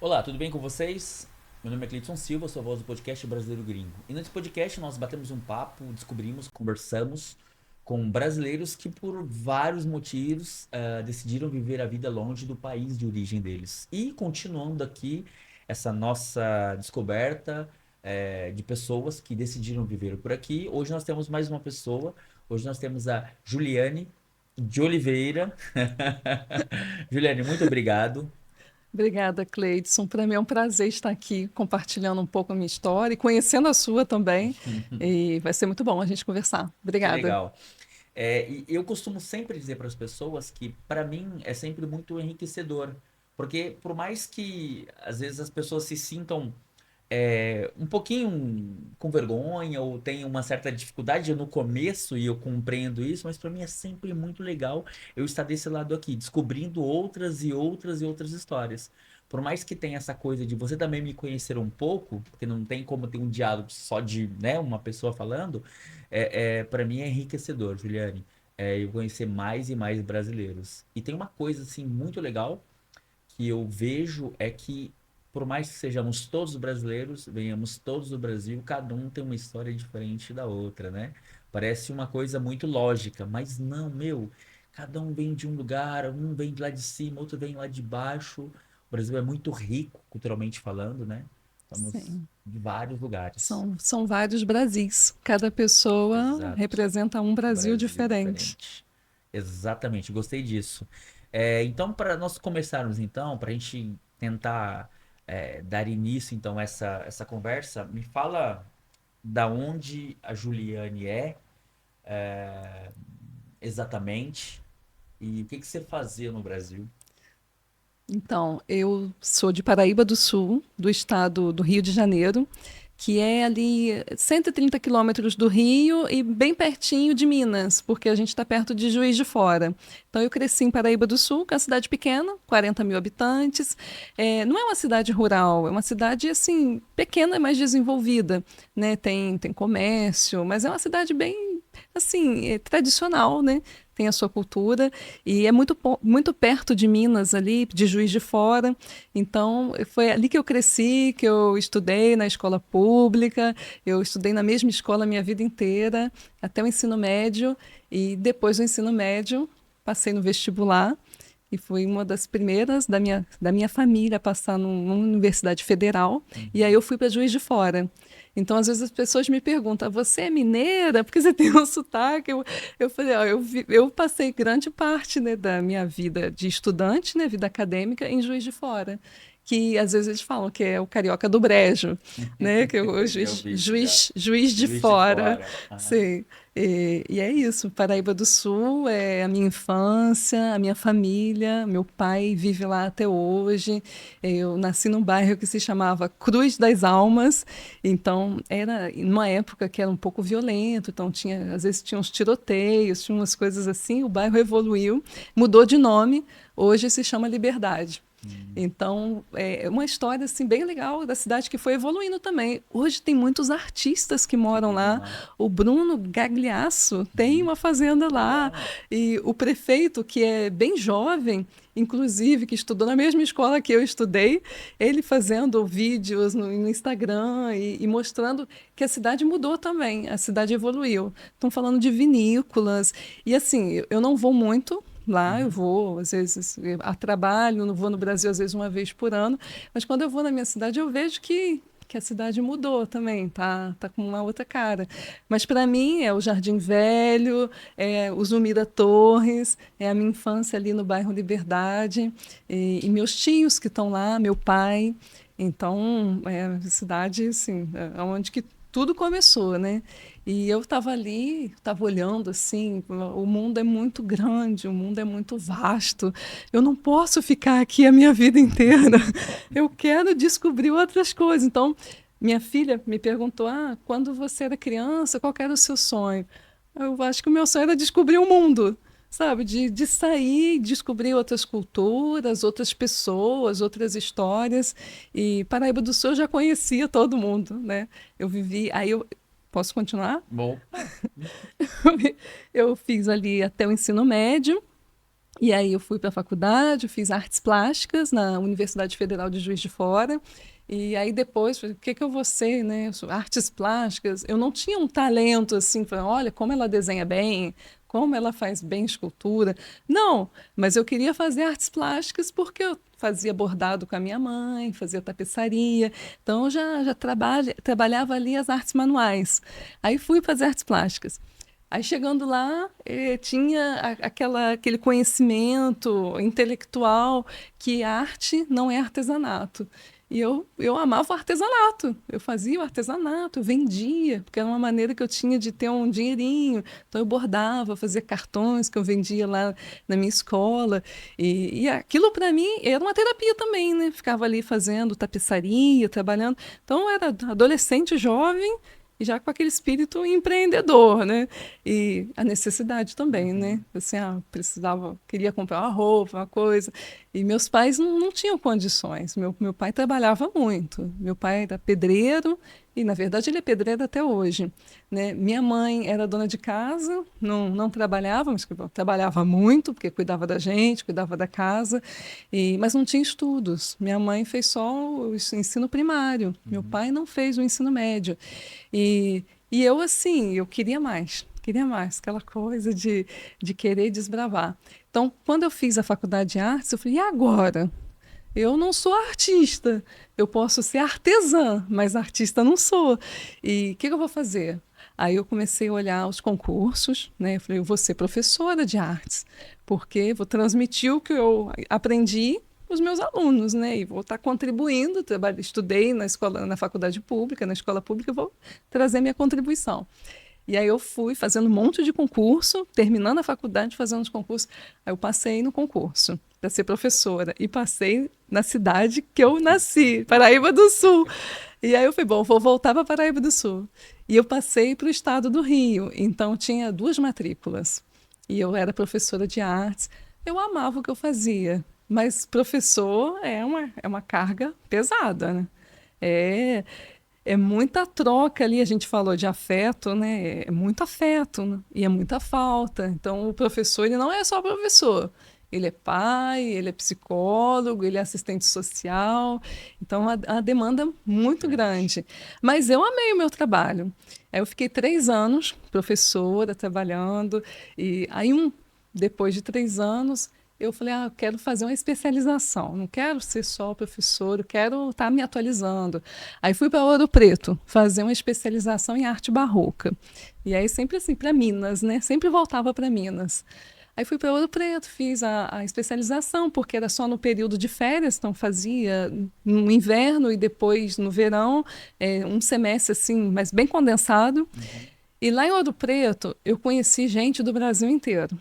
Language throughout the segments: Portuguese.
Olá, tudo bem com vocês? Meu nome é Cleiton Silva, sou a voz do podcast Brasileiro Gringo. E nesse podcast nós batemos um papo, descobrimos, conversamos com brasileiros que por vários motivos decidiram viver a vida longe do país de origem deles. E continuando aqui essa nossa descoberta de pessoas que decidiram viver por aqui, hoje nós temos mais uma pessoa. Hoje nós temos a Juliane de Oliveira. Juliane, muito obrigado. Obrigada, Cleidson. Para mim é um prazer estar aqui compartilhando um pouco a minha história e conhecendo a sua também. E vai ser muito bom a gente conversar. Que Obrigada. legal. E eu costumo sempre dizer para as pessoas que, para mim, é sempre muito enriquecedor. Porque, por mais que às vezes as pessoas se sintam um pouquinho com vergonha ou tenham uma certa dificuldade no começo, e eu compreendo isso, mas para mim é sempre muito legal eu estar desse lado aqui, descobrindo outras e outras e outras histórias. Por mais que tenha essa coisa de você também me conhecer um pouco, porque não tem como ter um diálogo só de, né, uma pessoa falando, para mim é enriquecedor, Juliane. Eu conhecer mais e mais brasileiros. E tem uma coisa assim muito legal que eu vejo é que, por mais que sejamos todos brasileiros, venhamos todos do Brasil, cada um tem uma história diferente da outra, né? Parece uma coisa muito lógica, mas não, meu. Cada um vem de um lugar, um vem de lá de cima, outro vem lá de baixo. O Brasil é muito rico, culturalmente falando, né? Estamos Sim, de vários lugares. são vários Brasis. Cada pessoa Exato. representa um Brasil Brasil diferente. diferente. Exatamente, gostei disso. Então, para nós começarmos, então, para a gente tentar dar início, então, a essa conversa, me fala da onde a Juliane é, exatamente e o que que você fazia no Brasil. Então, eu sou de Paraíba do Sul, do estado do Rio de Janeiro, que é ali 130 quilômetros do Rio e bem pertinho de Minas, porque a gente está perto de Juiz de Fora. Então, eu cresci em Paraíba do Sul, que é uma cidade pequena, 40 mil habitantes. Não é uma cidade rural, é uma cidade assim pequena, mas desenvolvida, né? Tem comércio, mas é uma cidade bem assim tradicional, né? Tem a sua cultura e é muito perto de Minas ali, de Juiz de Fora. Então, foi ali que eu cresci, que eu estudei na escola pública, eu estudei na mesma escola a minha vida inteira, até o ensino médio, e depois do ensino médio, passei no vestibular e fui uma das primeiras da minha família a passar numa universidade federal, e aí Uhum. eu fui para Juiz de Fora. Então, às vezes as pessoas me perguntam: você é mineira? Porque você tem um sotaque? Eu falei: ó, eu passei grande parte, né, da minha vida de estudante, né, vida acadêmica, em Juiz de Fora. Que às vezes eles falam que é o carioca do brejo, né? Que é o Já juiz, ouvi isso já. juiz de Juiz de fora. Fora. Aham. Sim. E é isso. Paraíba do Sul é a minha infância, a minha família. Meu pai vive lá até hoje. Eu nasci num bairro que se chamava Cruz das Almas. Então, era numa época que era um pouco violento, então às vezes tinha uns tiroteios, tinha umas coisas assim, o bairro evoluiu, mudou de nome, hoje se chama Liberdade. Hum. Então, é uma história assim bem legal da cidade que foi evoluindo também. Hoje tem muitos artistas que Que moram vivem lá. lá. O Bruno Gagliasso tem Uhum. uma fazenda lá. Legal. E o prefeito, que é bem jovem, inclusive, que estudou na mesma escola que eu estudei, ele fazendo vídeos no Instagram e mostrando que a cidade mudou também, a cidade evoluiu. Estão falando de vinícolas. E assim, eu não vou muito lá, eu Uhum. vou, às vezes, a trabalho, não vou no Brasil, às vezes, uma vez por ano, mas quando eu vou na minha cidade, eu vejo que a cidade mudou também, tá com uma outra cara. Mas para mim é o Jardim Velho, é o Zumira Torres, é a minha infância ali no bairro Liberdade, e meus tios que estão lá, meu pai. Então, é a cidade, assim, é onde que tudo começou, né? E eu estava ali, estava olhando assim, o mundo é muito grande, o mundo é muito vasto. Eu não posso ficar aqui a minha vida inteira. Eu quero descobrir outras coisas. Então, minha filha me perguntou: "Ah, quando você era criança, qual era o seu sonho?" Eu acho que o meu sonho era descobrir o mundo, sabe? De sair, descobrir outras culturas, outras pessoas, outras histórias. E Paraíba do Sul eu já conhecia todo mundo, né? Eu vivi. Aí eu posso continuar? Opa. Eu fiz ali até o ensino médio E aí eu fui para a faculdade, fiz artes plásticas na Universidade Federal de Juiz de Fora. E aí depois, falei, o que que eu vou ser, né? Eu sou artes plásticas. Eu não tinha um talento assim, falei, olha como ela desenha bem, como ela faz bem escultura. Não, mas eu queria fazer artes plásticas porque eu fazia bordado com a minha mãe, fazia tapeçaria. Então eu já trabalhava ali as artes manuais. Aí fui fazer artes plásticas. Aí chegando lá, tinha aquele conhecimento intelectual que arte não é artesanato. E eu amava o artesanato. Eu fazia o artesanato, eu vendia, porque era uma maneira que eu tinha de ter um dinheirinho. Então eu bordava, fazia cartões que eu vendia lá na minha escola. E aquilo para mim era uma terapia também, né? Ficava ali fazendo tapeçaria, trabalhando. Então eu era adolescente, jovem, e já com aquele espírito empreendedor, né? E a necessidade também, né? Uhum. Assim, precisava, queria comprar uma roupa, uma coisa. E meus pais não tinham condições. Meu pai trabalhava muito. Meu pai era pedreiro, e na verdade ele é pedreiro até hoje, né? Minha mãe era dona de casa, não trabalhava, mas trabalhava muito, porque cuidava da gente, cuidava da casa, mas não tinha estudos. Minha mãe fez só o ensino primário, meu Uhum. pai não fez o ensino médio. E eu, assim, eu queria mais, aquela coisa de querer desbravar. Então, quando eu fiz a faculdade de artes, eu falei, e agora? Eu não sou artista, eu posso ser artesã, mas artista não sou. E o que eu vou fazer? Aí eu comecei a olhar os concursos, né? Eu falei, eu vou ser professora de artes, porque vou transmitir o que eu aprendi para os meus alunos, né? E vou estar contribuindo. Estudei na escola, na faculdade pública, na escola pública, eu vou trazer minha contribuição. E aí eu fui fazendo um monte de concurso, terminando a faculdade, fazendo os concursos. Aí eu passei no concurso para ser professora e passei na cidade que eu nasci, Paraíba do Sul. E aí eu falei, bom, vou voltar para Paraíba do Sul. E eu passei para o estado do Rio, então tinha 2 matrículas. E eu era professora de artes. Eu amava o que eu fazia, mas professor é uma carga pesada, né? É, é muita troca ali, a gente falou de afeto, né? É muito afeto, né? E é muita falta. Então, o professor, ele não é só professor. Ele é pai, ele é psicólogo, ele é assistente social. Então, a demanda é muito Grande. grande. Mas eu amei o meu trabalho. Aí eu fiquei 3 anos professora, trabalhando. E aí, depois de 3 anos, eu falei, eu quero fazer uma especialização. Não quero ser só professor, eu quero estar me atualizando. Aí fui para Ouro Preto fazer uma especialização em arte barroca. E aí sempre assim, para Minas, né? Sempre voltava para Minas. Aí fui para Ouro Preto, fiz a especialização, porque era só no período de férias, então fazia no inverno e depois no verão, um semestre assim, mas bem condensado. Uhum. E lá em Ouro Preto, eu conheci gente do Brasil inteiro.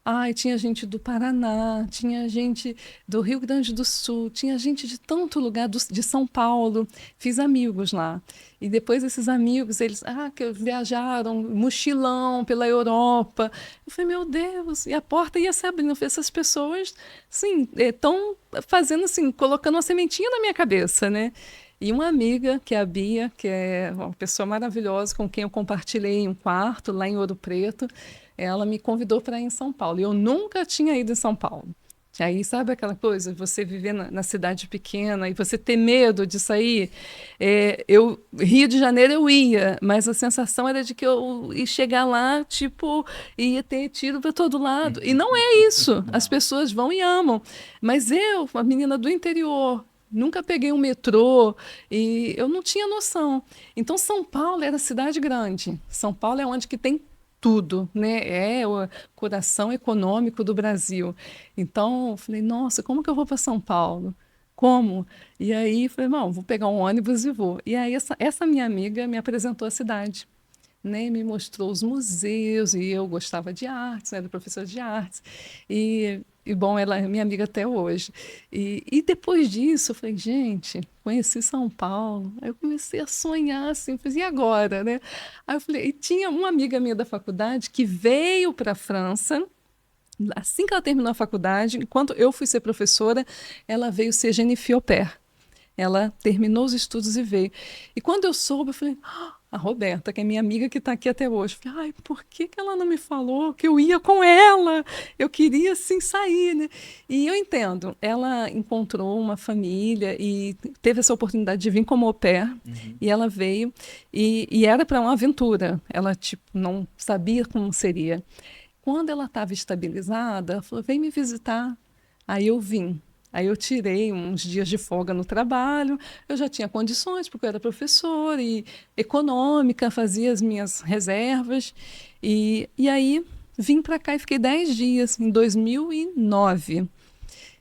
Ai, tinha gente do Paraná, tinha gente do Rio Grande do Sul, tinha gente de tanto lugar, de São Paulo. Fiz amigos lá. E depois esses amigos, eles que viajaram, mochilão pela Europa. Eu falei, meu Deus, e a porta ia se abrindo. Eu falei, essas pessoas, sim, estão fazendo assim, colocando uma sementinha na minha cabeça, né? E uma amiga, que é a Bia, que é uma pessoa maravilhosa, com quem eu compartilhei um quarto lá em Ouro Preto, ela me convidou para ir em São Paulo. E eu nunca tinha ido em São Paulo. E aí, sabe aquela coisa, você viver na cidade pequena e você ter medo de sair? Rio de Janeiro eu ia, mas a sensação era de que eu ia chegar lá, tipo, ia ter tiro para todo lado. E não é isso. As Não. pessoas vão e amam. Mas eu, uma menina do interior, nunca peguei um metrô e eu não tinha noção. Então, São Paulo era cidade grande. São Paulo é onde que tem tudo, né? É o coração econômico do Brasil. Então, eu falei, nossa, como que eu vou para São Paulo? Como? E aí, falei, não, vou pegar um ônibus e vou. E aí, essa minha amiga me apresentou a cidade, né? Me mostrou os museus, e eu gostava de artes, era professora de artes. Bom, ela é minha amiga até hoje. E depois disso, eu falei, gente, conheci São Paulo. Aí eu comecei a sonhar assim, falei, e agora, né? Aí eu falei, e tinha uma amiga minha da faculdade que veio para a França. Assim que ela terminou a faculdade, enquanto eu fui ser professora, ela veio ser Jennifer Au Pair. Ela terminou os estudos e veio. E quando eu soube, eu falei, A Roberta, que é minha amiga que está aqui até hoje. Falei, ai, por que que ela não me falou que eu ia com ela? Eu queria, sim, sair, né? E eu entendo, ela encontrou uma família e teve essa oportunidade de vir como au pair, Uhum. e ela veio, e era para uma aventura. Ela, tipo, não sabia como seria. Quando ela estava estabilizada, ela falou, vem me visitar. Aí eu vim. Aí eu tirei uns dias de folga no trabalho, eu já tinha condições, porque eu era professora e econômica, fazia as minhas reservas. E aí vim para cá e fiquei 10 dias, em 2009.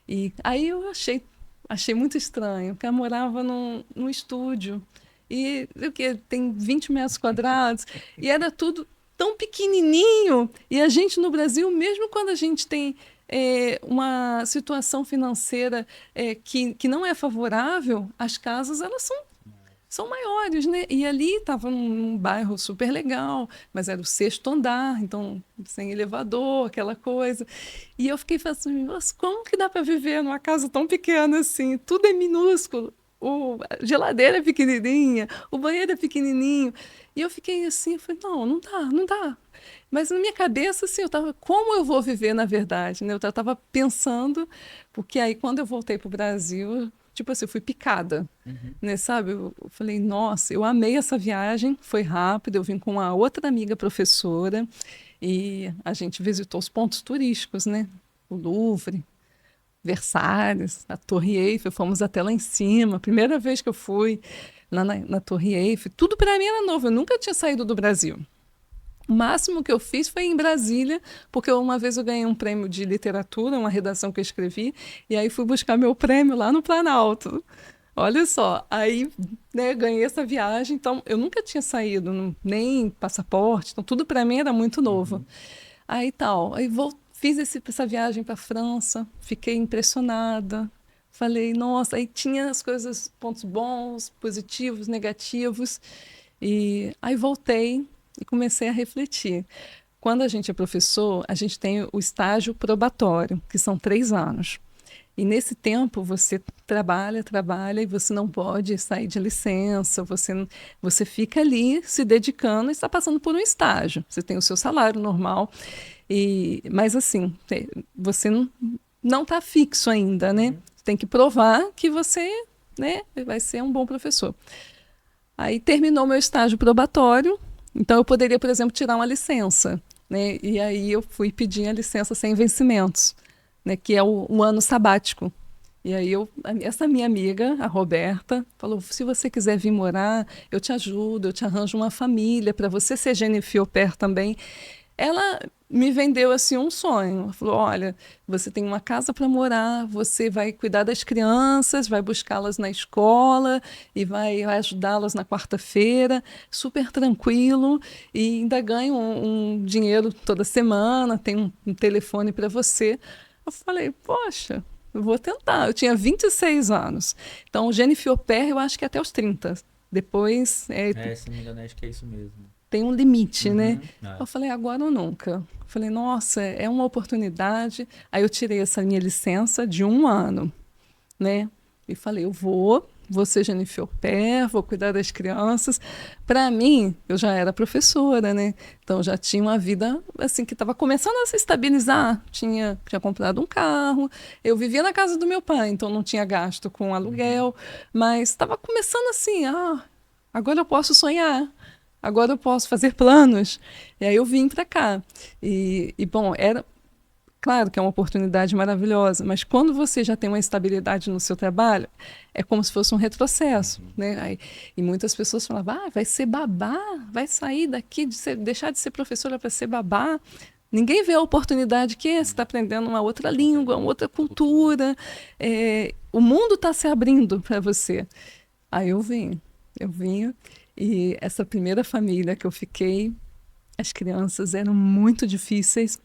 E aí eu achei muito estranho, porque eu morava num estúdio, e o que tem 20 metros quadrados, e era tudo tão pequenininho. E a gente no Brasil, mesmo quando a gente tem uma situação financeira que não é favorável, as casas elas são maiores, né? E ali estava num bairro super legal, mas era o sexto andar, então sem elevador, aquela coisa. E eu fiquei pensando, nossa, como que dá para viver numa casa tão pequena assim? Tudo é minúsculo. A geladeira é pequenininha, o banheiro é pequenininho. E eu fiquei assim, eu falei, não, não dá, não dá. Mas na minha cabeça, assim, eu estava, como eu vou viver na verdade, né? Eu estava pensando, porque aí quando eu voltei para o Brasil, tipo assim, eu fui picada, Uhum. né? Sabe? Eu falei, nossa, eu amei essa viagem, foi rápido. Eu vim com uma outra amiga professora e a gente visitou os pontos turísticos, né? O Louvre, Versalhes, a Torre Eiffel, fomos até lá em cima. Primeira vez que eu fui lá na Torre Eiffel, tudo para mim era novo. Eu nunca tinha saído do Brasil. O máximo que eu fiz foi em Brasília, porque uma vez eu ganhei um prêmio de literatura, uma redação que eu escrevi, e aí fui buscar meu prêmio lá no Planalto. Olha só, aí, né, ganhei essa viagem, então eu nunca tinha saído, nem passaporte, então tudo para mim era muito novo. Uhum. Aí tal, fiz essa viagem para a França, fiquei impressionada. Falei, nossa, aí tinha as coisas, pontos bons, positivos, negativos. E aí voltei e comecei a refletir. Quando a gente é professor, a gente tem o estágio probatório, que são 3 anos. E nesse tempo você trabalha, trabalha e você não pode sair de licença, você fica ali se dedicando e está passando por um estágio. Você tem o seu salário normal, mas assim, você não está fixo ainda, né? Uhum. Tem que provar que você, né, vai ser um bom professor. Aí terminou meu estágio probatório, então eu poderia, por exemplo, tirar uma licença, né? E aí eu fui pedir a licença sem vencimentos, né? Que é o ano sabático. E aí essa minha amiga, a Roberta, falou: se você quiser vir morar, eu te ajudo, eu te arranjo uma família para você ser Genifi au pair também. Ela me vendeu assim um sonho. Ela falou: olha, você tem uma casa para morar, você vai cuidar das crianças, vai buscá-las na escola e vai ajudá-las na quarta-feira, super tranquilo, e ainda ganha um dinheiro toda semana, tem um telefone para você. Eu falei: poxa, eu vou tentar. Eu tinha 26 anos. Então, o Genifi au pair, eu acho que é até os 30. Depois Se não me engano, acho que é isso mesmo. tem um limite, né? Uhum. Eu falei, agora ou nunca. Eu falei, nossa, é uma oportunidade. Aí eu tirei essa minha licença de 1 ano, né? E falei, vou ser Genifi au pair, vou cuidar das crianças. Para mim, eu já era professora, né? Então já tinha uma vida assim que estava começando a se estabilizar. Tinha comprado um carro, eu vivia na casa do meu pai, então não tinha gasto com Uhum. aluguel, mas estava começando assim, agora eu posso sonhar. Agora eu posso fazer planos. E aí eu vim para cá. Bom, era claro que é uma oportunidade maravilhosa, mas quando você já tem uma estabilidade no seu trabalho, é como se fosse um retrocesso, Uhum. né? E muitas pessoas falavam, vai ser babá, vai sair daqui, deixar de ser professora para ser babá. Ninguém vê a oportunidade que você está aprendendo uma outra Outra língua, uma língua, outra outra cultura. cultura. O mundo está se abrindo para você. Aí eu vim, e essa primeira família que eu fiquei, as crianças eram muito difíceis.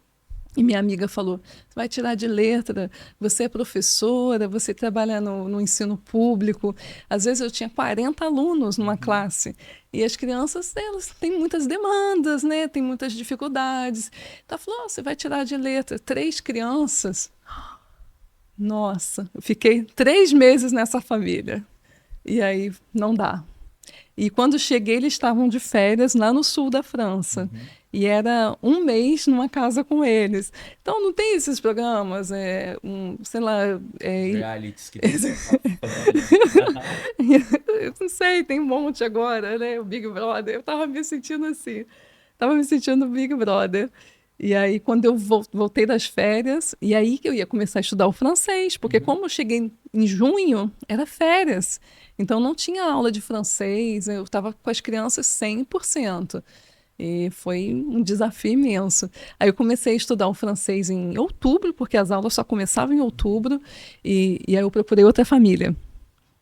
E minha amiga falou: você vai tirar de letra, você é professora, você trabalha no ensino público. Às vezes eu tinha 40 alunos numa Uhum. classe. E as crianças, elas têm muitas demandas, né? Têm muitas dificuldades. Então ela falou: você vai tirar de letra 3 crianças. Nossa, eu fiquei 3 meses nessa família. E aí não dá. E quando cheguei, eles estavam de férias lá no sul da França. Uhum. E era um mês numa casa com eles. Então, não tem esses programas, sei lá. Os realities que todo mundo tá falando. Eu não sei, tem um monte agora, né? O Big Brother. Eu tava me sentindo assim. Tava me sentindo Big Brother. E aí, quando eu voltei das férias, e aí que eu ia começar a estudar o francês, porque Uhum. como eu cheguei em junho, era férias. Então, não tinha aula de francês, eu estava com as crianças 100%. E foi um desafio imenso. Aí eu comecei a estudar o francês em outubro, porque as aulas só começavam em outubro, e aí eu procurei outra família.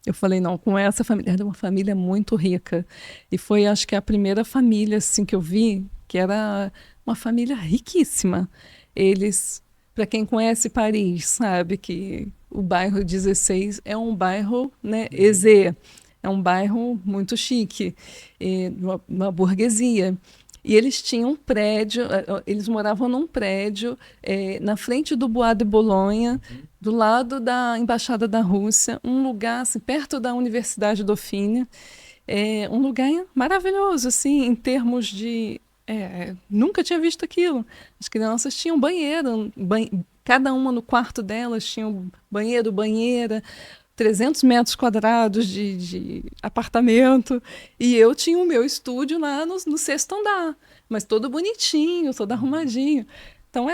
Eu falei, não, com essa família, era uma família muito rica. E foi, acho que, a primeira família assim, que eu vi, que era uma família riquíssima. Eles, para quem conhece Paris, sabe que o bairro 16 é um bairro, né, Uhum. aisé, é um bairro muito chique, uma burguesia. E eles tinham um prédio, eles moravam num prédio na frente do Bois de Boulogne, Uhum. do lado da Embaixada da Rússia, um lugar assim, perto da Universidade Dauphine, um lugar maravilhoso, assim, em termos de. Nunca tinha visto aquilo. As crianças tinham banheiro, cada uma no quarto delas tinha um banheiro, banheira, 300 metros quadrados de apartamento, e eu tinha o meu estúdio lá no sexto andar, mas todo bonitinho, todo Uhum. arrumadinho. Então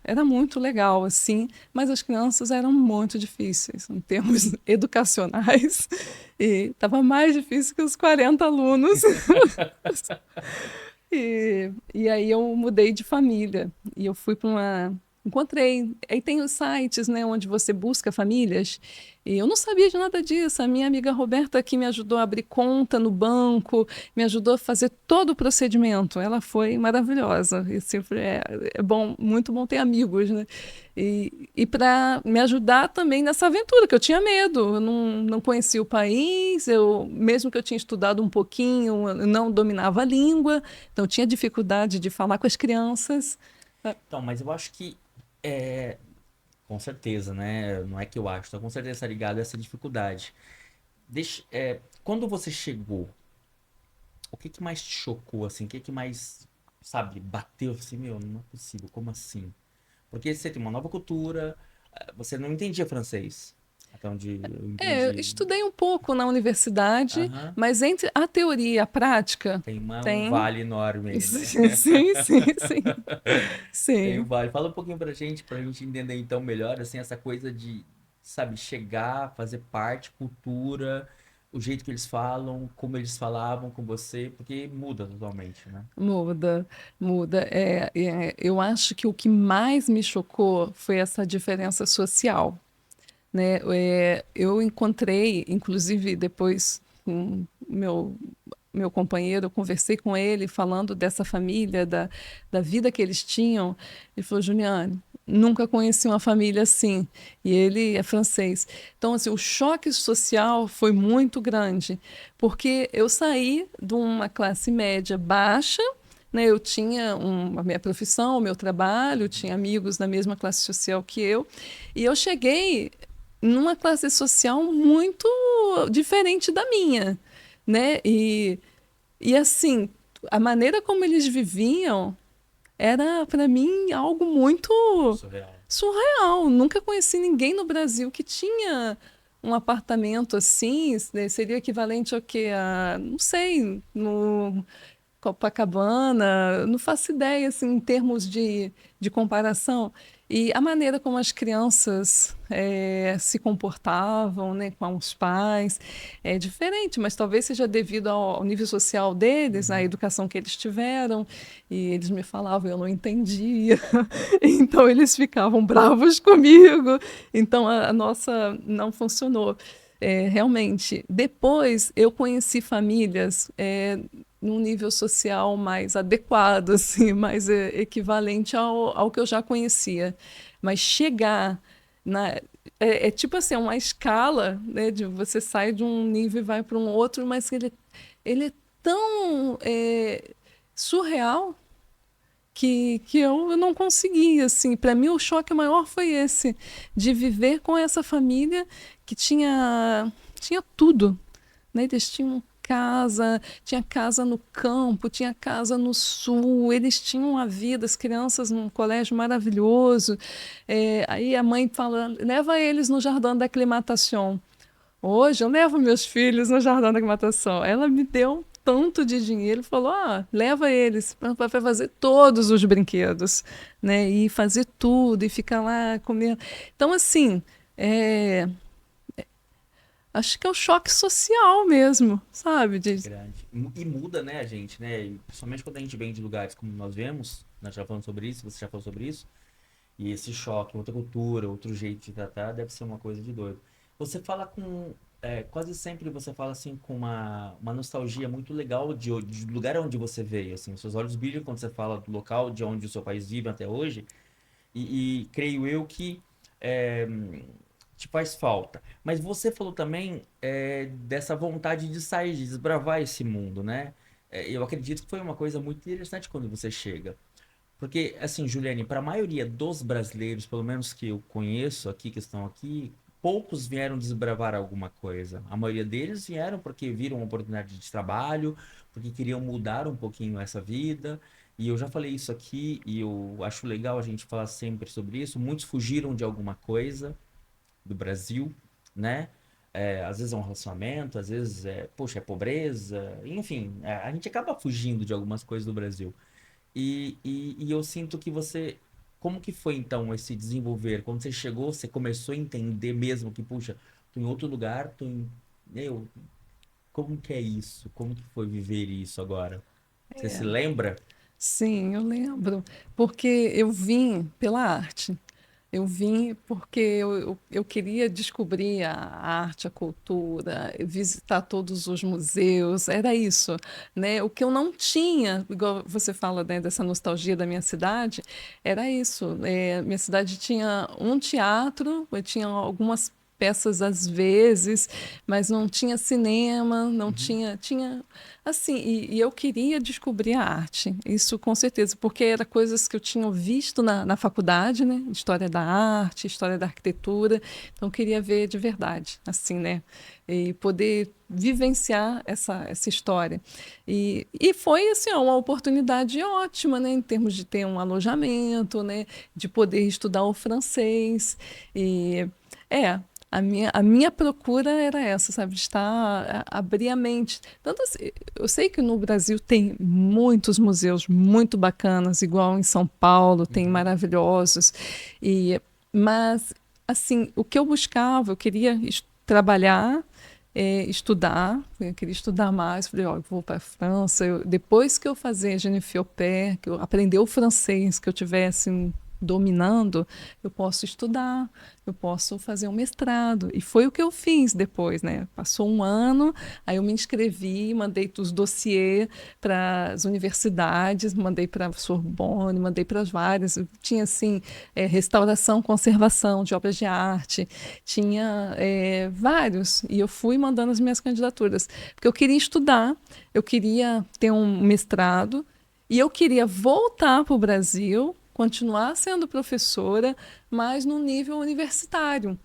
era muito legal, assim, mas as crianças eram muito difíceis em termos educacionais, e estava mais difícil que os 40 alunos. E aí eu mudei de família e eu fui para uma. Encontrei. Aí tem os sites, né, onde você busca famílias. E eu não sabia de nada disso. A minha amiga Roberta que me ajudou a abrir conta no banco, me ajudou a fazer todo o procedimento. Ela foi maravilhosa. E sempre é bom, muito bom ter amigos, né? E para me ajudar também nessa aventura, que eu tinha medo. Eu não conhecia o país, mesmo que eu tinha estudado um pouquinho, eu não dominava a língua. Então, tinha dificuldade de falar com as crianças. Então, mas eu acho que é, com certeza, né? Não é que eu acho, tô com certeza tá ligado a essa dificuldade. Quando você chegou, o que que mais te chocou, assim? O que que mais, sabe, bateu assim, meu, não é possível, como assim? Porque você tem uma nova cultura, você não entendia francês, até onde eu Eu entendi. estudei um pouco na universidade, Aham. mas entre a teoria e a prática, Tem um tem. vale enorme aí, né? Sim, sim, sim. Tem um Sim. vale. Fala um pouquinho pra gente entender então melhor, assim, essa coisa de, sabe, chegar, fazer parte, cultura, o jeito que eles falam, como eles falavam com você, porque muda totalmente, né? Muda, muda. Eu acho que o que mais me chocou foi essa diferença social, né? Eu encontrei, inclusive depois com meu companheiro, eu conversei com ele falando dessa família, da vida que eles tinham. Ele falou, Juliane, nunca conheci uma família assim. E ele é francês. Então, assim, o choque social foi muito grande, porque eu saí de uma classe média baixa, né? Eu tinha a minha profissão, o meu trabalho, tinha amigos da mesma classe social que eu, e eu cheguei numa classe social muito diferente da minha, né? E assim, a maneira como eles viviam era para mim algo muito Surreal. surreal. Nunca conheci ninguém no Brasil que tinha um apartamento assim, né? Seria equivalente ao quê? Não sei, no Copacabana, não faço ideia assim, em termos de comparação. E a maneira como as crianças se comportavam, né, com os pais é diferente, mas talvez seja devido ao nível social deles, à Uhum. educação que eles tiveram. E eles me falavam, eu não entendia. Então eles ficavam bravos comigo. Então a nossa não funcionou. Realmente. Depois eu conheci famílias num nível social mais adequado, assim, mais equivalente ao que eu já conhecia. Mas chegar na. Tipo assim, uma escala, né, de você sai de um nível e vai para um outro, mas ele é tão surreal que eu não consegui, assim. Para mim, o choque maior foi esse, de viver com essa família que tinha tudo, né? Eles tinham tinha casa no campo, tinha casa no sul, eles tinham a vida, as crianças num colégio maravilhoso. Aí a mãe fala, leva eles no Jardim da Aclimatação. Hoje eu levo meus filhos no Jardim da Aclimatação. Ela me deu um tanto de dinheiro, falou, leva eles para fazer todos os brinquedos, né? E fazer tudo, e ficar lá comendo. Então, assim, acho que é o choque social mesmo, sabe? Grande. E muda, né, a gente, né? E principalmente quando a gente vem de lugares como nós vemos, nós já falamos sobre isso, você já falou sobre isso, e esse choque, outra cultura, outro jeito de tratar, deve ser uma coisa de doido. Você fala com. Quase sempre você fala assim com uma nostalgia muito legal de do lugar onde você veio, assim. Os seus olhos brilham quando você fala do local de onde o seu país vive até hoje. E creio eu que é, te faz falta. Mas você falou também dessa vontade de sair, de desbravar esse mundo, né? Eu acredito que foi uma coisa muito interessante quando você chega. Porque, assim, Juliane, para a maioria dos brasileiros, pelo menos que eu conheço aqui, que estão aqui, poucos vieram desbravar alguma coisa. A maioria deles vieram porque viram uma oportunidade de trabalho, porque queriam mudar um pouquinho essa vida. E eu já falei isso aqui e eu acho legal a gente falar sempre sobre isso. Muitos fugiram de alguma coisa do Brasil, né? Às vezes é um relacionamento, às vezes poxa, é pobreza, enfim, a gente acaba fugindo de algumas coisas do Brasil. E eu sinto que você. Como que foi então esse desenvolver? Quando você chegou, você começou a entender mesmo que, puxa, tô em outro lugar, Meu, como que é isso? Como que foi viver isso agora? Você se lembra? Sim, eu lembro, porque eu vim pela arte. Eu vim porque eu queria descobrir a arte, a cultura, visitar todos os museus, era isso, né? O que eu não tinha, igual você fala, né, dessa nostalgia da minha cidade, era isso. Minha cidade tinha um teatro, eu tinha algumas peças às vezes, mas não tinha cinema, não Uhum. tinha assim, e eu queria descobrir a arte, isso com certeza, porque era coisas que eu tinha visto na faculdade, né? História da arte, história da arquitetura, então eu queria ver de verdade, assim, né? E poder vivenciar essa história. E foi, assim, ó, uma oportunidade ótima, né? Em termos de ter um alojamento, né? De poder estudar o francês. E, é, a minha procura era essa, sabe? De estar, abrir a mente. Tanto assim, eu sei que no Brasil tem muitos museus muito bacanas, igual em São Paulo, tem Uhum. maravilhosos. Mas, assim, o que eu buscava, eu queria trabalhar, estudar, eu queria estudar mais. Falei, ó, eu vou para a França. Depois que eu fazer Genifioper, que eu aprender o francês, que eu tivesse dominando, eu posso estudar, eu posso fazer um mestrado. E foi o que eu fiz depois, né? Passou um ano, aí eu me inscrevi, mandei os dossiês para as universidades, mandei para a Sorbonne, mandei para as várias. Tinha, assim, restauração, conservação de obras de arte, tinha vários. E eu fui mandando as minhas candidaturas, porque eu queria estudar, eu queria ter um mestrado, e eu queria voltar para o Brasil, continuar sendo professora, mas no nível universitário,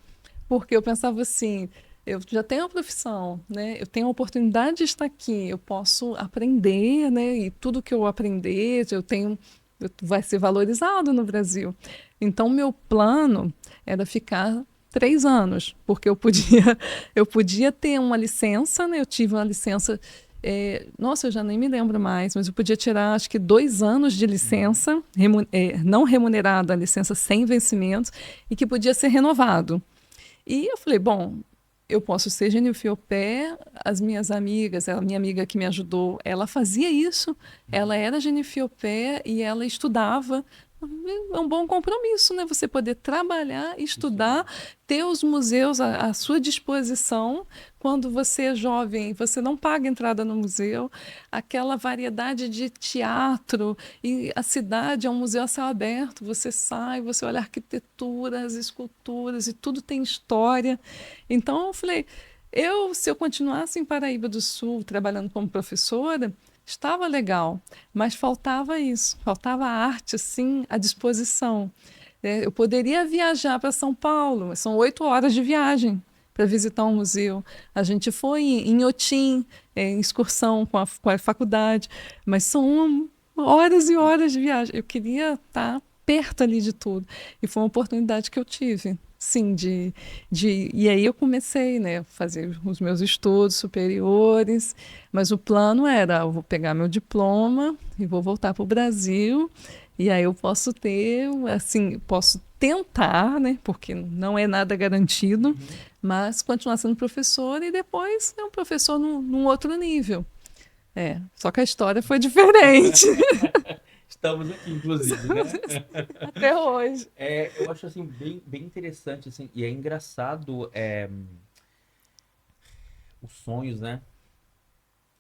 porque eu pensava assim, eu já tenho a profissão, né? Eu tenho a oportunidade de estar aqui, eu posso aprender, né? E tudo que eu aprender, vai ser valorizado no Brasil. Então, meu plano era ficar 3 anos, porque eu podia ter uma licença, né? Eu tive uma licença, nossa, eu já nem me lembro mais, mas eu podia tirar acho que 2 anos de Uhum. licença, não remunerada, licença sem vencimento, e que podia ser renovado. E eu falei, bom, eu posso ser Genifio-Pé, as minhas amigas, a minha amiga que me ajudou, ela fazia isso, Uhum. ela era Genifio-Pé e ela estudava. É um bom compromisso, né? Você poder trabalhar, Isso estudar, mesmo. ter os museus à sua disposição. Quando você é jovem, você não paga entrada no museu, aquela variedade de teatro, e a cidade é um museu a céu aberto. Você sai, você olha a arquitetura, as esculturas, e tudo tem história. Então, eu falei, se eu continuasse em Paraíba do Sul, trabalhando como professora, estava legal, mas faltava isso, faltava a arte, sim, à disposição. Eu poderia viajar para São Paulo, são 8 horas de viagem para visitar um museu. A gente foi em Inhotim, em excursão com a faculdade, mas são horas e horas de viagem. Eu queria estar perto ali de tudo. E foi uma oportunidade que eu tive. Sim, e aí eu comecei, né, a fazer os meus estudos superiores, mas o plano era, eu vou pegar meu diploma e vou voltar para o Brasil, e aí eu posso ter, assim, posso tentar, né, porque não é nada garantido, Uhum. mas continuar sendo professor e depois ser um professor num outro nível. Só que a história foi diferente Estamos aqui, inclusive, né? até hoje. Eu acho assim bem interessante assim, e é engraçado os sonhos, né?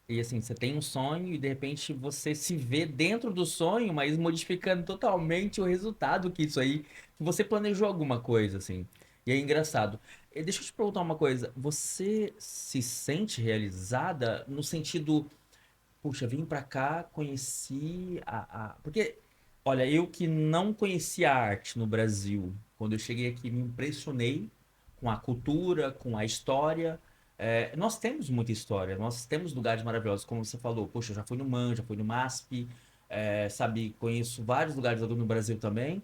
E assim, você tem um sonho e de repente você se vê dentro do sonho, mas modificando totalmente o resultado que isso aí, que você planejou alguma coisa, assim. E é engraçado. E deixa eu te perguntar uma coisa, você se sente realizada no sentido, puxa, vim pra cá, conheci Porque, olha, eu que não conhecia arte no Brasil, quando eu cheguei aqui me impressionei com a cultura, com a história. Nós temos muita história, nós temos lugares maravilhosos, como você falou. Poxa, eu já fui no MAN, já fui no MASP, sabe, conheço vários lugares no Brasil também.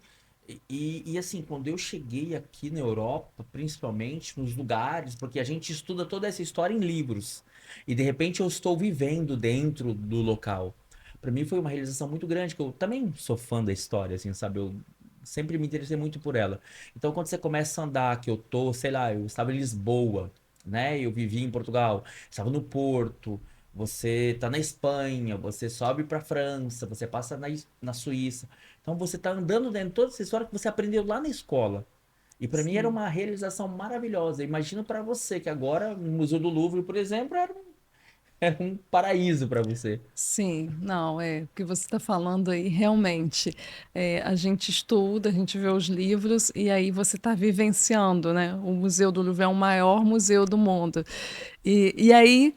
Assim, quando eu cheguei aqui na Europa, principalmente nos lugares, porque a gente estuda toda essa história em livros, e de repente eu estou vivendo dentro do local. Para mim foi uma realização muito grande, que eu também sou fã da história, assim, sabe? Eu sempre me interessei muito por ela. Então, quando você começa a andar, que eu tô, sei lá, eu estava em Lisboa, né? Eu vivi em Portugal, estava no Porto, você tá na Espanha, você sobe para França, você passa na Suíça. Então você tá andando dentro de toda essa história que você aprendeu lá na escola. E para mim era Sim. uma realização maravilhosa. Imagina para você que agora o Museu do Louvre, por exemplo, era um paraíso para você. Sim, não, o que você está falando aí, realmente, a gente estuda, a gente vê os livros e aí você está vivenciando, né? O Museu do Louvre é o maior museu do mundo. E aí,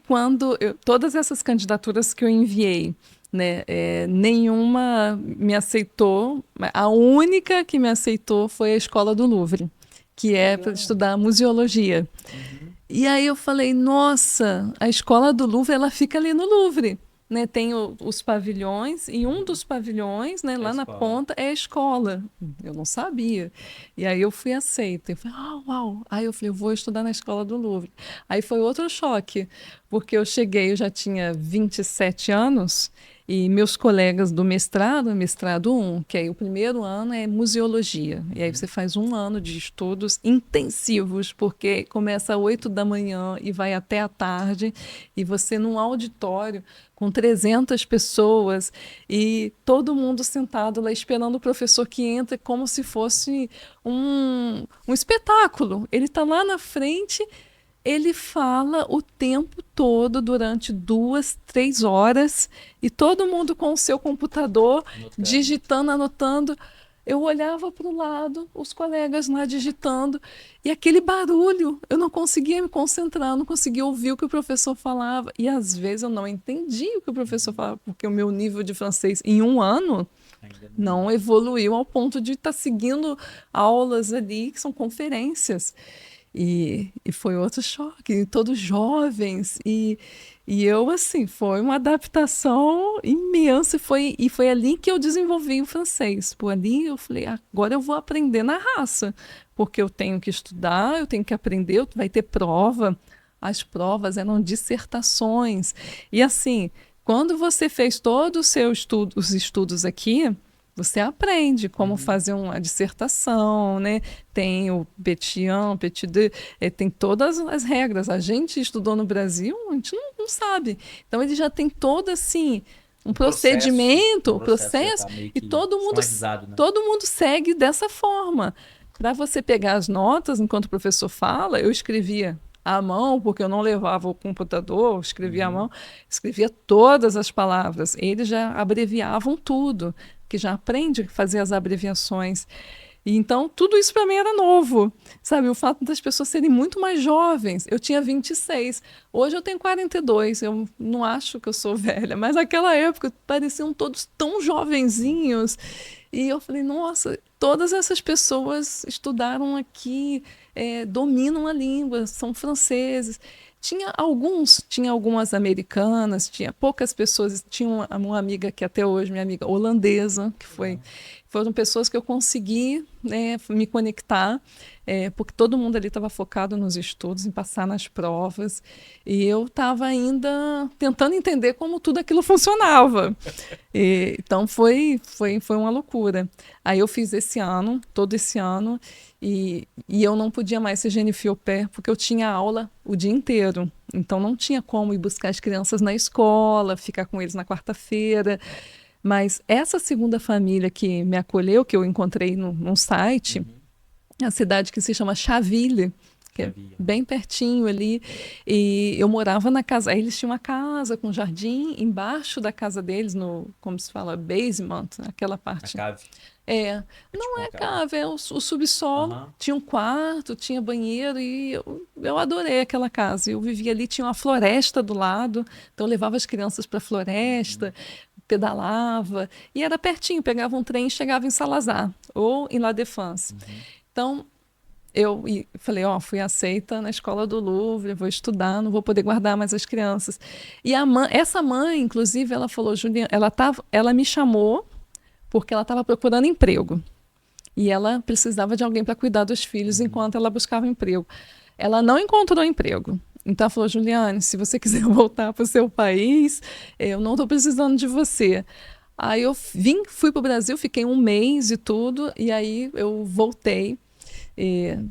todas essas candidaturas que eu enviei, né, nenhuma me aceitou, a única que me aceitou foi a Escola do Louvre, que Que é para legal. estudar museologia. Uhum. E aí eu falei, nossa, a escola do Louvre, ela fica ali no Louvre, né? Tem os pavilhões, e um Uhum. dos pavilhões, né, É a lá na escola. ponta, é a escola. Eu não sabia. E aí eu fui aceita. Eu falei, uau. Aí eu falei, eu vou estudar na escola do Louvre. Aí foi outro choque, porque eu cheguei, eu já tinha 27 anos, e meus colegas do mestrado um, que aí o primeiro ano é museologia. E aí Uhum. você faz um ano de estudos intensivos, porque começa às 8 da manhã e vai até à tarde, e você num auditório com 300 pessoas e todo mundo sentado lá esperando o professor que entra como se fosse um espetáculo. Ele está lá na frente, ele fala o tempo todo durante 2, 3 horas e todo mundo com o seu computador Anotando. digitando, anotando. Eu olhava para o lado, os colegas lá digitando, e aquele barulho, eu não conseguia me concentrar, eu não conseguia ouvir o que o professor falava. E às vezes eu não entendia o que o professor Uhum. falava, porque o meu nível de francês em um ano Ainda não. não evoluiu ao ponto de estar seguindo aulas ali, que são conferências. E foi outro choque, todos jovens. E eu, assim, foi uma adaptação imensa. E foi ali que eu desenvolvi o francês. Por ali eu falei, agora eu vou aprender na raça, porque eu tenho que estudar, eu tenho que aprender, vai ter prova. As provas eram dissertações. E assim, quando você fez todo o seu estudo, os estudos aqui, você aprende como Uhum. fazer uma dissertação, né? Tem o petit 1, petit 2, tem todas as regras. A gente estudou no Brasil, a gente não sabe. Então ele já tem todo assim um O procedimento, o processo já processo, está meio e que todo mundo sistematizado, né? todo mundo segue dessa forma. Para você pegar as notas enquanto o professor fala, eu escrevia à mão, porque eu não levava o computador, eu escrevia à Uhum. mão, escrevia todas as palavras. Eles já abreviavam tudo, que já aprende a fazer as abreviações. E então, tudo isso para mim era novo, sabe? O fato das pessoas serem muito mais jovens. Eu tinha 26, hoje eu tenho 42. Eu não acho que eu sou velha, mas naquela época pareciam todos tão jovenzinhos. E eu falei, nossa, todas essas pessoas estudaram aqui, dominam a língua, são franceses. Tinha algumas americanas, tinha poucas pessoas, tinha uma amiga que até hoje, minha amiga holandesa, foram pessoas que eu consegui, né, me conectar, porque todo mundo ali estava focado nos estudos, em passar nas provas, e eu estava ainda tentando entender como tudo aquilo funcionava. Então foi uma loucura. Aí eu fiz todo esse ano, e eu não podia mais ser Jennifer au pair, porque eu tinha aula o dia inteiro. Então não tinha como ir buscar as crianças na escola, ficar com eles na quarta-feira. Mas essa segunda família que me acolheu, que eu encontrei num site, é a cidade que se chama Chaville, que é bem pertinho ali. E eu morava na casa. Aí eles tinham uma casa com jardim embaixo da casa deles, como se fala, basement, aquela parte. A cave. Não tipo é cave, é o subsolo. Aham. Tinha um quarto, tinha banheiro e eu adorei aquela casa. Eu vivia ali, tinha uma floresta do lado, então eu levava as crianças para a floresta, pedalava e era pertinho, pegava um trem e chegava em Salazar ou em La Défense. Então falei, fui aceita na escola do Louvre, vou estudar, não vou poder guardar mais as crianças. E essa mãe, inclusive, ela falou, Juliana, ela me chamou porque ela estava procurando emprego. E ela precisava de alguém para cuidar dos filhos enquanto ela buscava emprego. Ela não encontrou emprego. Então ela falou, Juliane, se você quiser voltar para o seu país, eu não estou precisando de você. Aí eu fui para o Brasil, fiquei um mês e tudo, e aí eu voltei.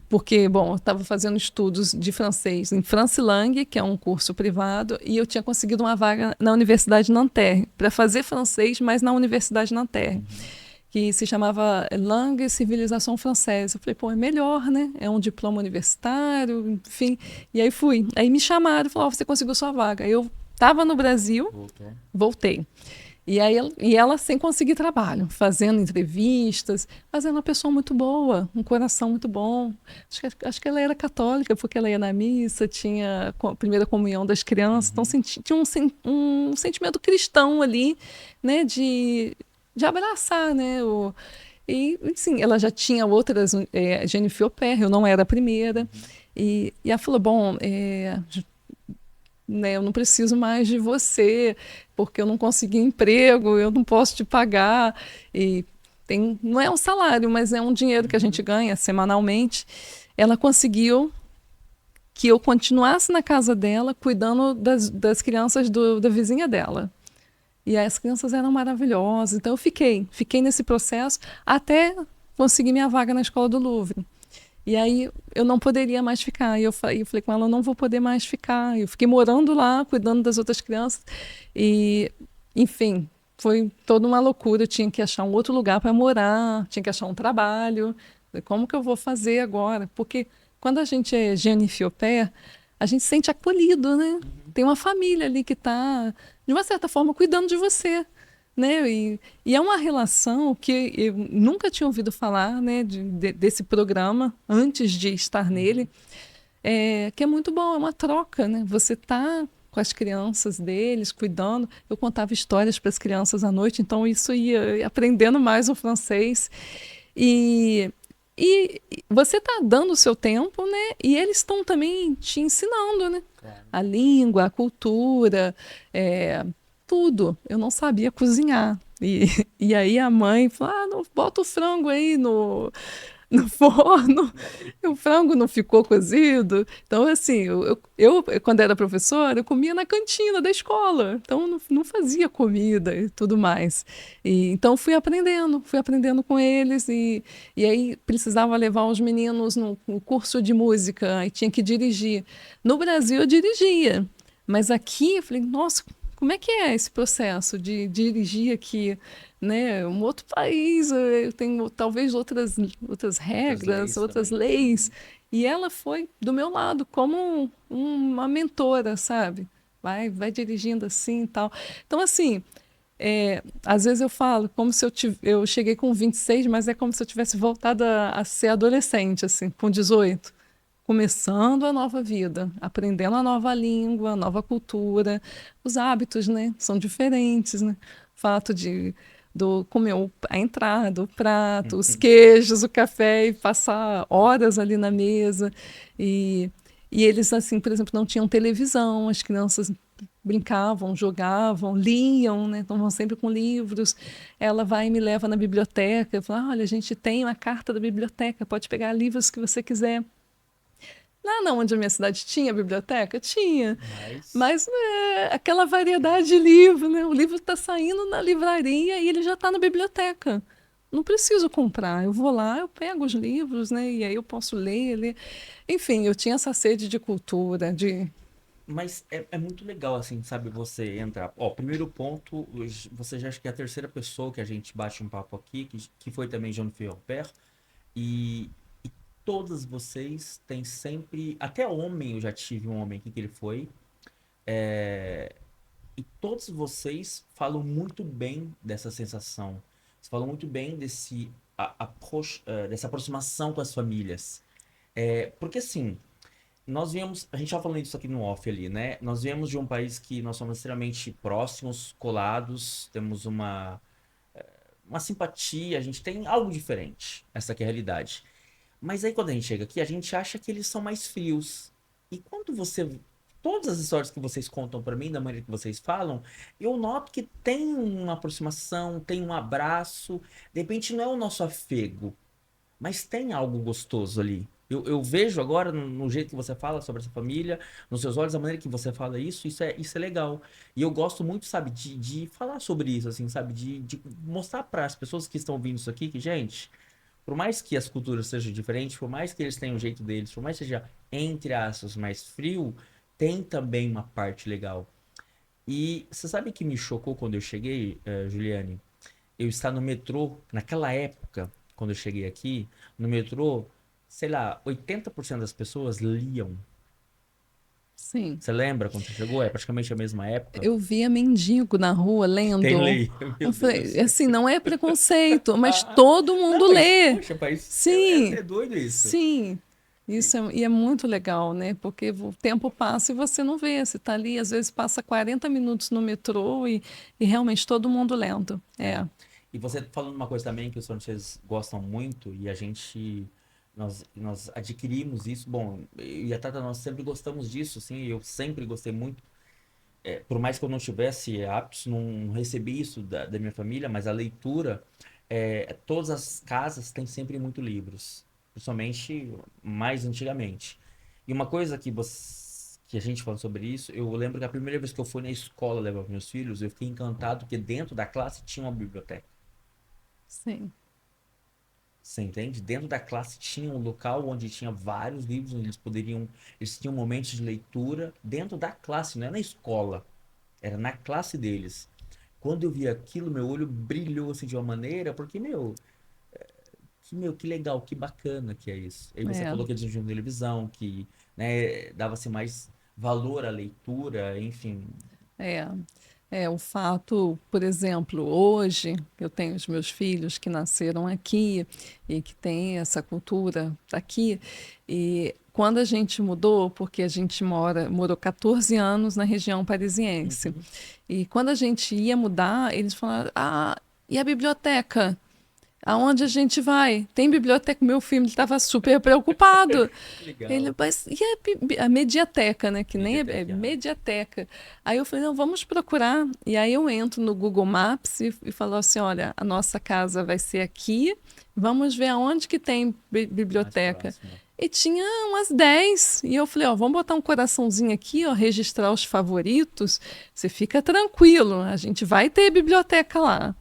Porque, bom, eu estava fazendo estudos de francês em Francilangue, que é um curso privado, e eu tinha conseguido uma vaga na Universidade Nanterre, para fazer francês, mas na Universidade Nanterre, que se chamava Langue e Civilização Française. Eu falei, pô, é melhor, né? É um diploma universitário, enfim. E aí fui. Aí me chamaram, falaram, você conseguiu sua vaga. Eu estava no Brasil, voltei. E ela sem conseguir trabalho, fazendo entrevistas, mas é uma pessoa muito boa, um coração muito bom. Acho que ela era católica, porque ela ia na missa, tinha a primeira comunhão das crianças, então tinha um sentimento cristão ali, né, de abraçar, né, e sim, ela já tinha outras, Jennifer au pair, eu não era a primeira, e ela falou, bom, né, eu não preciso mais de você, porque eu não consegui emprego, eu não posso te pagar. E não é um salário, mas é um dinheiro que a gente ganha semanalmente. Ela conseguiu que eu continuasse na casa dela, cuidando das crianças da vizinha dela. E as crianças eram maravilhosas. Então eu fiquei nesse processo até conseguir minha vaga na Escola do Louvre. E aí eu não poderia mais ficar. E eu falei com ela, eu não vou poder mais ficar. Eu fiquei morando lá, cuidando das outras crianças. E, enfim, foi toda uma loucura. Eu tinha que achar um outro lugar para morar, tinha que achar um trabalho. Como que eu vou fazer agora? Porque quando a gente é Jennifer au pair, a gente se sente acolhido, né? Tem uma família ali que está, de uma certa forma, cuidando de você. Né? E é uma relação que eu nunca tinha ouvido falar, né, desse programa antes de estar nele, que é muito bom, é uma troca, né? Você está com as crianças deles, cuidando. Eu contava histórias para as crianças à noite, então isso ia aprendendo mais o francês. E, e você está dando o seu tempo, né? E eles estão também te ensinando, né? A língua, a cultura, tudo. Eu não sabia cozinhar. E aí a mãe falou, não, bota o frango aí no forno. E o frango não ficou cozido. Então, assim, eu quando era professora, eu comia na cantina da escola. Então, não fazia comida e tudo mais. Então, fui aprendendo com eles. E aí, precisava levar os meninos no curso de música. Aí tinha que dirigir. No Brasil, eu dirigia. Mas aqui, eu falei, nossa, como é que é esse processo de dirigir aqui, né? Um outro país, eu tenho talvez outras regras, outras leis. E ela foi do meu lado como uma mentora, sabe? Vai dirigindo assim e tal. Então, assim, às vezes eu falo como se eu cheguei com 26, mas é como se eu tivesse voltado a ser adolescente, assim, com 18. Começando a nova vida, aprendendo a nova língua, a nova cultura, os hábitos, né, são diferentes, né? O fato do comer a entrada, o prato, os queijos, o café e passar horas ali na mesa. E, e eles, assim, por exemplo, não tinham televisão, as crianças brincavam, jogavam, liam, né? Então vão sempre com livros. Ela vai e me leva na biblioteca, fala, olha, a gente tem uma carta da biblioteca, pode pegar livros que você quiser. Lá não, onde a minha cidade tinha biblioteca? Tinha. Mas Mas aquela variedade de livro, né? O livro está saindo na livraria e ele já está na biblioteca. Não preciso comprar. Eu vou lá, eu pego os livros, né? E aí eu posso ler. Enfim, eu tinha essa sede de cultura, de... Mas é muito legal, assim, sabe, você entrar. Ó, primeiro ponto, você já acha que é a terceira pessoa que a gente bate um papo aqui, que foi também Jean-Pierre Albert, e todas vocês têm sempre. Até homem, eu já tive um homem aqui que ele foi. é, e todos vocês falam muito bem dessa sensação. Vocês falam muito bem dessa aproximação com as famílias. Porque assim. Nós viemos, a gente já falando isso aqui no off ali, né? Nós viemos de um país que nós somos extremamente próximos, colados, temos uma simpatia, a gente tem algo diferente. Essa que é a realidade. Mas aí quando a gente chega aqui, a gente acha que eles são mais frios. E quando você. Todas as histórias que vocês contam pra mim, da maneira que vocês falam, eu noto que tem uma aproximação, tem um abraço. De repente não é o nosso afego, mas tem algo gostoso ali. Eu vejo agora no jeito que você fala sobre essa família, nos seus olhos, a maneira que você fala isso é legal. E eu gosto muito, sabe, de falar sobre isso, assim, sabe, de mostrar para as pessoas que estão ouvindo isso aqui que, gente, por mais que as culturas sejam diferentes, por mais que eles tenham o jeito deles, por mais que seja, entre aspas, mais frio, tem também uma parte legal. E você sabe que me chocou quando eu cheguei, Juliane? Eu estar no metrô, naquela época, quando eu cheguei aqui, no metrô, sei lá, 80% das pessoas liam. Sim. Você lembra quando você chegou? É praticamente a mesma época. Eu via mendigo na rua Quem lendo. lê? Eu Meu falei, Deus. assim, não é preconceito, mas todo Não, mundo mas, lê. poxa, mas Sim, é doido isso. sim. E é muito legal, né? Porque o tempo passa e você não vê. Você está ali, às vezes passa 40 minutos no metrô e realmente todo mundo lendo. É. É, E você falando uma coisa também que os franceses gostam muito e a gente nós adquirimos isso. Bom, eu e a Tata nós sempre gostamos disso, assim, eu sempre gostei muito. Por mais que eu não tivesse hábitos, não recebi isso da minha família, mas a leitura, todas as casas têm sempre muito livros, principalmente mais antigamente. E uma coisa que a gente falando sobre isso, eu lembro que a primeira vez que eu fui na escola levar meus filhos, eu fiquei encantado que dentro da classe tinha uma biblioteca. sim. Você entende? Dentro da classe tinha um local onde tinha vários livros, onde eles tinham momentos de leitura dentro da classe, não é na escola, era na classe deles. Quando eu vi aquilo, meu olho brilhou assim de uma maneira, porque, que legal, que bacana que é isso. Aí você É. falou que eles tinham televisão, que, né, dava-se mais valor à leitura, enfim. É, o fato, por exemplo, hoje eu tenho os meus filhos que nasceram aqui e que têm essa cultura aqui, e quando a gente mudou, porque a gente morou 14 anos na região parisiense, Uhum. e quando a gente ia mudar, eles falaram, ah, e a biblioteca? Aonde a gente vai? Tem biblioteca? Meu filho estava super preocupado. Que Ele, legal. mas e a mediateca, né? Que nem é Mediatek, aham. mediateca. Aí eu falei, não, vamos procurar. E aí eu entro no Google Maps e falo assim, olha, a nossa casa vai ser aqui, vamos ver aonde que tem Mais biblioteca. próximo. E tinha umas 10. E eu falei, ó, vamos botar um coraçãozinho aqui, ó, registrar os favoritos. Você fica tranquilo, a gente vai ter biblioteca lá.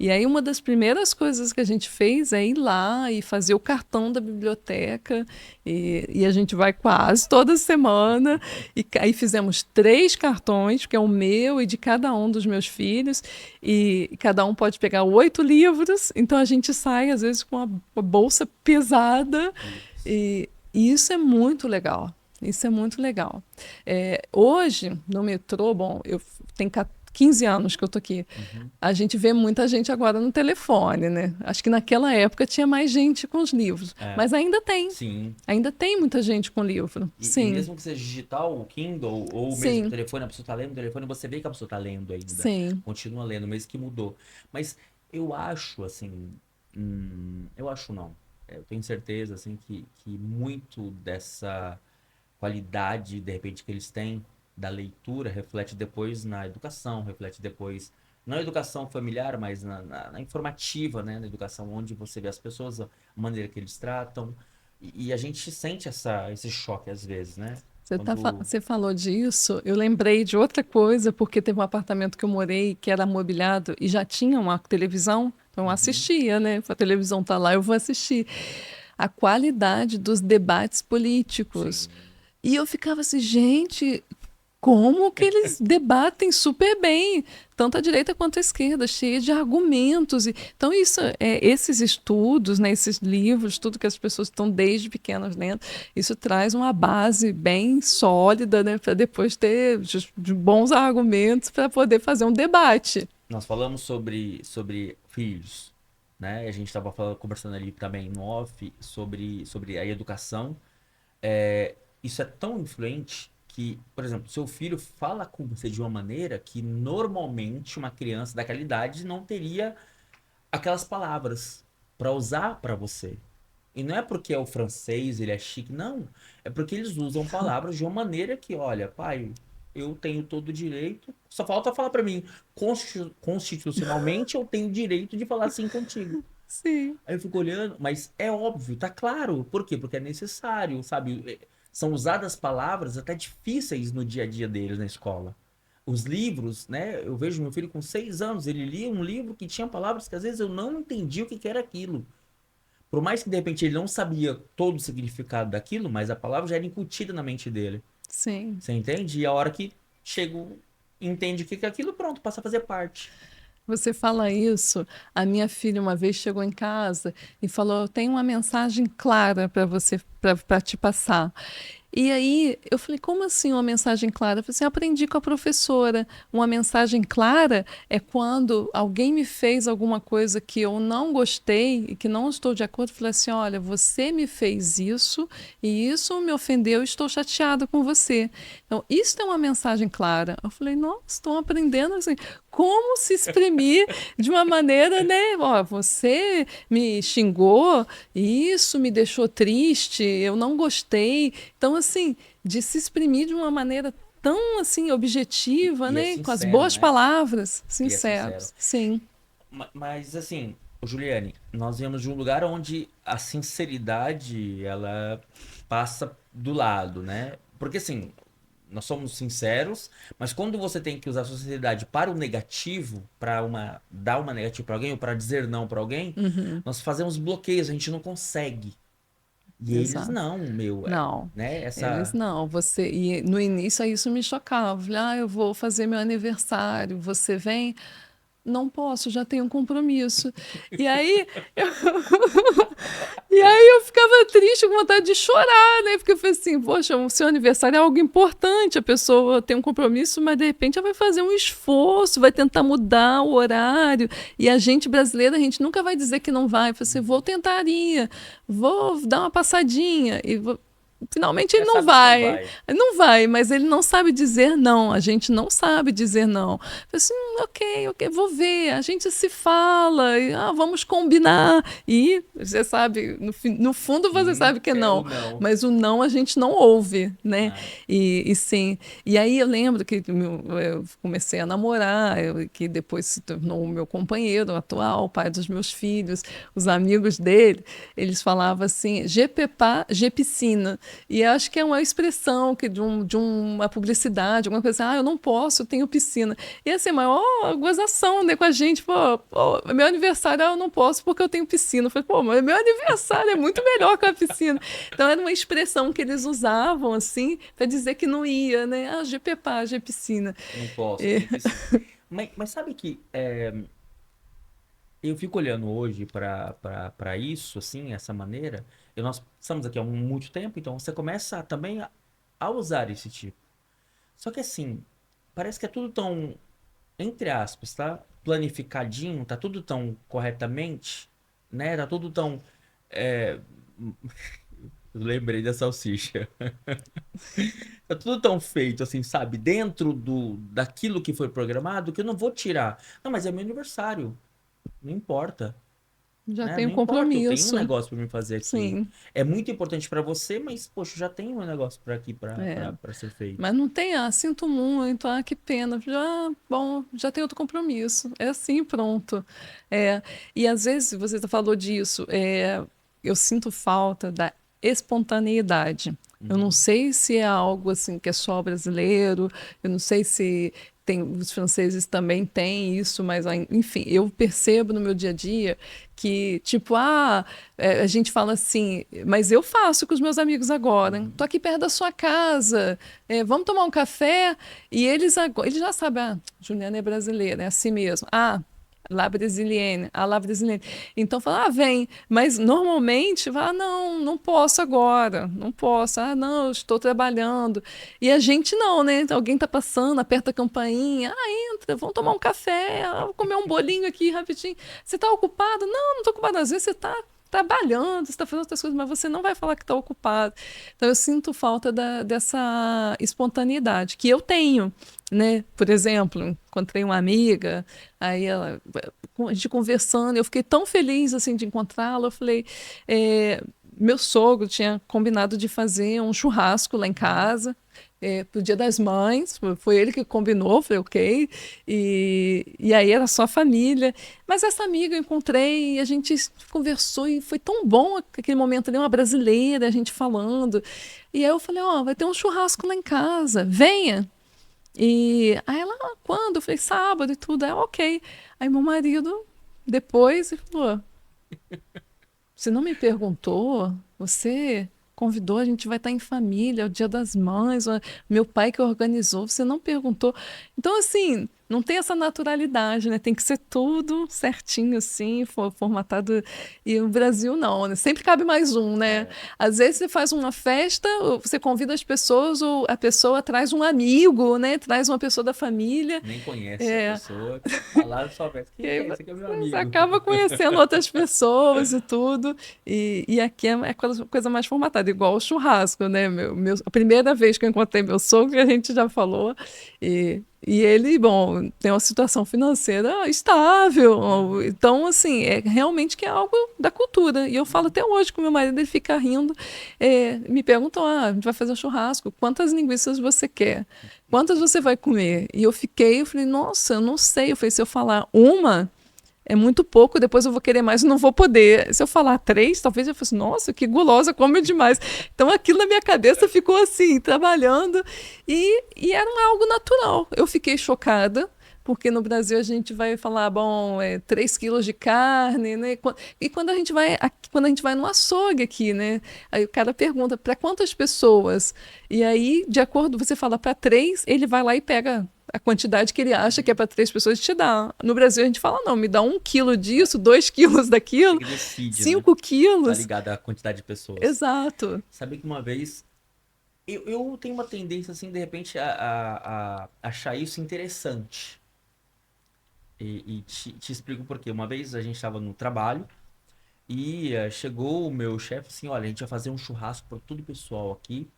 E aí uma das primeiras coisas que a gente fez é ir lá e fazer o cartão da biblioteca. E a gente vai quase toda semana. E aí fizemos 3 cartões, que é o meu e de cada um dos meus filhos. E cada um pode pegar 8 livros. Então a gente sai, às vezes, com uma bolsa pesada. Isso. E isso é muito legal. Isso é muito legal. Hoje, no metrô, bom, eu tenho 15 anos que eu tô aqui. Uhum. A gente vê muita gente agora no telefone, né? Acho que naquela época tinha mais gente com os livros, É, mas ainda tem. sim. Ainda tem muita gente com livro. E Sim, mesmo que seja digital, o Kindle, ou mesmo o sim, telefone, a pessoa está lendo o telefone, você vê que a pessoa está lendo ainda. sim. Continua lendo, mesmo que mudou. Mas Eu acho, assim, eu acho não. Eu tenho certeza, assim, que muito dessa qualidade, de repente, que eles têm da leitura reflete depois na educação, reflete depois, não na educação familiar, mas na informativa, né? Na educação onde você vê as pessoas, a maneira que eles tratam. E a gente sente esse choque às vezes, né? Quando. Você falou disso, eu lembrei de outra coisa, porque teve um apartamento que eu morei que era mobiliado e já tinha uma televisão, então eu Uhum, assistia, né? A televisão tá lá, eu vou assistir. A qualidade dos debates políticos. sim. E eu ficava assim, gente, como que eles debatem super bem, tanto a direita quanto a esquerda, cheia de argumentos. Então, esses estudos, né, esses livros, tudo que as pessoas estão desde pequenas lendo, isso traz uma base bem sólida, né, para depois ter de bons argumentos para poder fazer um debate. Nós falamos sobre filhos, né? A gente estava conversando ali também no off sobre a educação. Isso é tão influente que, por exemplo, seu filho fala com você de uma maneira que normalmente uma criança daquela idade não teria aquelas palavras para usar para você. E não é porque é o francês, ele é chique, não. É porque eles usam palavras de uma maneira que, olha, pai, eu tenho todo o direito. Só falta falar para mim, constitucionalmente eu tenho o direito de falar assim contigo. Sim, Aí eu fico olhando, mas é óbvio, tá claro. Por quê? Porque é necessário, sabe? São usadas palavras até difíceis no dia a dia deles na escola. Os livros, né? Eu vejo meu filho com 6 anos, ele lia um livro que tinha palavras que às vezes eu não entendi o que que era aquilo. Por mais que de repente ele não sabia todo o significado daquilo, mas a palavra já era incutida na mente dele. sim. Você entende? E a hora que chega, entende o que que é aquilo, pronto, passa a fazer parte. Você fala isso. A minha filha uma vez chegou em casa e falou: "Eu tenho uma mensagem clara para você, para te passar." E aí eu falei: "Como assim uma mensagem clara?" Eu falei assim: "Aprendi com a professora. Uma mensagem clara é quando alguém me fez alguma coisa que eu não gostei e que não estou de acordo. Eu falei assim: olha, você me fez isso e isso me ofendeu, estou chateada com você. Então, isso é uma mensagem clara." Eu falei: nossa, estão aprendendo assim, como se exprimir de uma maneira, né? Ó, você me xingou, e isso me deixou triste, eu não gostei. Então, assim, de se exprimir de uma maneira tão assim objetiva, E é né, com as sincero, boas né? palavras, E é sincero. sinceros. Sim, Mas assim, ô Juliane, nós viemos de um lugar onde a sinceridade ela passa do lado, né? Porque assim, nós somos sinceros, mas quando você tem que usar a sua sinceridade para o negativo, para dar uma negativa para alguém ou para dizer não para alguém, uhum, nós fazemos bloqueios, a gente não consegue. E eles exato. não, meu, Não, né? eles não. Você e no início aí isso me chocava. Eu falei: ah, eu vou fazer meu aniversário. Você vem? Não posso, já tenho um compromisso. E aí eu, e aí eu ficava triste, com vontade de chorar, né? Porque eu falei assim: poxa, o seu aniversário é algo importante, a pessoa tem um compromisso, mas de repente ela vai fazer um esforço, vai tentar mudar o horário. E a gente brasileira, a gente nunca vai dizer que não vai. Eu falei assim: vou tentaria, vou dar uma passadinha. Finalmente ele Já não sabe que não vai. vai. Não vai, mas ele não sabe dizer não. A gente não sabe dizer não. Eu falei assim: ok, ok, vou ver. A gente se fala, e, vamos combinar. E você sabe, no fundo você sabe que é É o não, não. mas o não a gente não ouve, né? Né? E sim. E aí eu lembro que eu comecei a namorar, que depois se tornou o meu companheiro atual, o pai dos meus filhos, os amigos dele, eles falavam assim: GPPA, G-piscina. E eu acho que é uma expressão que de uma publicidade, alguma coisa assim: eu não posso, eu tenho piscina. E assim, maior gozação, né, com a gente: pô, meu aniversário eu não posso porque eu tenho piscina. Eu falei: pô, mas meu aniversário é muito melhor que a piscina. Então era uma expressão que eles usavam, assim, para dizer que não ia, né? Ah, GPPA, G-piscina. Não posso, eu E, tenho piscina. Mas sabe que eu fico olhando hoje para isso, assim, essa maneira, e nós estamos aqui há muito tempo, então você começa também a usar esse tipo. Só que assim, parece que é tudo tão, entre aspas, tá? Planificadinho, tá tudo tão corretamente, né? Tá tudo tão. é, Eu lembrei da salsicha. Tá tudo tão feito, assim, sabe? Dentro daquilo que foi programado, que eu não vou tirar. Não, mas é meu aniversário. Não importa, Já né? tem um Não importa, eu tenho um compromisso. negócio para me fazer aqui. Sim, É muito importante para você, mas, poxa, eu já tenho um negócio para aqui é. para ser feito. Mas não tem, sinto muito, que pena. Já, bom, já tem outro compromisso. É assim, pronto. É, e às vezes, você falou disso, eu sinto falta da espontaneidade. Eu não Uhum. sei se é algo assim que é só brasileiro, eu não sei se tem, os franceses também têm isso, mas enfim, eu percebo no meu dia a dia que, tipo, a gente fala assim, mas eu faço com os meus amigos agora, hein? Tô Uhum. aqui perto da sua casa, vamos tomar um café? E eles agora, eles já sabem, Juliana é brasileira, é assim mesmo. La brasilienne. Então fala, vem. Mas normalmente, fala, não, não posso agora, não posso. Não, eu estou trabalhando. E a gente não, né? Alguém tá passando, aperta a campainha, entra, vamos tomar um café, vou comer um bolinho aqui rapidinho. Você está ocupado? Não, não estou ocupado. Às vezes você está trabalhando, você está fazendo outras coisas, mas você não vai falar que está ocupado. Então eu sinto falta dessa espontaneidade que eu tenho, né? Por exemplo, encontrei uma amiga, aí a gente conversando, eu fiquei tão feliz assim de encontrá-la. Eu falei, meu sogro tinha combinado de fazer um churrasco lá em Uhum. casa. Pro Dia das Mães, foi ele que combinou, falei, ok. E aí era só a família. Mas essa amiga eu encontrei e a gente conversou e foi tão bom aquele momento ali, uma brasileira, a gente falando. E aí eu falei, vai ter um churrasco lá em casa, venha. E aí ela, quando? Eu falei, sábado e tudo. Ok. Aí meu marido, depois, ele falou, você não me perguntou? Você convidou, a gente vai estar em família, é o Dia das Mães, meu pai que organizou, você não perguntou. Então, assim, não tem essa naturalidade, né? Tem que ser tudo certinho, assim, formatado. E o Brasil não, né? Sempre cabe mais um, né? É, Às vezes você faz uma festa, você convida as pessoas, ou a pessoa traz um amigo, né? Traz uma pessoa da família. nem conhece a É, pessoa. Falaram só, mas e quem que aí é? Esse aqui é meu você amigo. acaba conhecendo outras pessoas e tudo. E aqui é coisa mais formatada, igual o churrasco, né? A primeira vez que eu encontrei meu sogro, a gente já falou. E ele, bom, tem uma situação financeira estável. Uhum. Então, assim, realmente que é algo da cultura. E eu falo Uhum. até hoje com meu marido, ele fica rindo. Me perguntam, a gente vai fazer um churrasco, quantas linguiças você quer? Quantas você vai comer? E eu falei, nossa, eu não sei. Eu falei, se eu falar uma, é muito pouco, depois eu vou querer mais e não vou poder. Se eu falar três, talvez eu fosse, nossa, que gulosa, come demais. Então aquilo na minha cabeça ficou assim, trabalhando, e era algo natural. Eu fiquei chocada, porque no Brasil a gente vai falar, bom, 3 quilos de carne, né? E quando a gente vai no açougue aqui, né? Aí o cara pergunta, para quantas pessoas? E aí, de acordo, você fala para três, ele vai lá e pega a quantidade que ele acha que é Uhum. para 3 pessoas te dá. No Brasil a gente fala, não, me dá 1 quilo É, disso, 2 quilos você daquilo, que decide, né? cinco Tá quilos. ligado à quantidade de pessoas. Exato. Sabe que uma vez eu tenho uma tendência, assim, de repente, a achar isso interessante. E te explico por quê. Uma vez a gente estava no trabalho e chegou o meu chefe assim: olha, a gente vai fazer um churrasco para todo o pessoal aqui.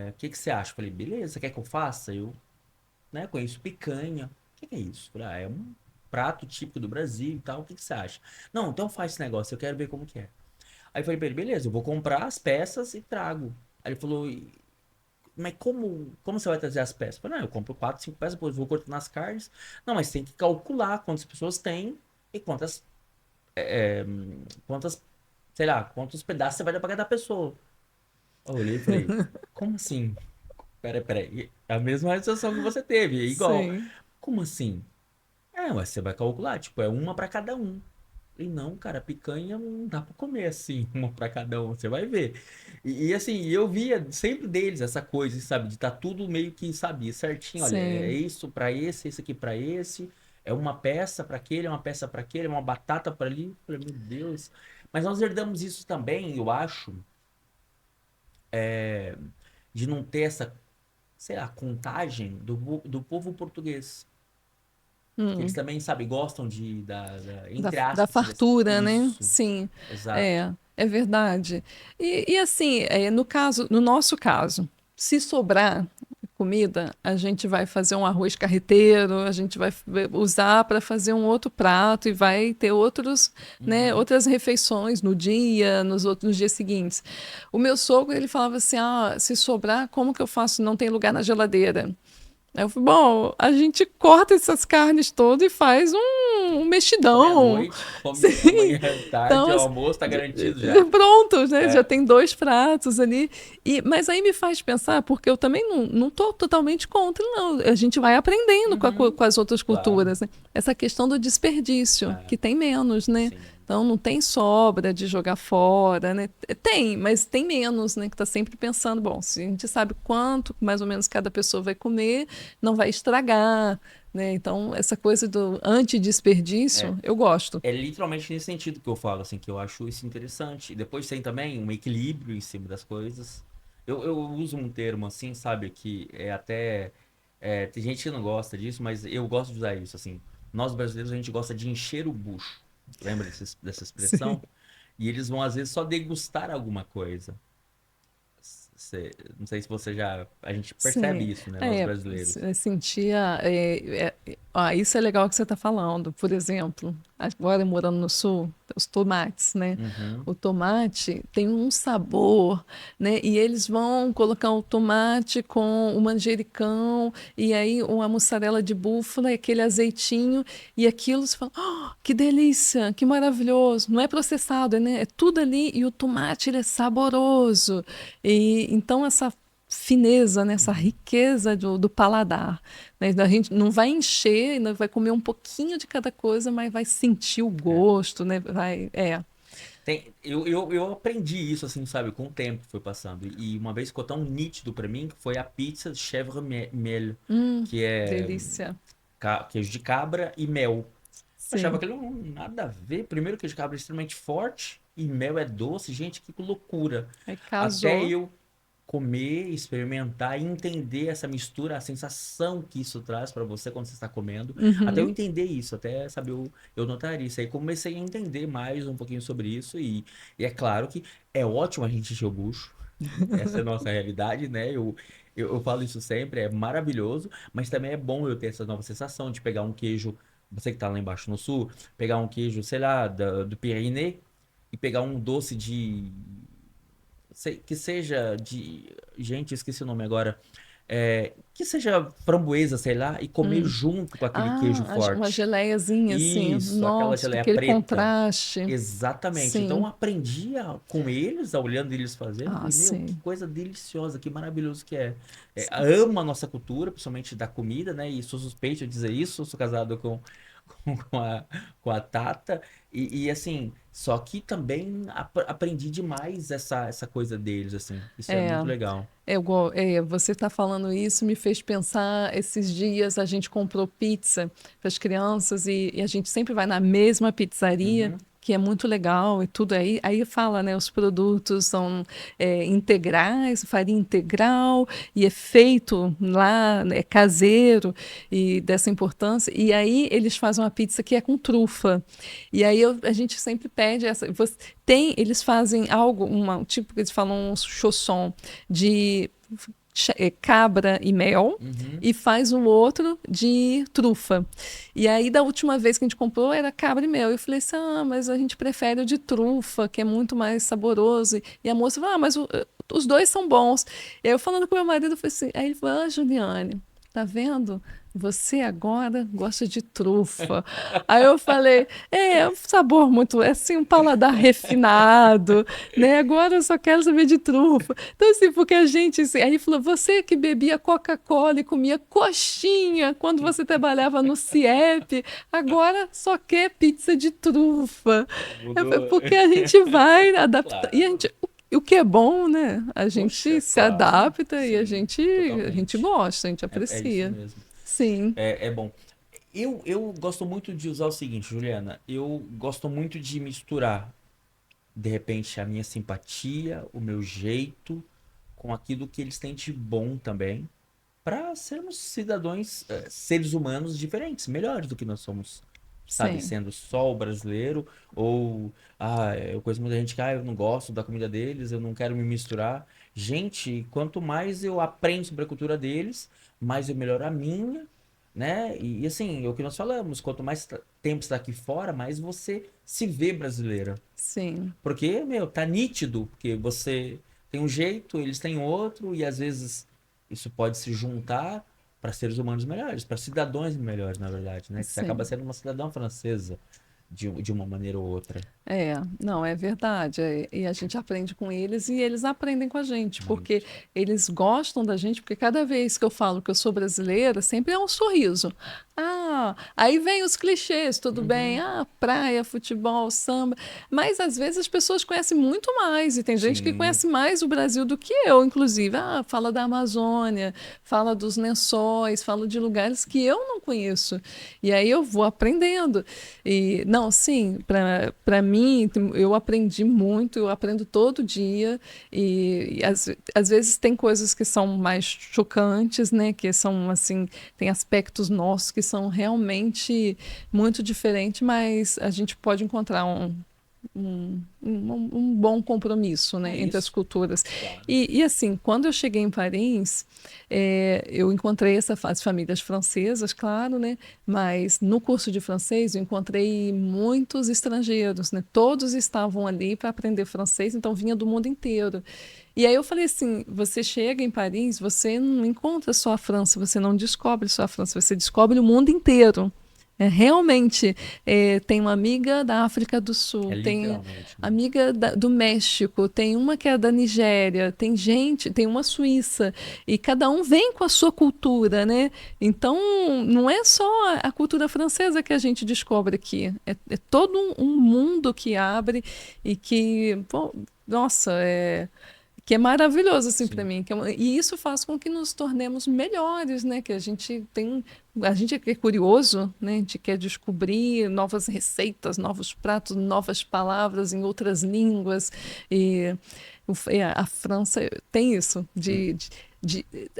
O que que você acha? Eu falei, beleza, quer que eu faça? Eu, né, conheço picanha. O que que é isso? Eu falei, é um prato típico do Brasil e tal. O que que você acha? Não, então faz esse negócio, eu quero ver como que é. Aí eu falei pra ele, beleza, eu vou comprar as peças e trago. Aí ele falou, mas como você vai trazer as peças? Eu falei, não, eu compro 4, 5 peças, depois vou cortando as carnes. Não, mas tem que calcular quantas pessoas tem e quantas, sei lá, quantos pedaços você vai dar pra cada pessoa. Eu olhei e falei, como assim? Peraí, é a mesma situação que você teve, é igual. Sim. Como assim? Mas você vai calcular, tipo, é uma pra cada um. E não, cara, picanha não dá pra comer assim, uma pra cada um, você vai ver. E assim, eu via sempre deles essa coisa, sabe, de tá tudo meio que, sabe, certinho, olha, é Sim. isso pra esse aqui pra esse, é uma peça pra aquele, é uma peça pra aquele, é uma batata pra ali. Eu falei, meu Deus. Mas nós herdamos isso também, eu acho, de não ter essa, sei lá, contagem do povo português. Que eles Hum. também, sabe, gostam Da, entre da aspas, fartura, né? isso, Sim, exato. é verdade. E assim, no nosso caso, se sobrar. comida, a gente vai fazer um arroz carreteiro, a gente vai usar para fazer um outro prato e vai ter outros, né, Uhum. outras refeições no dia, nos dias seguintes. O meu sogro, ele falava assim, ah, se sobrar, como que eu faço? Não tem lugar na geladeira. Aí eu falei, bom, a gente corta essas carnes todas e faz um Come à mexidão. noite, come Sim. amanhã, Então, tarde, ao almoço, tá garantido já. pronto, né? Já É. tem dois pratos ali. Mas aí me faz pensar, porque eu também não estou totalmente contra, não. A gente vai aprendendo Uhum. com as outras Claro. culturas, né? Essa questão do desperdício, É, que tem menos, né? sim. Então não tem sobra de jogar fora, né? Tem, mas tem menos, né? Que está sempre pensando, bom, se a gente sabe quanto mais ou menos cada pessoa vai comer, não vai estragar, né? Então essa coisa do É, antidesperdício, eu gosto. é literalmente nesse sentido que eu falo, assim, que eu acho isso interessante. E depois tem também um equilíbrio em cima das coisas. Eu uso um termo assim, sabe, que é até. Tem gente que não gosta disso, mas eu gosto de usar isso, assim. Nós brasileiros, a gente gosta de encher o bucho. Lembra dessa Sim. expressão? E eles vão, às vezes, só degustar alguma coisa. Não sei se você já. A gente percebe Sim, isso, né, nós brasileiros. sentia. Isso é legal que você está falando. Por exemplo, agora morando no sul, os tomates, né? Uhum. O tomate tem um sabor, né? E eles vão colocar o tomate com o manjericão, e aí uma mussarela de búfala, e aquele azeitinho, e aquilo você fala, "Oh, que delícia, que maravilhoso. Não é processado, né? É tudo ali, e o tomate ele é saboroso. E então essa fineza, né? Essa Uhum. riqueza do paladar, né? A gente não vai encher, ainda vai comer um pouquinho de cada coisa, mas vai sentir o É. gosto, né? Eu aprendi isso, assim, sabe, com o tempo que foi passando. E uma vez ficou tão nítido pra mim que foi a pizza de chèvre miel, que é Delícia. queijo de cabra e mel. Eu achava Sim. aquilo nada a ver. Primeiro, queijo de cabra é extremamente forte e mel é doce. Gente, que loucura. Aí Até casou. eu comer, experimentar e entender essa mistura, a sensação que isso traz pra você quando você está comendo. Até eu Uhum. entender isso, até saber eu notar isso. Aí comecei a entender mais um pouquinho sobre isso e é claro que é ótimo a gente encher o bucho. Essa é a nossa realidade, né? Eu falo isso sempre, é maravilhoso, mas também é bom eu ter essa nova sensação de pegar um queijo, você que tá lá embaixo no sul, pegar um queijo, sei lá, do Pyrénées e pegar um doce de que seja de. Gente, esqueci o nome agora. Que seja framboesa, sei lá, e comer Hum. junto com aquele queijo Ah, uma forte. geleiazinha assim. Isso, aquela Nossa, geleia aquele preta. contraste. Exatamente. Então eu Sim. aprendi com eles, olhando eles fazendo, Ah, falei, meu, que sim. coisa deliciosa, que maravilhoso que é. Amo a nossa cultura, principalmente da comida, né? E sou suspeito de dizer isso, sou casado com com a Tata. Assim, só que também aprendi demais essa coisa deles, assim. Isso é É. muito legal. Você está falando isso, me fez pensar. Esses dias a gente comprou pizza para as crianças e a gente sempre vai na mesma pizzaria, Uhum. que é muito legal e tudo aí. Aí fala, né? Os produtos são integrais, farinha integral e é feito lá, é caseiro e dessa importância. E aí eles fazem uma pizza que é com trufa. E aí a gente sempre pede essa. Eles fazem algo, tipo que eles falam um chausson de cabra e mel Uhum. e faz um outro de trufa. E aí, da última vez que a gente comprou, era cabra e mel. Eu falei assim, ah, mas a gente prefere o de trufa, que é muito mais saboroso. E a moça falou, ah, mas os dois são bons. E aí, eu falando com meu marido, eu falei assim, aí ele falou, ah, Juliane, tá vendo? Você agora gosta de trufa. Aí eu falei, é um sabor muito, é assim, um paladar refinado, né? Agora eu só quero saber de trufa. Então, assim, porque a gente, assim, aí ele falou, você que bebia Coca-Cola e comia coxinha quando você trabalhava no CIEP, agora só quer pizza de trufa. Mudou. Porque a gente vai adaptar. E Claro. o que é bom, né? A gente Poxa, se claro. adapta e Sim, a gente totalmente. gosta, a gente É isso aprecia. mesmo. Sim, É bom. Eu gosto muito de usar o seguinte, Juliana. Eu gosto muito de misturar, de repente, a minha simpatia, o meu jeito, com aquilo que eles têm de bom também, para sermos cidadãos, seres humanos diferentes, melhores do que nós somos, sabe? sim. Sendo só o brasileiro, ou eu conheço muita gente que eu não gosto da comida deles, eu não quero me misturar. gente, quanto mais eu aprendo sobre a cultura deles, mais eu melhoro a minha, né? E assim, é o que nós falamos, quanto mais tempo você está aqui fora, mais você se vê brasileira. Sim, Porque, meu, tá nítido que você tem um jeito, eles têm outro, e às vezes isso pode se juntar para seres humanos melhores, para cidadãos melhores, na verdade, né? Que você acaba sim. sendo uma cidadã francesa de uma maneira ou outra. É, não, é verdade. E a gente aprende com eles e eles aprendem com a gente, porque Muito. eles gostam da gente, porque cada vez que eu falo que eu sou brasileira, sempre é um sorriso. Ah, aí vem os clichês, tudo bem? Uhum. Ah, praia, futebol, samba. Mas às vezes as pessoas conhecem muito mais, e tem gente que Sim, conhece mais o Brasil do que eu, inclusive. Ah, fala da Amazônia, fala dos lençóis, fala de lugares que eu não conheço. E aí eu vou aprendendo. E não, sim, para mim eu aprendi muito, eu aprendo todo dia e às vezes tem coisas que são mais chocantes, né, que são assim, tem aspectos nossos que são realmente muito diferentes, mas a gente pode encontrar um bom compromisso, é né, entre as isso, culturas. claro. E assim, quando eu cheguei em Paris, eu encontrei as famílias francesas, claro, né, mas no curso de francês eu encontrei muitos estrangeiros, né, todos estavam ali para aprender francês, então vinha do mundo inteiro. E aí eu falei assim, você chega em Paris, você não encontra só a França, você não descobre só a França, você descobre o mundo inteiro. Realmente, tem uma amiga da África do É Sul, tem literalmente, né? amiga do México, tem uma que é da Nigéria, tem gente, tem uma Suíça, e cada um vem com a sua cultura, né? Então, não é só a cultura francesa que a gente descobre aqui, é todo um mundo que abre e que, pô, nossa, que é maravilhoso assim para Sim. mim, e isso faz com que nos tornemos melhores, né? Que a gente é curioso, né? A gente quer descobrir novas receitas, novos pratos, novas palavras em outras línguas e a França tem isso Hum.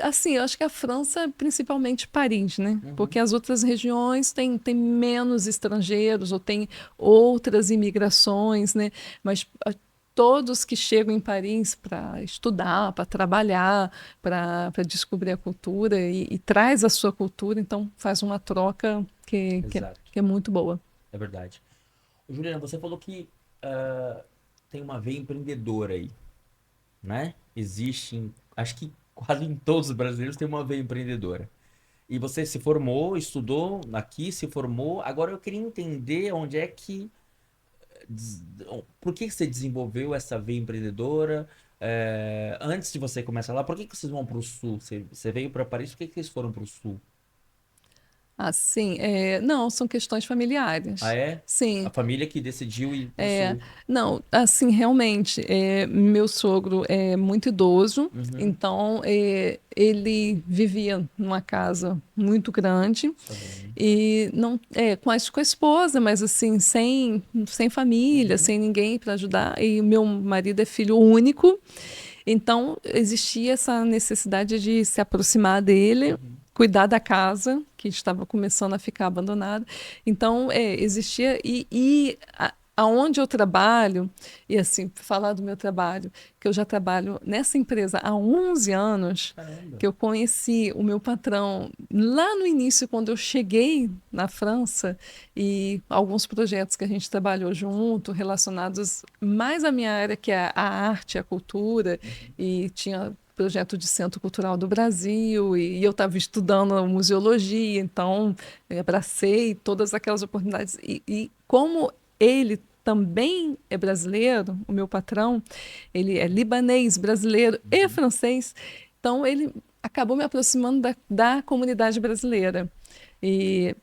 assim, eu acho que a França, principalmente Paris, né? Porque Uhum. as outras regiões têm menos estrangeiros ou tem outras imigrações, né? Mas todos que chegam em Paris para estudar, para trabalhar, para descobrir a cultura e traz a sua cultura, então faz uma troca Exato, que é muito boa. é verdade. Juliana, você falou que tem uma veia empreendedora aí, né? Existe, acho que quase em todos os brasileiros tem uma veia empreendedora. E você se formou, estudou aqui, se formou. Agora eu queria entender onde é que des- por que que você desenvolveu essa veia empreendedora? Antes de você começar lá, por que que vocês vão para o sul? Você veio para Paris, por que que vocês foram para o sul? Assim, não, são questões Ah, familiares. é? A Sim, família que decidiu ir para o é, sul. não, assim, realmente, meu sogro é muito idoso, Uhum. então ele vivia numa casa muito grande Tá bem. e não com a esposa, mas assim, sem família, Uhum. sem ninguém para ajudar. E meu marido é filho único, então existia essa necessidade de se aproximar dele, Uhum. cuidar da casa, que estava começando a ficar abandonada. Então, existia. Aonde eu trabalho, e assim, falar do meu trabalho, que eu já trabalho nessa empresa há 11 anos, Caramba. que eu conheci o meu patrão lá no início, quando eu cheguei na França, e alguns projetos que a gente trabalhou junto, relacionados mais à minha área, que é a arte, a cultura, Uhum. e tinha projeto de Centro Cultural do Brasil, e eu estava estudando museologia, então eu abracei todas aquelas oportunidades. E como ele também é brasileiro, o meu patrão, ele é libanês, brasileiro e Uhum. francês, então ele acabou me aproximando da comunidade brasileira. E,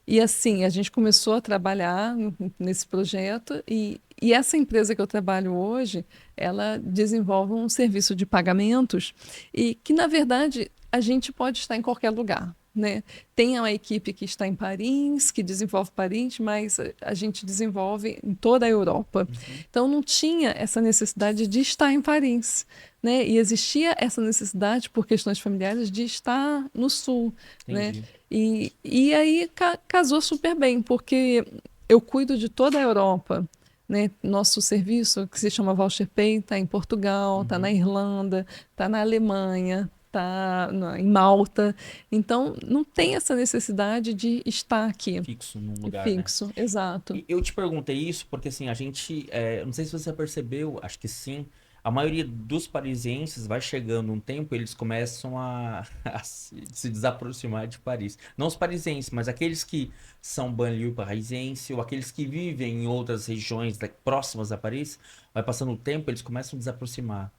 e assim, a gente começou a trabalhar nesse projeto e essa empresa que eu trabalho hoje, ela desenvolve um serviço de pagamentos e que, na verdade, a gente pode estar em qualquer lugar, né? Tem uma equipe que está em Paris, que desenvolve Paris, mas a gente desenvolve em toda a Europa. Uhum. Então não tinha essa necessidade de estar em Paris, né? E existia essa necessidade por questões familiares de estar no sul, né? Entendi. E aí casou super bem, porque eu cuido de toda a Europa, né? Nosso serviço, que se chama Voucher Pay, está em Portugal, está na Uhum. Irlanda, está na Alemanha, está em Malta. Então, não tem essa necessidade de estar aqui Fixo num lugar, né? fixo, exato. E eu te perguntei isso porque, assim, a gente, eu não sei se você percebeu, acho que sim, a maioria dos parisienses vai chegando um tempo, eles começam a se desaproximar de Paris. Não os parisienses, mas aqueles que são banlieue parisiense ou aqueles que vivem em outras regiões próximas a Paris, vai passando o tempo, eles começam a desaproximar.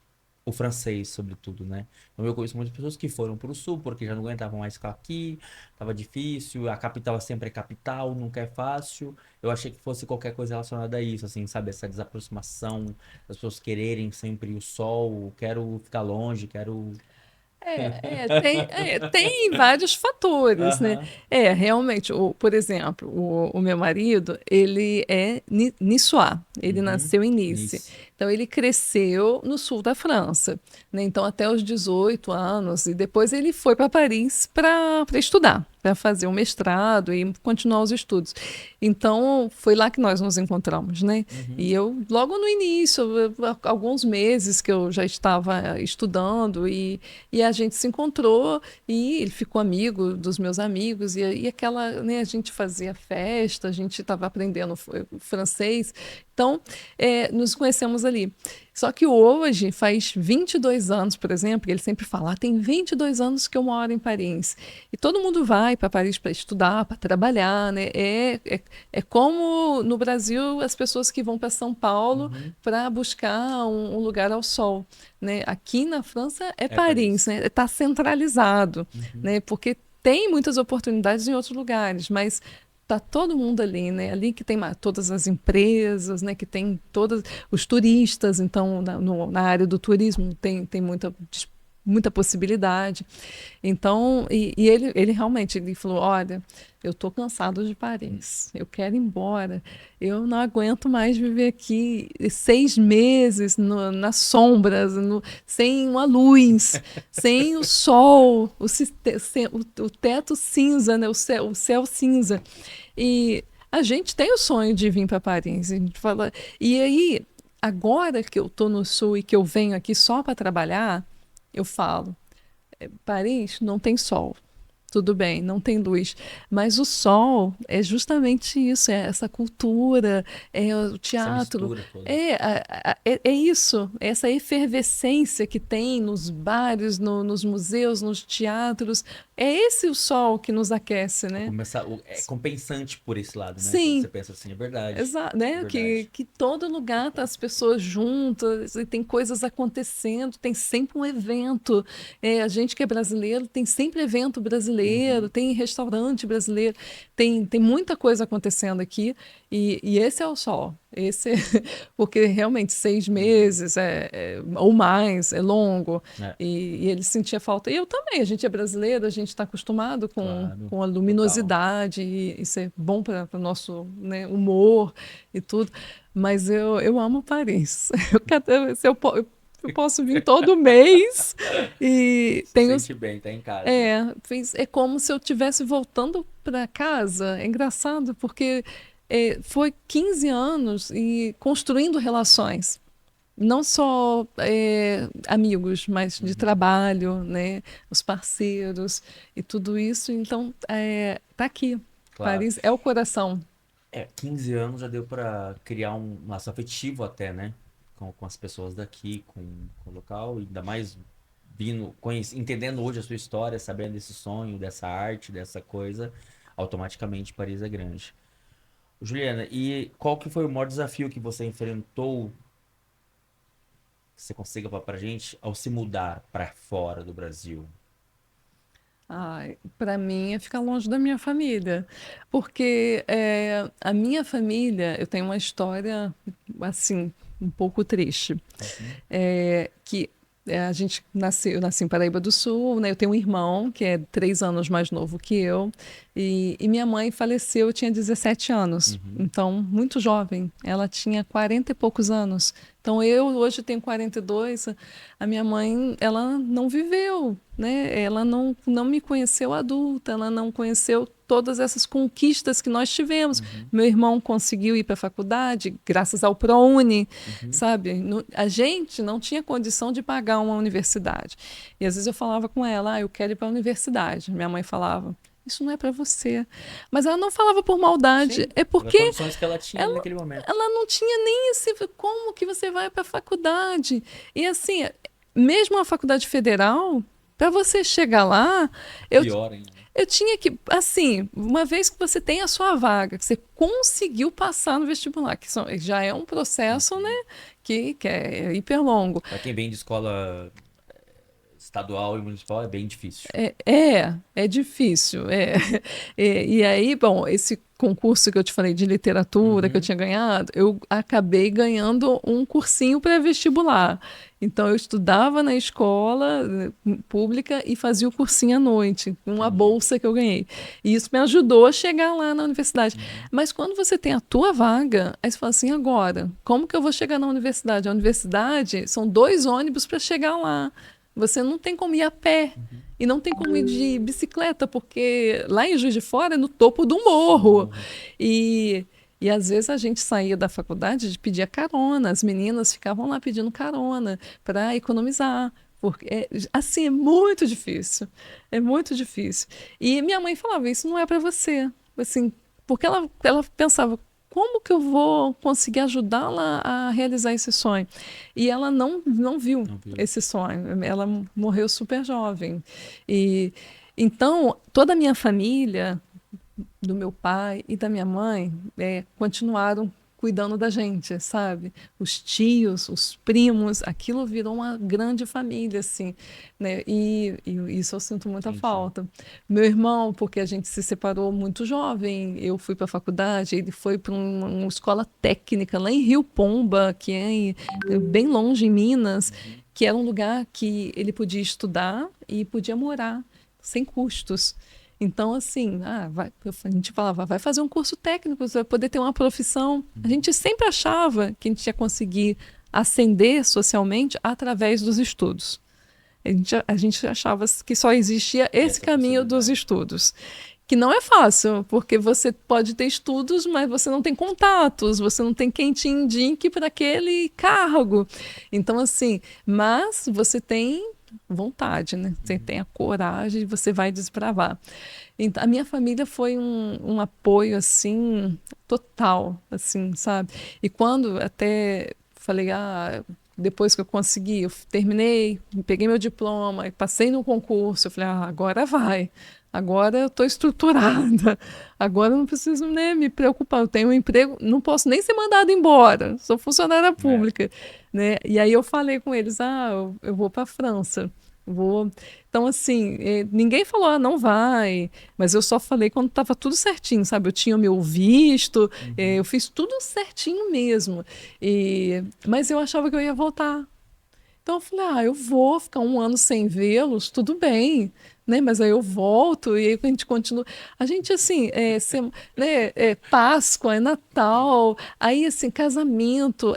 O francês, sobretudo, né? Então eu conheço muitas pessoas que foram para o sul porque já não aguentavam mais ficar aqui, tava difícil, a capital sempre é capital, nunca é fácil. Eu achei que fosse qualquer coisa relacionada a isso, assim, sabe? Essa desaproximação, as pessoas quererem sempre o sol, quero ficar longe, quero. Tem vários fatores, né? Aham. Realmente, por exemplo, o meu marido, ele é niçois, ele Uhum. nasceu em Nice. Nice. Então, ele cresceu no sul da França, né? Então, até os 18 anos, e depois ele foi para Paris para estudar, para fazer um mestrado e continuar os estudos. Então, foi lá que nós nos encontramos, né? Uhum. E eu, logo no início, alguns meses que eu já estava estudando, e a gente se encontrou e ele ficou amigo dos meus amigos e aquela, né, a gente fazia festa, a gente estava aprendendo francês, então nos conhecemos ali. Só que hoje faz 22 anos, por exemplo, ele sempre fala, tem 22 anos que eu moro em Paris. E todo mundo vai para Paris para estudar, para trabalhar, né? É como no Brasil as pessoas que vão para São Paulo Uhum. para buscar um lugar ao sol, né? Aqui na França é É Paris, Paris. né? Está centralizado, Uhum. né? Porque tem muitas oportunidades em outros lugares, mas tá todo mundo ali, né? Ali que tem todas as empresas, né? Que tem todos os turistas, então na área do turismo tem muita possibilidade. Então, e ele realmente ele falou: olha, eu estou cansado de Paris, eu quero ir embora, eu não aguento mais viver aqui 6 meses nas sombras, sem uma luz, sem o sol, o teto cinza, né? O céu cinza. E a gente tem o sonho de vir para Paris. A gente fala, e aí, agora que eu estou no sul e que eu venho aqui só para trabalhar, eu falo. Paris não tem sol. Tudo bem, não tem luz, mas o sol é justamente isso, é essa cultura, é o Essa teatro, mistura toda. é isso, é essa efervescência que tem nos bares, nos museus, nos teatros, é esse o sol que nos aquece, É, né? é compensante por esse lado, né? Quando você Sim, pensa assim, é verdade. exato, É né? verdade. Que todo lugar tá as pessoas juntas e tem coisas acontecendo, tem sempre um evento. A gente que é brasileiro tem sempre evento brasileiro, Uhum. tem restaurante brasileiro, tem muita coisa acontecendo aqui e esse é o sol. Esse, porque realmente seis Uhum. meses ou mais é longo É, e ele sentia falta. E eu também, a gente é brasileiro, a gente está acostumado claro. com a Total. luminosidade e isso é bom para o nosso, né, humor e tudo. Mas eu amo Paris. Se eu posso vir todo mês e Se tenho. sente bem, tá em casa. É como se eu estivesse voltando para casa. É engraçado, porque foi 15 anos e construindo relações. Não só amigos, mas de Uhum. trabalho, né? Os parceiros e tudo isso. Então, tá aqui. Claro. Paris é o coração. 15 anos já deu pra criar um laço afetivo até, né? Com as pessoas daqui, com o local, e ainda mais entendendo hoje a sua história, sabendo desse sonho, dessa arte, dessa coisa, automaticamente Paris é grande. Juliana, e qual que foi o maior desafio que você enfrentou, que você consiga falar pra gente, ao se mudar para fora do Brasil? Para mim é ficar longe da minha família, porque a minha família, eu tenho uma história assim um pouco triste. Uhum. Que a gente nasceu, eu nasci em Paraíba do Sul, né? Eu tenho um irmão que é 3 anos mais novo que eu, e minha mãe faleceu, eu tinha 17 anos, Uhum. então muito jovem, ela tinha 40 e poucos anos, Então, eu hoje tenho 42, a minha mãe, ela não viveu, né? Ela não me conheceu adulta, ela não conheceu todas essas conquistas que nós tivemos. Uhum, Meu irmão conseguiu ir para a faculdade graças ao ProUni, uhum. sabe? A gente não tinha condição de pagar uma universidade. E às vezes eu falava com ela, eu quero ir para a universidade. Minha mãe falava, isso não é para você. Mas ela não falava por maldade, Sim, é pelas porque condições que ela tinha ali ela, naquele momento. ela não tinha nem esse. Como que você vai para a faculdade? E assim, mesmo a faculdade federal, para você chegar lá, eu, Pior ainda, né? eu tinha que. Assim, uma vez que você tem a sua vaga, que você conseguiu passar no vestibular, que já é um processo, né, Uhum. que é hiper longo. Para quem vem de escola estadual e municipal é bem difícil. É difícil. E aí, bom, esse concurso que eu te falei de literatura que eu Uhum. tinha ganhado, eu acabei ganhando um cursinho pré-vestibular. Então, eu estudava na escola pública e fazia o cursinho à noite, com uma Entendi. bolsa que eu ganhei. E isso me ajudou a chegar lá na universidade. Uhum. Mas quando você tem a tua vaga, aí você fala assim, agora, como que eu vou chegar na universidade? A universidade são 2 ônibus para chegar lá. Você não tem como ir a pé. Uhum. E não tem como ir de bicicleta, porque lá em Juiz de Fora é no topo do No morro. morro. E, e às vezes a gente saía da faculdade de pedir carona, as meninas ficavam lá pedindo carona para economizar. Porque, assim, é muito difícil. É muito difícil. E minha mãe falava, isso não é para você. Assim, porque ela pensava, como que eu vou conseguir ajudá-la a realizar esse sonho? E ela não viu Não viu. esse sonho. Ela morreu super jovem. E então toda a minha família, do meu pai e da minha mãe, continuaram cuidando da gente, sabe? Os tios, os primos, aquilo virou uma grande família, assim, né? E isso eu sinto muita Entendi. falta. Meu irmão, porque a gente se separou muito jovem, eu fui para a faculdade, ele foi para uma escola técnica lá em Rio Pomba, que bem longe em Minas, Uhum. que era um lugar que ele podia estudar e podia morar sem custos. Então, assim, a gente falava, vai fazer um curso técnico, você vai poder ter uma profissão. A Uhum. gente sempre achava que a gente ia conseguir ascender socialmente através dos estudos. A gente achava que só existia esse Essa caminho dos possibilidade. estudos. Que não é fácil, porque você pode ter estudos, mas você não tem contatos, você não tem quem te indique para aquele cargo. Então, assim, mas você tem vontade, né? Você Uhum. tem a coragem, você vai desbravar. Então, a minha família foi um apoio assim total, assim, sabe? E quando até falei, depois que eu consegui, eu terminei, peguei meu diploma e passei no concurso, eu falei, agora vai. Agora eu estou estruturada. Agora eu não preciso, né, me preocupar. Eu tenho um emprego, não posso nem ser mandada embora. Sou funcionária É. pública, né? E aí eu falei com eles, eu vou para a França. Vou. Então, assim, ninguém falou, não vai, mas eu só falei quando estava tudo certinho, sabe? Eu tinha o meu visto, eu Uhum. fiz tudo certinho mesmo. Mas eu achava que eu ia voltar. Então eu falei, eu vou ficar 1 ano sem vê-los, tudo bem, né? Mas aí eu volto e aí a gente continua. A gente, assim, né, Páscoa, é Natal, aí, assim, casamento,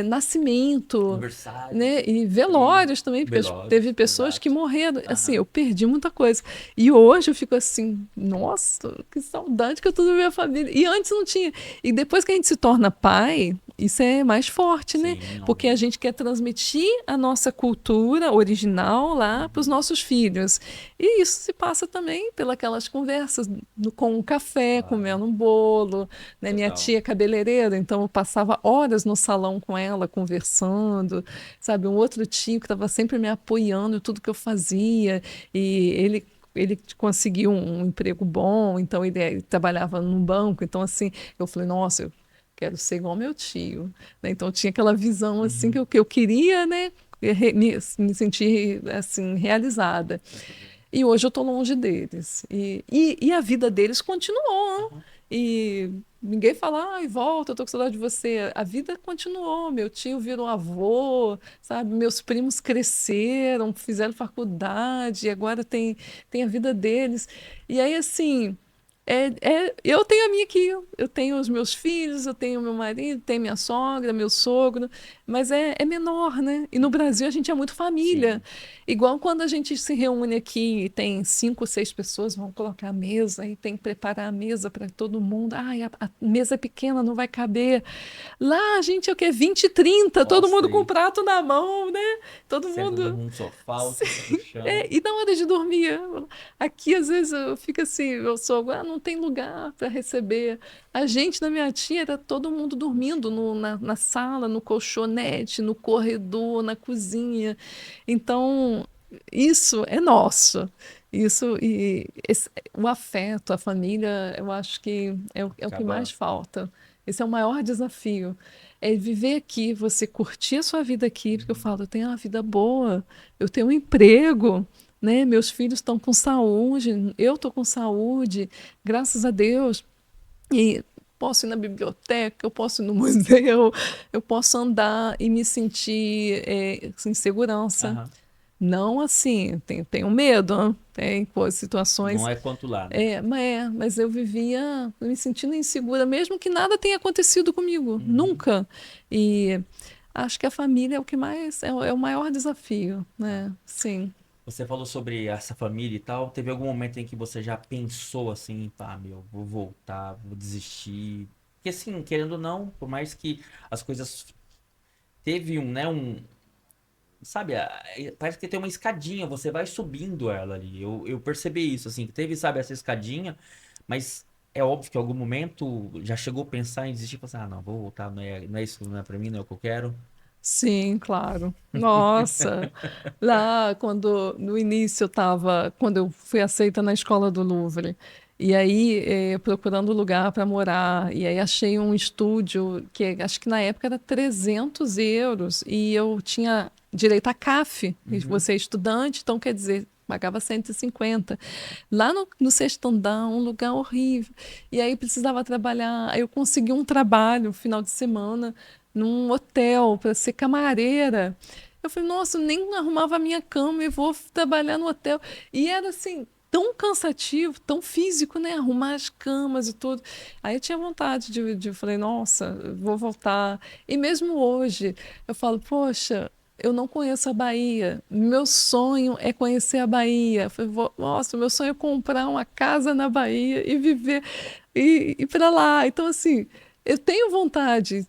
nascimento, Aniversário. né? E Sim. velórios também, porque teve Velórios, pessoas que exato. morreram. Assim, Aham. eu perdi muita coisa. E hoje eu fico assim, nossa, que saudade que eu tô da minha família. E antes não tinha. E depois que a gente se torna pai, isso é mais forte, né? Sim, Porque a óbvio. gente quer transmitir a nossa cultura original lá para os Uhum. nossos filhos. E isso se passa também pelas conversas com um café, Claro. comendo um bolo, né? Minha Total. tia é cabeleireira, então eu passava horas no salão com ela, conversando, sabe? Um outro tio que estava sempre me apoiando em tudo que eu fazia, e ele conseguiu um emprego bom, então ele trabalhava num banco, então assim, eu falei, nossa, eu quero ser igual meu tio, né? Então tinha aquela visão assim Uhum. que eu queria, né? Me sentir assim realizada. E hoje eu estou longe deles. E a vida deles continuou. Aham. E ninguém fala, ai, volta, eu estou com saudade de você. A vida continuou. Meu tio virou avô, sabe? Meus primos cresceram, fizeram faculdade, e agora tem a vida deles. E aí, assim. Eu tenho a minha aqui, eu tenho os meus filhos, eu tenho meu marido, tenho minha sogra, meu sogro, mas é menor, né? E no Brasil a gente é muito família. Sim. Igual quando a gente se reúne aqui e tem 5 ou 6 pessoas, vão colocar a mesa e tem que preparar a mesa para todo mundo. Ai, a mesa é pequena, não vai caber. Lá a gente é o quê? 20, 30, todo Nossa, mundo com o aí prato na mão, né? Todo senta todo mundo. mundo no sofá, ou senta no chão. E na hora de dormir, aqui às vezes eu fico assim, eu sou, não tem lugar para receber. A gente na minha tia era todo mundo No dormindo chão. na sala, no colchonete, no corredor, na cozinha. Então, isso é nosso. Isso o afeto, a família, eu acho que é o que mais Acaba. falta. Esse é o maior desafio. É viver aqui, você curtir a sua vida aqui, porque eu Uhum. falo, eu tenho uma vida boa, eu tenho um emprego, né? Meus filhos estão com saúde, eu estou com saúde, graças a Deus. E posso ir na biblioteca, eu posso ir no museu, eu posso andar e me sentir em segurança. Aham. Não assim, tenho medo, né? Tem Não situações. é quanto lá, né? Mas eu vivia me sentindo insegura, mesmo que nada tenha acontecido comigo, Uhum. nunca. E acho que a família é o que mais é o maior desafio, Ah. né? Sim. Você falou sobre essa família e tal. Teve algum momento em que você já pensou assim, pá, meu, vou voltar, vou desistir? Porque assim, querendo ou não, por mais que as coisas teve um, né, sabe, parece que tem uma escadinha, você vai subindo ela ali. Eu percebi isso, assim, que teve, sabe, essa escadinha, mas é óbvio que em algum momento já chegou a pensar em desistir, e falar, ah, não, vou voltar, não é isso, não é pra mim, não é o que eu quero. Sim, claro. Nossa, lá quando no início quando eu fui aceita na escola do Louvre, e aí procurando lugar para morar, e aí achei um estúdio que acho que na época era 300 euros, e eu tinha direito a CAF, e Uhum. você é estudante, então quer dizer, pagava 150. Lá no sexto andar, um lugar horrível. E aí precisava trabalhar, aí eu consegui um trabalho final de semana num hotel para ser camareira. Eu falei, nossa, eu nem arrumava a minha cama e vou trabalhar no hotel. E era assim, tão cansativo, tão físico, né? Arrumar as camas e tudo. Aí eu tinha vontade falei, nossa, eu vou voltar. E mesmo hoje, eu falo, poxa, eu não conheço a Bahia. Meu sonho é conhecer a Bahia. Eu falei, nossa, meu sonho é comprar uma casa na Bahia e viver e ir para lá. Então, assim, eu tenho vontade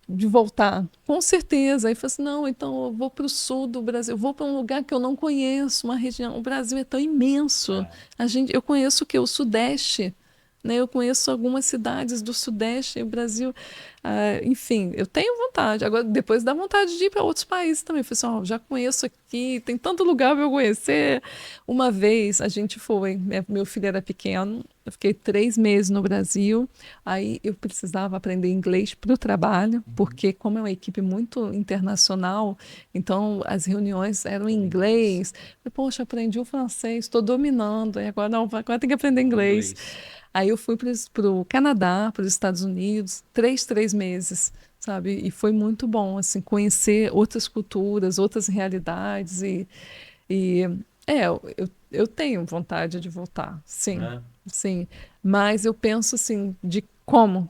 de voltar, com certeza. Aí eu falei assim, não, então eu vou para o sul do Brasil, eu vou para um lugar que eu não conheço, uma região. O Brasil é tão imenso. É. Eu conheço o que? O Sudeste. Né? Eu conheço algumas cidades do Sudeste, e o Brasil, enfim, eu tenho vontade. Agora, depois dá vontade de ir para outros países também. Eu falei assim, ó, já conheço aqui, tem tanto lugar para eu conhecer. Uma vez a gente foi, meu filho era pequeno, eu fiquei 3 meses no Brasil. Aí eu precisava aprender inglês para o trabalho, Uhum. porque como é uma equipe muito internacional, então as reuniões eram em Tudo em inglês. inglês. Eu, poxa, aprendi o francês, estou dominando, e agora não, agora tem que aprender Vamos inglês. inglês. Aí eu fui para o Canadá, para os Estados Unidos, 3 meses, sabe? E foi muito bom, assim, conhecer outras culturas, outras realidades e eu tenho vontade de voltar, sim, Né? sim. Mas eu penso assim de como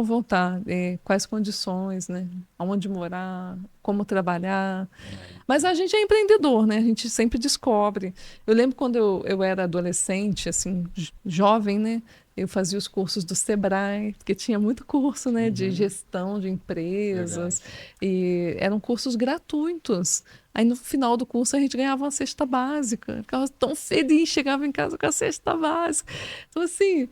voltar, quais condições, né? Aonde morar, como trabalhar. É, Mas então. a gente é empreendedor, né? A gente sempre descobre. Eu lembro quando eu era adolescente, assim, jovem, né? Eu fazia os cursos do Sebrae, porque tinha muito curso, né, de Uhum. gestão de empresas, Verdade. e eram cursos gratuitos. Aí no final do curso a gente ganhava uma cesta básica. Eu ficava tão feliz, chegava em casa com a cesta básica. Então, assim,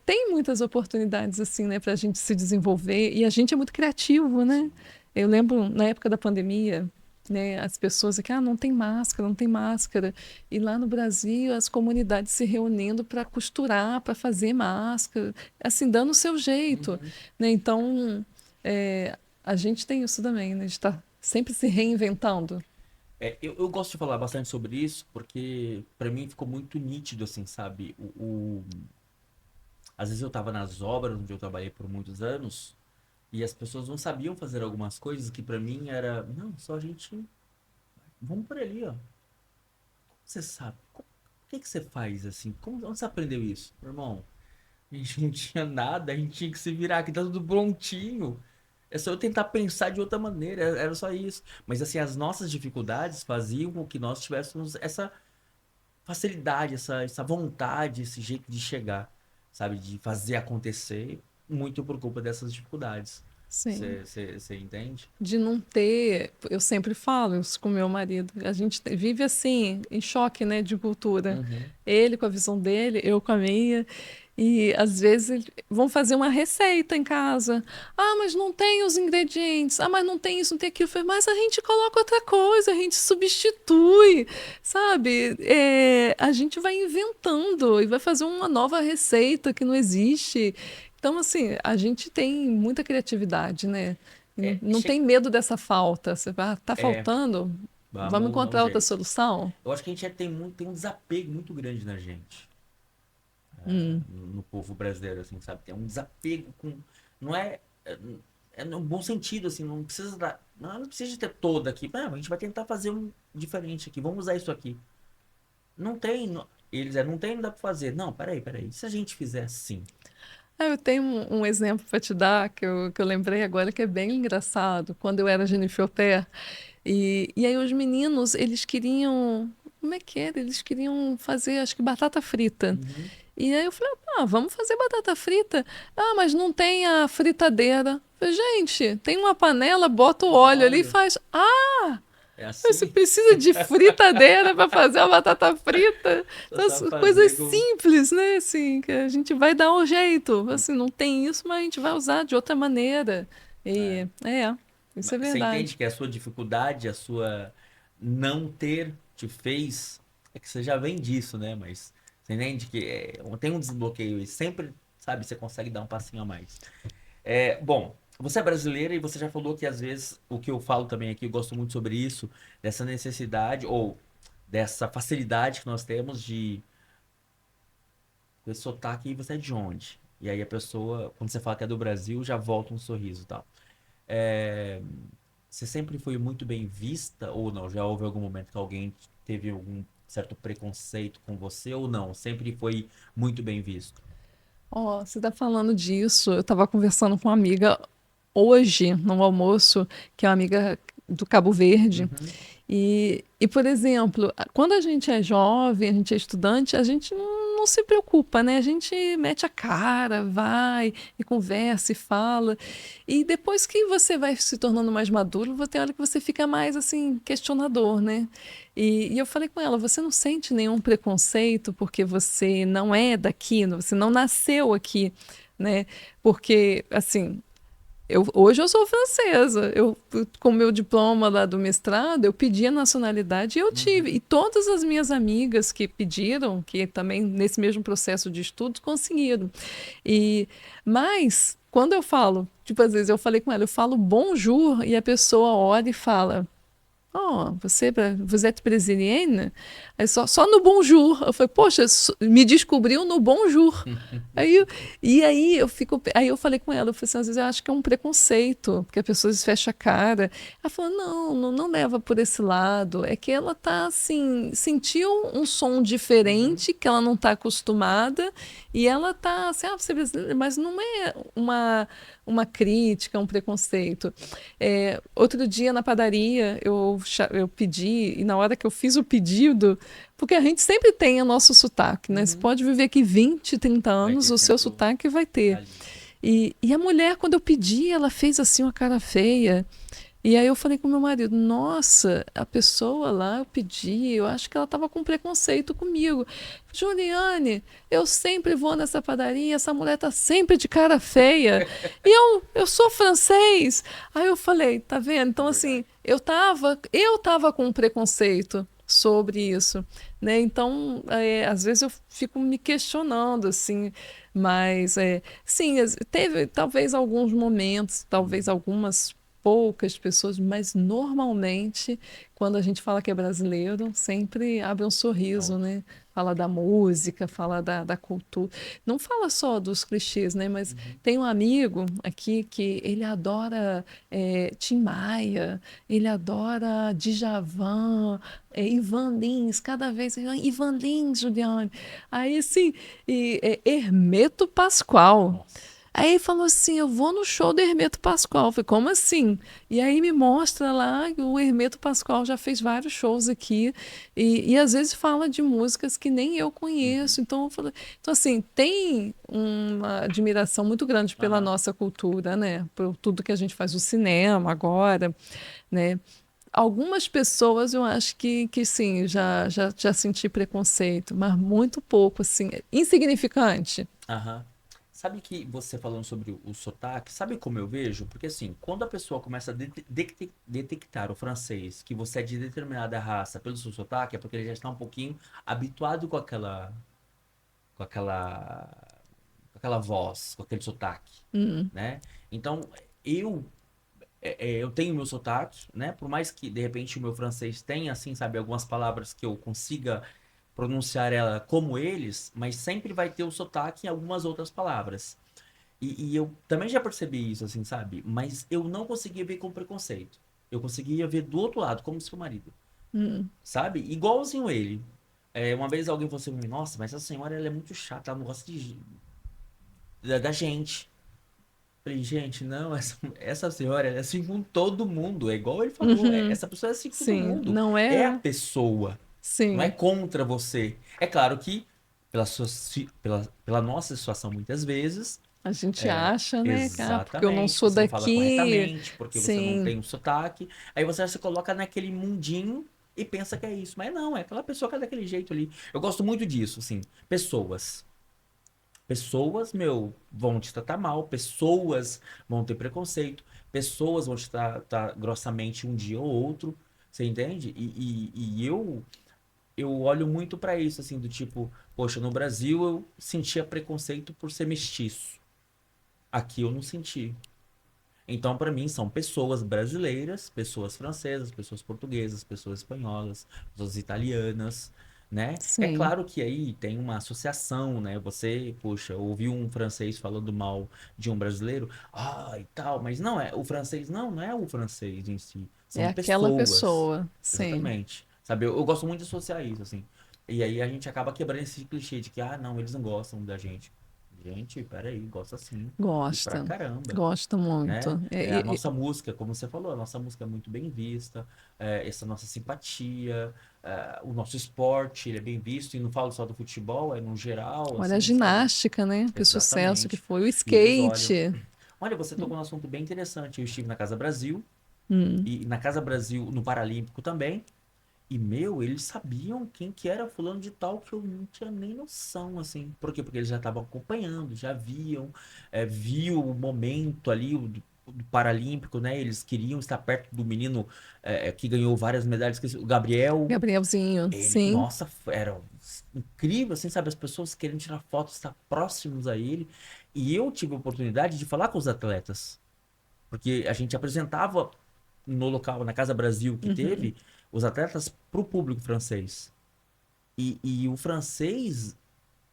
tem muitas oportunidades, assim, né, para a gente se desenvolver. E a gente é muito criativo, né? Sim. Eu lembro na época da pandemia, né, as pessoas aqui, não tem máscara, não tem máscara. E lá no Brasil, as comunidades se reunindo para costurar, para fazer máscara, assim, dando o seu jeito, Uhum. né? Então, a gente tem isso também, né? A gente está sempre se reinventando. Eu gosto de falar bastante sobre isso porque pra mim ficou muito nítido, assim, sabe? Às vezes eu tava nas obras onde eu trabalhei por muitos anos e as pessoas não sabiam fazer algumas coisas que pra mim era, não, só a gente, vamos por ali, ó. Você sabe? que você faz assim? Onde você aprendeu isso? Meu irmão, a gente não tinha nada, a gente tinha que se virar aqui, tá tudo prontinho. É só eu tentar pensar de outra maneira, era só isso. Mas assim, as nossas dificuldades faziam com que nós tivéssemos essa facilidade, essa vontade, esse jeito de chegar, sabe? De fazer acontecer, muito por culpa dessas dificuldades. Sim. Você entende? De não ter, eu sempre falo isso com meu marido, a gente vive assim, em choque, né, de cultura. Uhum. Ele com a visão dele, eu com a minha. E às vezes vão fazer uma receita em casa. Ah, mas não tem os ingredientes. Ah, mas não tem isso, não tem aquilo. Eu falei, mas a gente coloca outra coisa, a gente substitui, sabe? A gente vai inventando e vai fazer uma nova receita que não existe. Então, assim, a gente tem muita criatividade, né? E não, É, não tem medo dessa falta. Você vai, tá é, faltando? Vamos vamos dar um encontrar outra jeito. solução? Eu acho que a gente tem um desapego muito grande na gente, Hum. no povo brasileiro, assim, sabe? Tem um desapego com. Não é. É no bom sentido, assim, não precisa dar. Não precisa de ter toda aqui. Não, a gente vai tentar fazer um diferente aqui. Vamos usar isso aqui. Não tem. Eles não tem, não dá pra fazer. Não, peraí. E se a gente fizer assim? Ah, eu tenho um exemplo para te dar que eu lembrei agora que é bem engraçado. Quando eu era Jennifer Pé, e aí os meninos, eles queriam. Como é que era? Eles queriam fazer, acho que batata frita. Uhum. E aí eu falei, ah, vamos fazer batata frita. Ah, mas não tem a fritadeira. Eu falei, gente, tem uma panela, bota o óleo ali e Olha, faz. Ah, é você assim. precisa de fritadeira para fazer a batata frita. Só Então, sabe as coisas fazer com. simples, né? Assim, que a gente vai dar um jeito. Assim, não tem isso, mas a gente vai usar de outra maneira. É. E isso é Você entende verdade. que a sua dificuldade, a sua não ter te fez. É que você já vem disso, né? Mas você entende que tem um desbloqueio e sempre, sabe, você consegue dar um passinho a mais. Bom, você é brasileira e você já falou que às vezes o que eu falo também aqui, eu gosto muito sobre isso, dessa necessidade ou dessa facilidade que nós temos de ver sotaque e você é de onde? E aí a pessoa, quando você fala que é do Brasil, já volta um sorriso e tal. É, Você sempre foi muito bem vista ou não? Já houve algum momento que alguém teve algum certo preconceito com você ou não? Sempre foi muito bem visto. Ó, você está falando disso. Eu estava conversando com uma amiga hoje, no almoço, que é uma amiga do Cabo Verde. Uhum. Por exemplo, quando a gente é jovem, a gente é estudante, a gente não se preocupa, né? A gente mete a cara, vai e conversa e fala. E depois que você vai se tornando mais maduro, você tem hora que você fica mais assim, questionador, né? E eu falei com ela, você não sente nenhum preconceito porque você não é daqui, você não nasceu aqui, né? Porque, assim, hoje eu sou francesa. Com meu diploma lá do mestrado, eu pedi a nacionalidade e eu tive. Uhum. E todas as minhas amigas que pediram, que também nesse mesmo processo de estudos, conseguiram. E, mas, quando eu falo, tipo, às vezes eu falei com ela, eu falo bonjour e a pessoa olha e fala. Oh, vous êtes brésilienne? Aí só no bonjour. Eu falei, poxa, me descobriu no bonjour. Aí, aí eu falei com ela, eu falei assim, às vezes eu acho que é um preconceito, porque a pessoa fecha a cara. Ela falou, não leva por esse lado. É que ela tá assim, sentiu um som Uhum. diferente que ela não está acostumada e ela tá assim, você é brasileira, mas não é uma crítica, um preconceito. Outro dia na padaria eu pedi, e na hora que eu fiz o pedido, porque a gente sempre tem o nosso sotaque, né? Você Uhum. pode viver aqui 20, 30 Vai anos, ter o seu sempre sotaque vai ter. ali. E a mulher, quando eu pedi, ela fez assim uma cara feia. E aí eu falei com meu marido, nossa, a pessoa lá, eu pedi, eu acho que ela estava com preconceito comigo. Juliane, eu sempre vou nessa padaria, essa mulher tá sempre de cara feia. E eu sou francês. Aí eu falei, tá vendo? É Então, assim, verdade. eu tava com preconceito sobre isso, né? Então, às vezes eu fico me questionando, assim, mas, sim, teve talvez alguns momentos, talvez Uhum. algumas poucas pessoas, mas normalmente, quando a gente fala que é brasileiro, sempre abre um sorriso, Não, né? fala da música, fala da cultura. Não fala só dos clichês, né? Mas Uhum. tem um amigo aqui que ele adora Tim Maia, ele adora Djavan, Ivan Lins, cada vez Ivan Lins, Juliane. Aí, assim, Hermeto Pascoal. Nossa. Aí ele falou assim: eu vou no show do Hermeto Pascoal. Eu falei, como assim? E aí me mostra lá que o Hermeto Pascoal já fez vários shows aqui e às vezes fala de músicas que nem eu Uhum. conheço. Então, eu falei, então assim, tem uma admiração muito grande pela Aham. nossa cultura, né? Por tudo que a gente faz, o cinema agora, né? Algumas pessoas eu acho que sim, já senti preconceito, mas muito pouco, assim, insignificante. Aham. Sabe que você falando sobre o sotaque, sabe como eu vejo? Porque assim, quando a pessoa começa a detectar o francês, que você é de determinada raça pelo seu sotaque, é porque ele já está um pouquinho habituado com aquela, com aquela voz, com aquele sotaque, Hum, né? Então, eu eu tenho meu sotaque, né? Por mais que de repente o meu francês tenha, assim, sabe, algumas palavras que eu consiga pronunciar ela como eles, mas sempre vai ter o sotaque em algumas outras palavras. E eu também já percebi isso, assim, sabe? Mas eu não conseguia ver com preconceito. Eu conseguia ver do outro lado, como seu marido, hum, sabe? Igualzinho ele. Uma vez alguém falou assim, nossa, mas essa senhora ela é muito chata, ela não gosta da gente. Falei, gente, não, essa senhora ela é assim com todo mundo. É igual ele falou, uhum, essa pessoa é assim com todo sim, mundo. não É a é, pessoa, não é sim. contra você. É claro que, pela nossa situação, muitas vezes. A gente É, acha, né? Ah, porque eu não exatamente. sou Você não fala daqui. corretamente, porque você não Sim, tem um sotaque. Aí você se coloca naquele mundinho e pensa que é isso. Mas não, é aquela pessoa que é daquele jeito ali. Eu gosto muito disso, assim. Pessoas. Pessoas, meu, vão te tratar mal. Pessoas vão ter preconceito. Pessoas vão te tratar grossamente um dia ou outro. Você entende? E eu olho muito pra isso, assim, do tipo, poxa, no Brasil eu sentia preconceito por ser mestiço. Aqui eu não senti. Então, para mim, são pessoas brasileiras, pessoas francesas, pessoas portuguesas, pessoas espanholas, pessoas italianas, né? É sim. claro que aí tem uma associação, né? Você, poxa, ouviu um francês falando mal de um brasileiro, e tal, mas não é, o francês não é o francês em si, É são aquela pessoas. pessoa, sim. Exatamente. Sabe, eu gosto muito de associar isso, assim. E aí a gente acaba quebrando esse clichê de que, não, eles não gostam da gente. Gente, peraí, gosta sim. E pra Gosta, caramba, gosta muito. né? A nossa música, como você falou, a nossa música é muito bem vista, essa nossa simpatia, o nosso esporte, ele é bem visto, e não falo só do futebol, é no geral, Olha a assim, sabe? ginástica, né? Que sucesso que Exatamente. foi. O E eles olham. skate. Olha, você tocou num assunto bem interessante. Eu estive na Casa Brasil, Hum, e na Casa Brasil, no Paralímpico também, e, meu, eles sabiam quem que era fulano de tal que eu não tinha nem noção, assim. Por quê? Porque eles já estavam acompanhando, já viam, viu o momento ali, do Paralímpico, né? Eles queriam estar perto do menino que ganhou várias medalhas, o Gabriel. Gabrielzinho, Ele, sim. nossa, era incrível, assim, sabe? As pessoas querendo tirar fotos, estar próximos a ele. E eu tive a oportunidade de falar com os atletas. Porque a gente apresentava no local, na Casa Brasil que Uhum, teve, os atletas para o público francês. E o francês,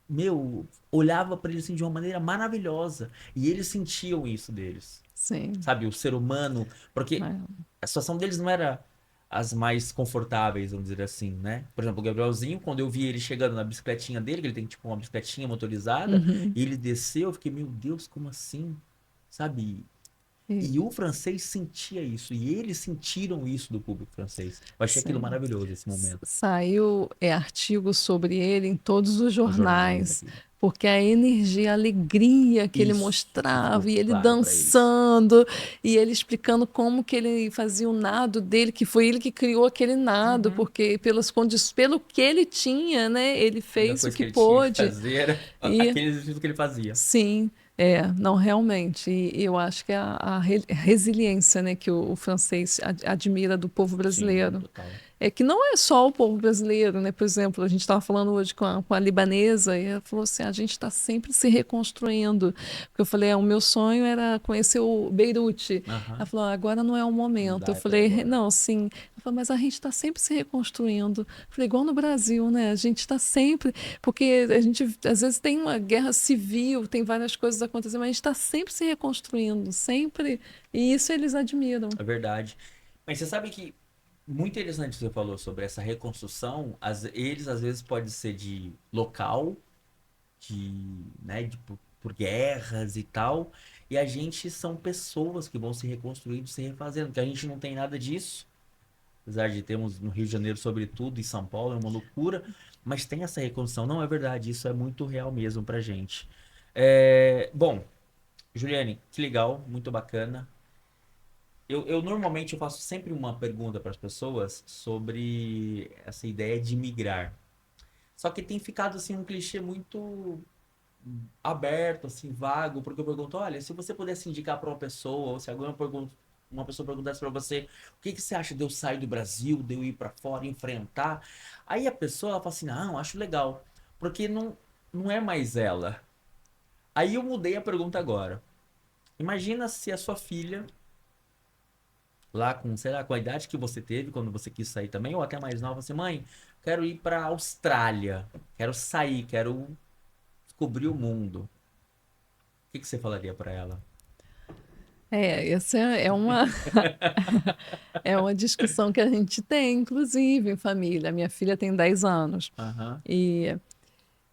meu, olhava para eles assim, de uma maneira maravilhosa. E eles sentiam isso deles. sim. Sabe, o ser humano. Porque É. a situação deles não era as mais confortáveis, vamos dizer assim, né? Por exemplo, o Gabrielzinho, quando eu vi ele chegando na bicicletinha dele, que ele tem tipo uma bicicletinha motorizada, Uhum, e ele desceu, eu fiquei, meu Deus, como assim? Sabe? e- E o francês sentia isso, e eles sentiram isso do público francês. Eu achei aquilo sim. maravilhoso esse momento. Saiu artigo sobre ele em todos os Os jornais jornais, aqui. porque a energia, a alegria que ele Isso que mostrava, ficou e ele claro para eles. dançando, e ele explicando como que ele fazia o nado dele, que foi ele que criou aquele nado, Uhum. porque pelas condições, pelo que ele tinha, né, ele A única fez o coisa que que ele tinha que pôde. fazer era E aquele exercício que ele fazia. sim, não, realmente. E eu acho que a resiliência, né, que o francês admira do povo Sim, brasileiro. total. É que não é só o povo brasileiro, né? Por exemplo, a gente estava falando hoje com a libanesa e ela falou assim: a gente está sempre se reconstruindo. Porque eu falei: o meu sonho era conhecer o Beirute. Ela Aham. falou: agora não é o Não momento. Eu dá para falei: agora. não, sim. Ela falou, mas a gente está sempre se reconstruindo. Falei, igual no Brasil, né? A gente está sempre, porque a gente às vezes tem uma guerra civil, tem várias coisas acontecendo, mas a gente está sempre se reconstruindo, sempre. E isso eles admiram. É verdade. Mas você sabe que muito interessante o que você falou sobre essa reconstrução. Eles às vezes pode ser de local, de, né, por guerras e tal. E a gente são pessoas que vão se reconstruindo, se refazendo, porque a gente não tem nada disso. Apesar de termos no Rio de Janeiro, sobretudo, em São Paulo, é uma loucura. Mas tem essa reconstrução. Não é verdade, isso é muito real mesmo pra gente. Bom, Juliane, que legal, muito bacana. Eu normalmente eu faço sempre uma pergunta para as pessoas sobre essa ideia de migrar. Só que tem ficado assim um clichê muito aberto, assim, vago, porque eu pergunto, olha, se você pudesse indicar para uma pessoa, ou se uma pessoa perguntasse para você, o que que você acha de eu sair do Brasil, de eu ir para fora, enfrentar? Aí a pessoa ela fala assim, não, acho legal, porque não é mais ela. Aí eu mudei a pergunta agora. Imagina se a sua filha lá com, sei lá, com a idade que você teve quando você quis sair também, ou até mais nova, assim, mãe, quero ir para Austrália, quero sair, quero descobrir o mundo. O que que você falaria para ela? Essa é uma, é uma discussão que a gente tem, inclusive, em família. Minha filha tem 10 anos. Aham. E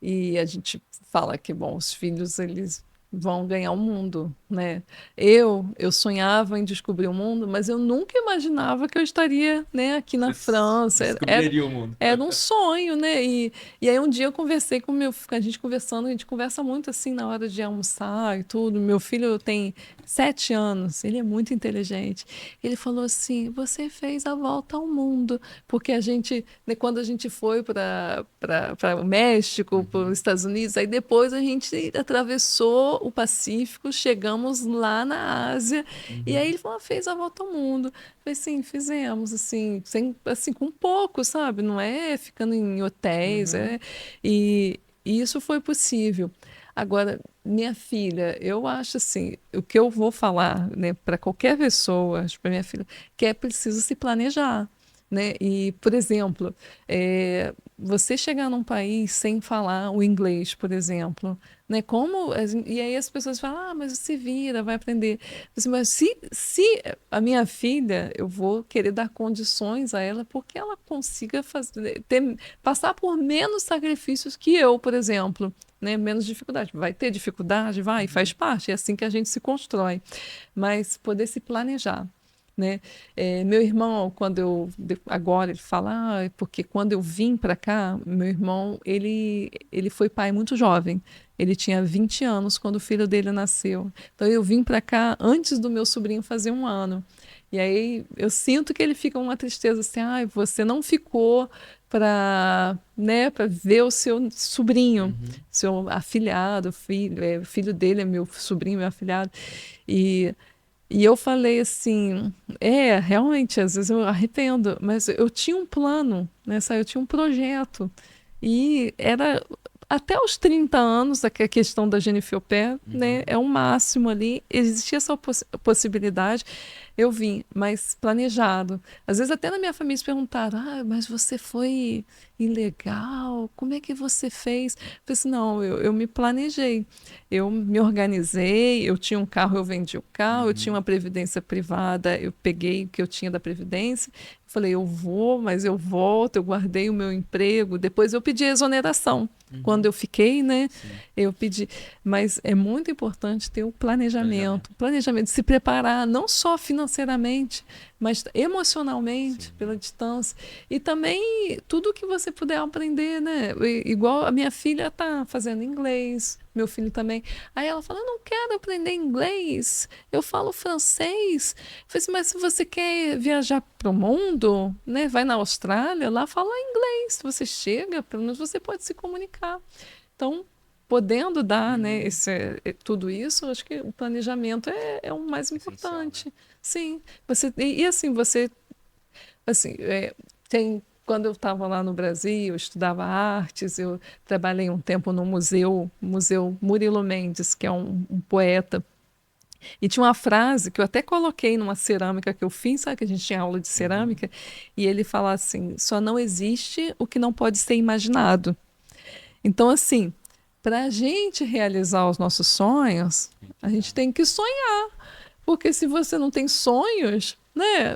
E a gente fala que, bom, os filhos, eles vão ganhar o mundo, né? Eu sonhava em descobrir o mundo, mas eu nunca imaginava que eu estaria, né, aqui na França. Descobriria o mundo. Era um sonho, né? E aí um dia eu conversei com a gente conversando, a gente conversa muito assim na hora de almoçar e tudo. Meu filho tem 7 anos, ele é muito inteligente. Ele falou assim: você fez a volta ao mundo, porque a gente, né, quando a gente foi para o México, para os Uhum, Estados Unidos, aí depois a gente atravessou o Pacífico, chegamos lá na Ásia, e aí uhum, ele falou: fez a volta ao mundo. Falei, sim, fizemos, assim, sem, assim, com pouco, sabe? Não é ficando em hotéis, uhum. e isso foi possível. Agora, minha filha, eu acho assim, o que eu vou falar, né, para qualquer pessoa, para minha filha, que é preciso se planejar, né? E, por exemplo, você chegar num país sem falar o inglês, por exemplo, né? E aí as pessoas falam, ah, mas se vira, vai aprender. Assim, mas se a minha filha, eu vou querer dar condições a ela porque ela consiga passar por menos sacrifícios que eu, por exemplo. Né, menos dificuldade. Vai ter dificuldade? Vai, faz parte, é assim que a gente se constrói. Mas poder se planejar. Né? Meu irmão, agora ele fala, porque quando eu vim para cá, meu irmão, ele foi pai muito jovem. Ele tinha 20 anos quando o filho dele nasceu. Então eu vim para cá antes do meu sobrinho fazer 1 ano. E aí eu sinto que ele fica uma tristeza assim, você não ficou para ver o seu sobrinho, Uhum. seu afilhado, o filho dele é meu sobrinho, meu afilhado. E e eu falei assim, realmente, às vezes eu arrependo, mas eu tinha um plano, né, sabe? Eu tinha um projeto. E era até os 30 anos, a questão da Jennifer Pé, né, Uhum. é o máximo ali. Existia essa possibilidade. Eu vim, mas planejado. Às vezes até na minha família se perguntaram, mas você foi ilegal? Como é que você fez? Eu falei assim, não, eu me planejei. Eu me organizei, eu tinha um carro, eu vendi o carro, eu tinha Uhum. uma previdência privada, eu peguei o que eu tinha da previdência, falei, eu vou, mas eu volto, eu guardei o meu emprego, depois eu pedi exoneração. Quando Uhum. eu fiquei, né, Sim. eu pedi. Mas é muito importante ter o Planejamento. planejamento, se preparar, não só financeiramente, mas emocionalmente, Sim. pela distância. E também tudo que você puder aprender, né? Igual a minha filha está fazendo inglês, meu filho também. Aí ela fala: eu não quero aprender inglês, eu falo francês. Eu falei assim, mas se você quer viajar para o mundo, né? Vai na Austrália, lá fala inglês. Você chega, pelo menos você pode se comunicar. Então, podendo dar, né, Uhum. tudo isso, acho que o planejamento é o mais Essencial, né? importante. Sim, assim, assim, quando eu estava lá no Brasil, eu estudava artes, eu trabalhei um tempo no museu Murilo Mendes, que é um poeta. E tinha uma frase que eu até coloquei numa cerâmica que eu fiz, sabe que a gente tinha aula de Uhum. cerâmica, e ele fala assim: só não existe o que não pode ser imaginado. Então, assim, para a gente realizar os nossos sonhos, a gente tem que sonhar. Porque se você não tem sonhos, né,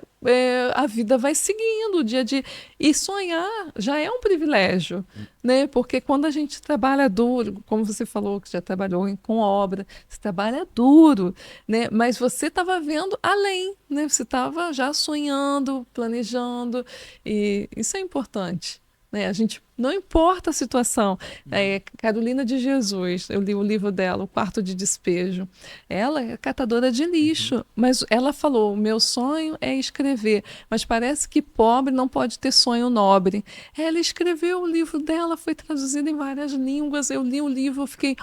a vida vai seguindo o dia a dia. E sonhar já é um privilégio, né? Porque quando a gente trabalha duro, como você falou que já trabalhou com obra, você trabalha duro, né? Mas você estava vendo além, né? Você estava já sonhando, planejando, e isso é importante. Né? A gente não importa a situação. Uhum. Carolina de Jesus, eu li o livro dela, O Quarto de Despejo. Ela é catadora de Uhum. lixo, mas ela falou: o meu sonho é escrever, mas parece que pobre não pode ter sonho nobre. Ela escreveu o livro dela, foi traduzido em várias línguas. Eu li o livro, eu fiquei,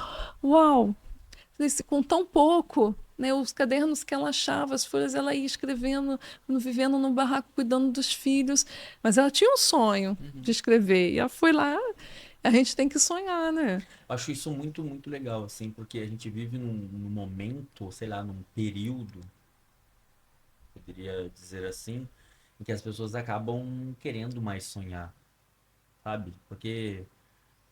uau! Com tão pouco, né, os cadernos que ela achava, as folhas, ela ia escrevendo, vivendo no barraco, cuidando dos filhos. Mas ela tinha um sonho de Uhum. escrever. E ela foi lá. A gente tem que sonhar, né? Acho isso muito, muito legal, assim, porque a gente vive num momento, sei lá, num período, poderia dizer assim, em que as pessoas acabam querendo mais sonhar, sabe? Porque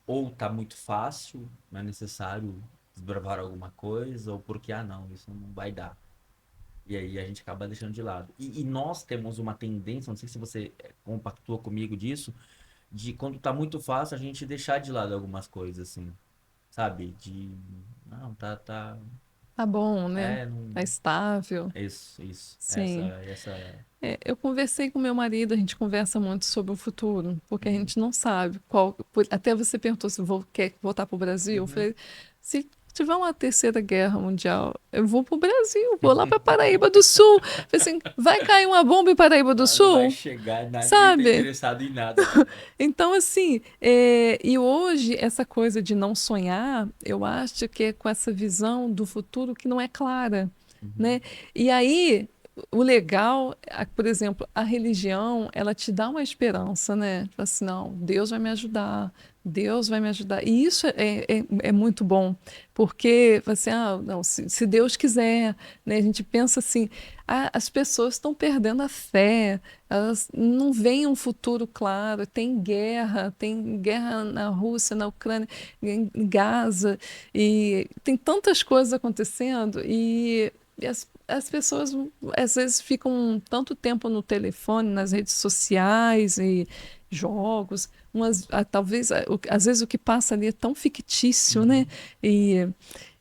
ou tá muito fácil, não é necessário desbravar alguma coisa, ou porque, ah, não, isso não vai dar. E aí a gente acaba deixando de lado. E nós temos uma tendência, não sei se você compactua comigo disso, de quando tá muito fácil a gente deixar de lado algumas coisas, assim, sabe? De, não, tá, Tá bom, né? não, Tá estável. isso, Sim. essa, Eu conversei com meu marido, a gente conversa muito sobre o futuro, porque a uhum, gente não sabe qual. Até você perguntou se quer voltar para o Brasil. Eu uhum. falei, se tiver uma terceira guerra mundial, eu vou para o Brasil, vou lá para Paraíba do Sul. Falei assim, vai cair uma bomba em Paraíba do Lá não vai Sul? chegar, ninguém tá Sabe? interessado em nada lá, né? Então, assim, e hoje essa coisa de não sonhar, eu acho que é com essa visão do futuro que não é clara, Uhum, né? E aí, o legal, por exemplo, a religião, ela te dá uma esperança, né? Tipo assim, não, Deus vai me ajudar, Deus vai me ajudar. E isso é muito bom, porque, assim, não, se Deus quiser, né? A gente pensa assim, as pessoas estão perdendo a fé, elas não veem um futuro claro, tem guerra na Rússia, na Ucrânia, em Gaza, e tem tantas coisas acontecendo, e as pessoas às vezes ficam tanto tempo no telefone, nas redes sociais e jogos, talvez às vezes o que passa ali é tão fictício, né? uhum, E,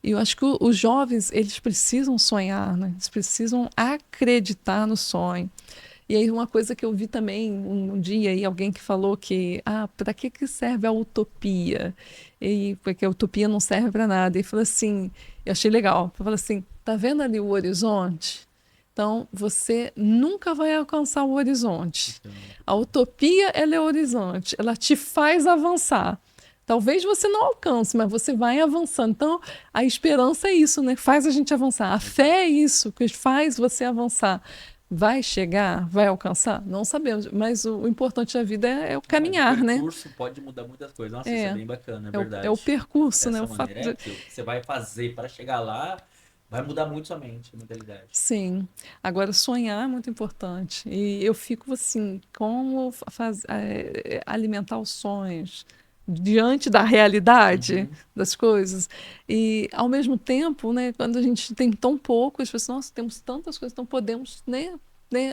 e eu acho que os jovens eles precisam sonhar, né? Eles precisam acreditar no sonho. E aí uma coisa que eu vi também um dia aí alguém que falou que para que serve a utopia? E porque a utopia não serve para nada. E falou assim, eu achei legal. Falou assim, tá vendo ali o horizonte? Então você nunca vai alcançar o horizonte. então, A utopia ela é o horizonte, ela te faz avançar. Talvez você não alcance, mas você vai avançando. Então, a esperança é isso, né? Faz a gente avançar. A fé é exato. isso que faz você avançar. Vai chegar? Vai alcançar? Não sabemos, mas o importante da vida é o Mas o caminhar, né? percurso pode mudar muitas coisas. Nossa, isso é É, bem bacana, é é o verdade. percurso, né? O Dessa fato maneira, de. porque o que você vai fazer para chegar lá vai mudar muito sua mente, a mentalidade. Sim. Agora, sonhar é muito importante. E eu fico assim, como alimentar os sonhos diante da realidade Uhum. das coisas. E, ao mesmo tempo, né, quando a gente tem tão pouco, as pessoas, nossa, temos tantas coisas, então podemos, né,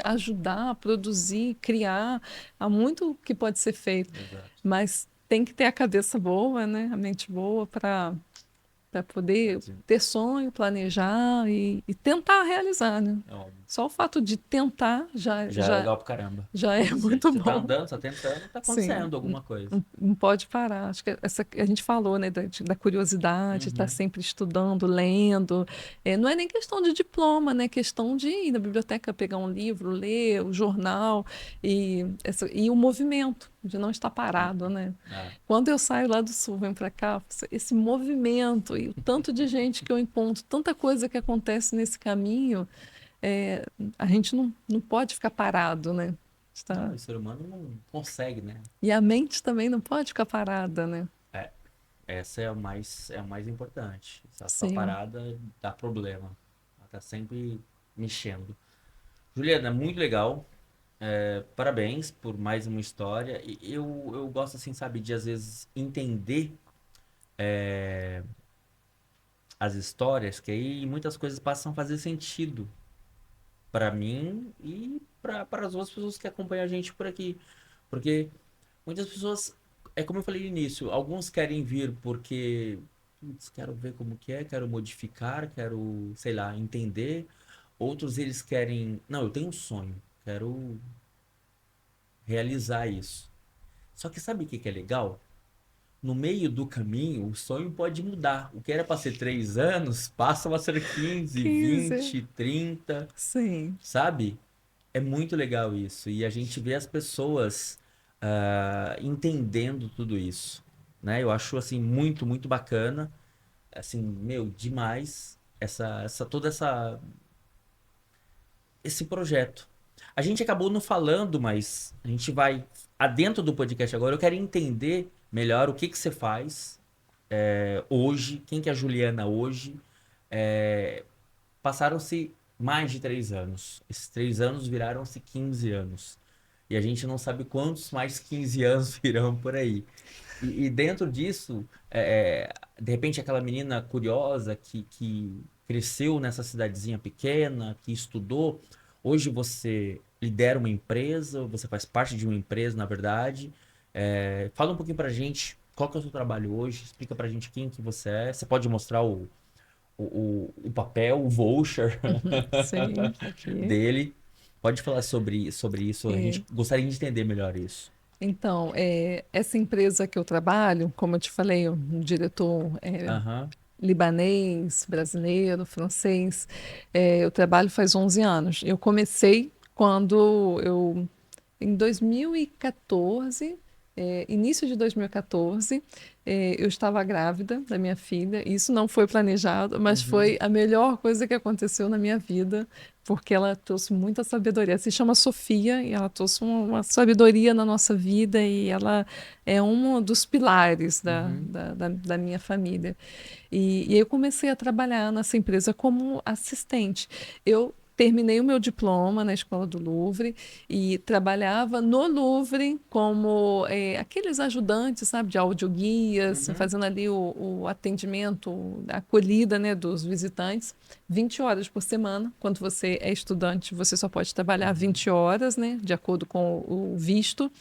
ajudar, produzir, criar. Há muito que pode ser feito, Exato. mas tem que ter a cabeça boa, né, a mente boa para poder ter sonho, planejar e tentar realizar, né? É óbvio. Só o fato de tentar Já é legal pra caramba. já é Sim, muito você tá bom. andando, tá tentando, tá Sim, acontecendo alguma coisa. não pode parar. Acho que a gente falou, né, da curiosidade, estar Uhum. sempre estudando, lendo. Não é nem questão de diploma, né? É questão de ir na biblioteca pegar um livro, ler o jornal e o movimento de não estar parado, Uhum. né? Ah, Quando eu saio lá do sul, venho para cá, esse movimento e o tanto de gente que eu encontro, tanta coisa que acontece nesse caminho, é, a gente não pode ficar parado, né? não, Está... o ser humano não consegue, né? E a mente também não pode ficar parada, né? É, essa é o mais importante. Se ela ficar Sim, parada, dá problema. tá sempre mexendo. Juliana, muito legal. Parabéns por mais uma história. E eu gosto, assim, sabe, de às vezes entender as histórias, que aí muitas coisas passam a fazer sentido para mim e para as outras pessoas que acompanham a gente por aqui. Porque muitas pessoas, é como eu falei no início, alguns querem vir porque, putz, quero ver como que é, quero modificar, quero, sei lá, entender. Outros eles querem, não, eu tenho um sonho, quero realizar isso. Só que sabe o que que é legal? No meio do caminho, o sonho pode mudar. O que era para ser 3 anos, passam a ser 15, 15. 20, 30, Sim. sabe? É muito legal isso. E a gente vê as pessoas entendendo tudo isso, né? Eu acho, assim, muito, muito bacana. Assim, meu, demais esse projeto. A gente acabou não falando, mas a gente vai adentro do podcast agora. Eu quero entender melhor o que que você faz hoje, quem que é a Juliana hoje. É, passaram-se mais de 3 anos. Esses 3 anos viraram-se 15 anos. E a gente não sabe quantos mais 15 anos virão por aí. E dentro disso, de repente aquela menina curiosa que cresceu nessa cidadezinha pequena, que estudou, hoje você lidera uma empresa, você faz parte de uma empresa, na verdade. Fala um pouquinho pra gente qual que é o seu trabalho hoje, explica pra gente quem que você é. Você pode mostrar o papel, o voucher Sim, aqui. dele. Pode falar sobre isso, a É, gente gostaria de entender melhor isso. então, essa empresa que eu trabalho, como eu te falei, um diretor Aham. libanês, brasileiro, francês, eu trabalho faz 11 anos. Eu comecei quando eu em 2014, início de 2014, eu estava grávida da minha filha. Isso não foi planejado, mas Uhum. foi a melhor coisa que aconteceu na minha vida, porque ela trouxe muita sabedoria. Ela se chama Sofia e ela trouxe uma sabedoria na nossa vida e ela é um dos pilares Uhum. da minha família. E aí eu comecei a trabalhar nessa empresa como assistente. Eu terminei o meu diploma na Escola do Louvre e trabalhava no Louvre como aqueles ajudantes, sabe, de audioguias, Uhum. fazendo ali o atendimento, a acolhida, né, dos visitantes, 20 horas por semana. Quando você é estudante, você só pode trabalhar Uhum. 20 horas, né, de acordo com o visto.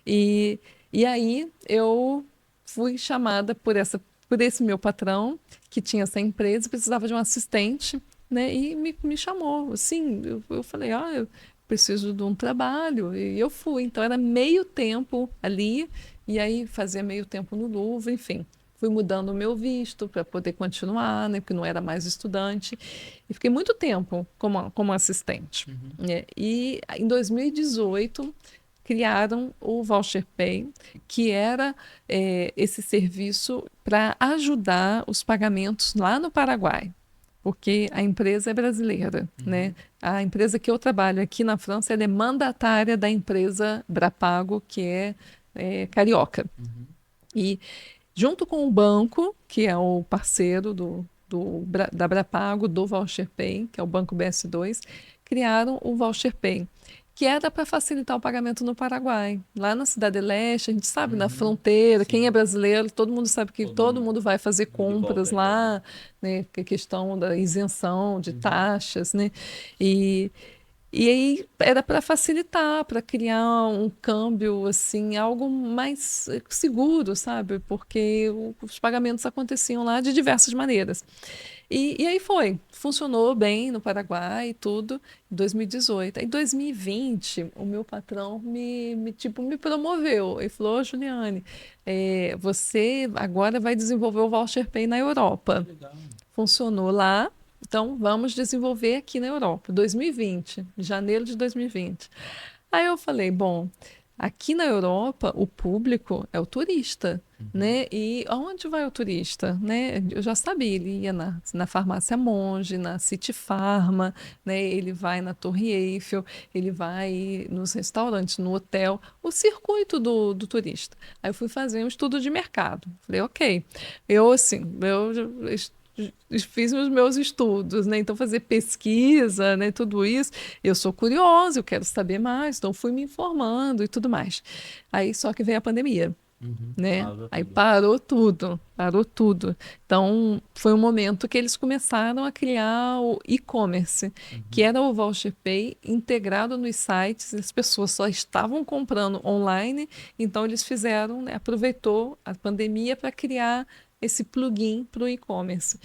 E, e aí eu fui chamada por esse meu patrão, que tinha essa empresa, precisava de um assistente, né? E me chamou. Assim, eu falei, eu preciso de um trabalho. E eu fui. Então era meio tempo ali, e aí fazia meio tempo no Louvre, enfim. Fui mudando o meu visto para poder continuar, né? Porque não era mais estudante. E fiquei muito tempo como assistente. Uhum. Né? E em 2018 criaram o Voucher Pay, que era esse serviço para ajudar os pagamentos lá no Paraguai, porque a empresa é brasileira, né? Uhum. A empresa que eu trabalho aqui na França, ela é mandatária da empresa Brapago, que é carioca. Uhum. E junto com o banco, que é o parceiro da Brapago, do Voucher Pay, que é o Banco BS2, criaram o Voucher Pay, que era para facilitar o pagamento no Paraguai. Lá na Cidade Leste, a gente sabe, na Uhum. fronteira, quem é Sim, brasileiro, todo mundo sabe que todo todo mundo mundo vai fazer de compras volta ali, aham. lá, né, que é questão da isenção de Uhum. taxas, né? E e aí era para facilitar, para criar um câmbio assim, algo mais seguro, sabe? Porque os pagamentos aconteciam lá de diversas maneiras. E aí funcionou bem no Paraguai e tudo, em 2018. Em 2020, o meu patrão tipo, me promoveu e falou: "Ô, Juliane, você agora vai desenvolver o Voucher Pay na Que Europa. legal. Funcionou lá, então vamos desenvolver aqui na Europa. 2020, janeiro de 2020. Aí eu falei, bom, aqui na Europa o público é o turista, Uhum. né? E aonde vai o turista, né? Eu já sabia, ele ia na farmácia Monge, na City Pharma, né? Ele vai na Torre Eiffel, ele vai nos restaurantes, no hotel, o circuito do turista. Aí eu fui fazer um estudo de mercado. Falei, ok, eu assim, eu fiz os meus estudos, né? Então, fazer pesquisa, né? Tudo isso, eu sou curiosa, eu quero saber mais, então fui me informando e tudo mais. Aí, só que veio a pandemia, Uhum. né? Parou Aí tudo. parou tudo, parou tudo. Então, foi um momento que eles começaram a criar o e-commerce, que Uhum. era o Voucher Pay integrado nos sites, as pessoas só estavam comprando online, então eles fizeram, né, aproveitou a pandemia para criar esse plugin para o e-commerce.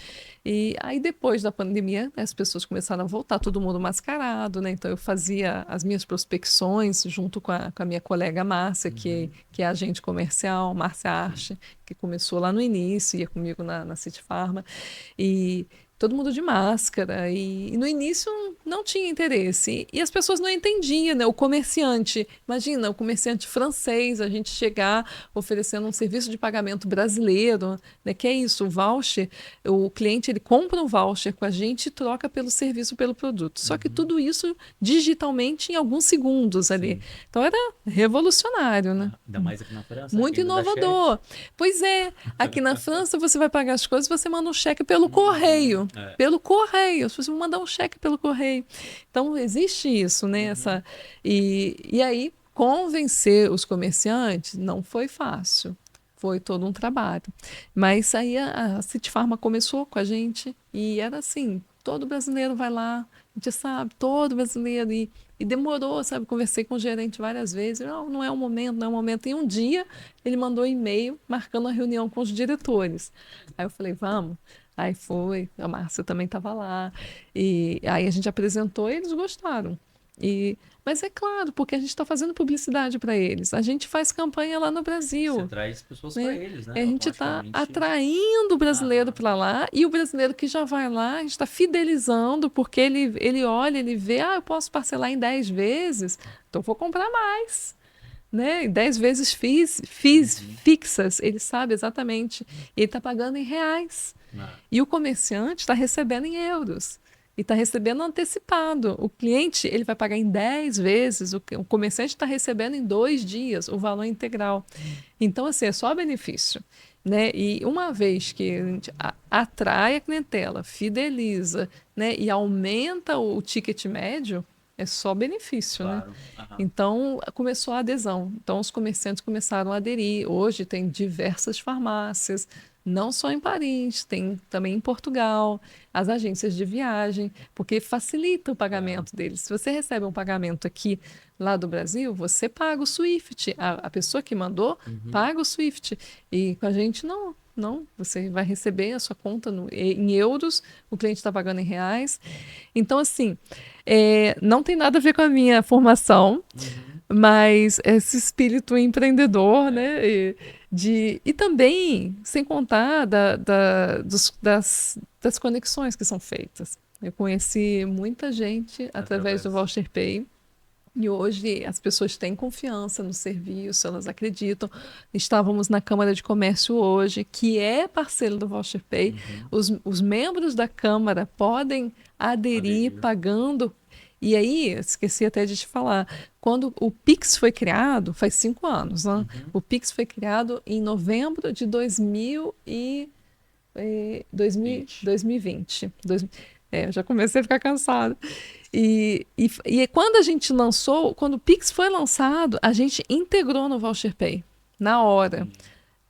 E aí, depois da pandemia, né, as pessoas começaram a voltar, todo mundo mascarado, né? Então, eu fazia as minhas prospecções junto com a minha colega Márcia, Uhum. que é agente comercial, Márcia Arche, que começou lá no início, ia comigo na City Pharma, e todo mundo de máscara, e no início não tinha interesse, e as pessoas não entendiam, né? O comerciante, imagina, o comerciante francês, a gente chegar oferecendo um serviço de pagamento brasileiro, né? Que é isso, o voucher, o cliente ele compra um voucher com a gente e troca pelo serviço, pelo produto. Só que Uhum. tudo isso digitalmente em alguns segundos ali. Sim. Então era revolucionário, né? Ah, ainda mais aqui na França, que Muito ainda dá cheque. inovador. Pois é, aqui na França você vai pagar as coisas, você manda um cheque pelo Uhum. correio. É. Pelo correio, se você mandar um cheque pelo correio. Então, existe isso, né? Uhum. E aí, convencer os comerciantes não foi fácil. Foi todo um trabalho. Mas aí a City Pharma começou com a gente e era assim: todo brasileiro vai lá, a gente sabe, todo brasileiro. E demorou, sabe? Conversei com o gerente várias vezes. Não, não é o momento, não é o momento. E um dia ele mandou um e-mail marcando a reunião com os diretores. Aí eu falei, vamos. Aí foi, a Márcia também estava lá. E aí a gente apresentou e eles gostaram. E, mas é claro, porque a gente está fazendo publicidade para eles. A gente faz campanha lá no Você Brasil, traz pessoas para né? eles, E né? a gente está Automaticamente. atraindo o brasileiro Aham. para lá e o brasileiro que já vai lá, a gente está fidelizando, porque ele olha, ele vê, eu posso parcelar em 10 vezes, então vou comprar mais, né? 10 vezes Uhum. fixas, ele sabe exatamente. Ele está pagando em reais. Ah, E o comerciante está recebendo em euros. E está recebendo antecipado. O cliente ele vai pagar em 10 vezes, o comerciante está recebendo em 2 dias o valor integral. Então, assim, é só benefício. Né? E uma vez que a gente atrai a clientela, fideliza, né? E aumenta o ticket médio, é só benefício, né? claro. Aham. Então, começou a adesão. Então, os comerciantes começaram a aderir. Hoje tem diversas farmácias, não só em Paris, tem também em Portugal, as agências de viagem, porque facilita o Claro. pagamento deles. Se você recebe um pagamento aqui, lá do Brasil, você paga o Swift. A pessoa que mandou Uhum. paga o Swift. E com a gente, não. Não, você vai receber a sua conta em euros, o cliente está pagando em reais. Então, assim, não tem nada a ver com a minha formação, Uhum. mas esse espírito empreendedor, É. né? E também, sem contar das conexões que são feitas. Eu conheci muita gente através do Através. Voucher Pay. E hoje as pessoas têm confiança no serviço, elas acreditam. Estávamos na Câmara de Comércio hoje, que é parceiro do Voucher Pay. Uhum. Os membros da Câmara podem aderir Aderir. pagando. E aí, esqueci até de te falar, quando o Pix foi criado, faz 5 anos, né? Uhum. O Pix foi criado em novembro de 20. 2020. Eu já comecei a ficar cansada. E quando a gente lançou, quando o Pix foi lançado, a gente integrou no Voucher Pay, na hora, Sim.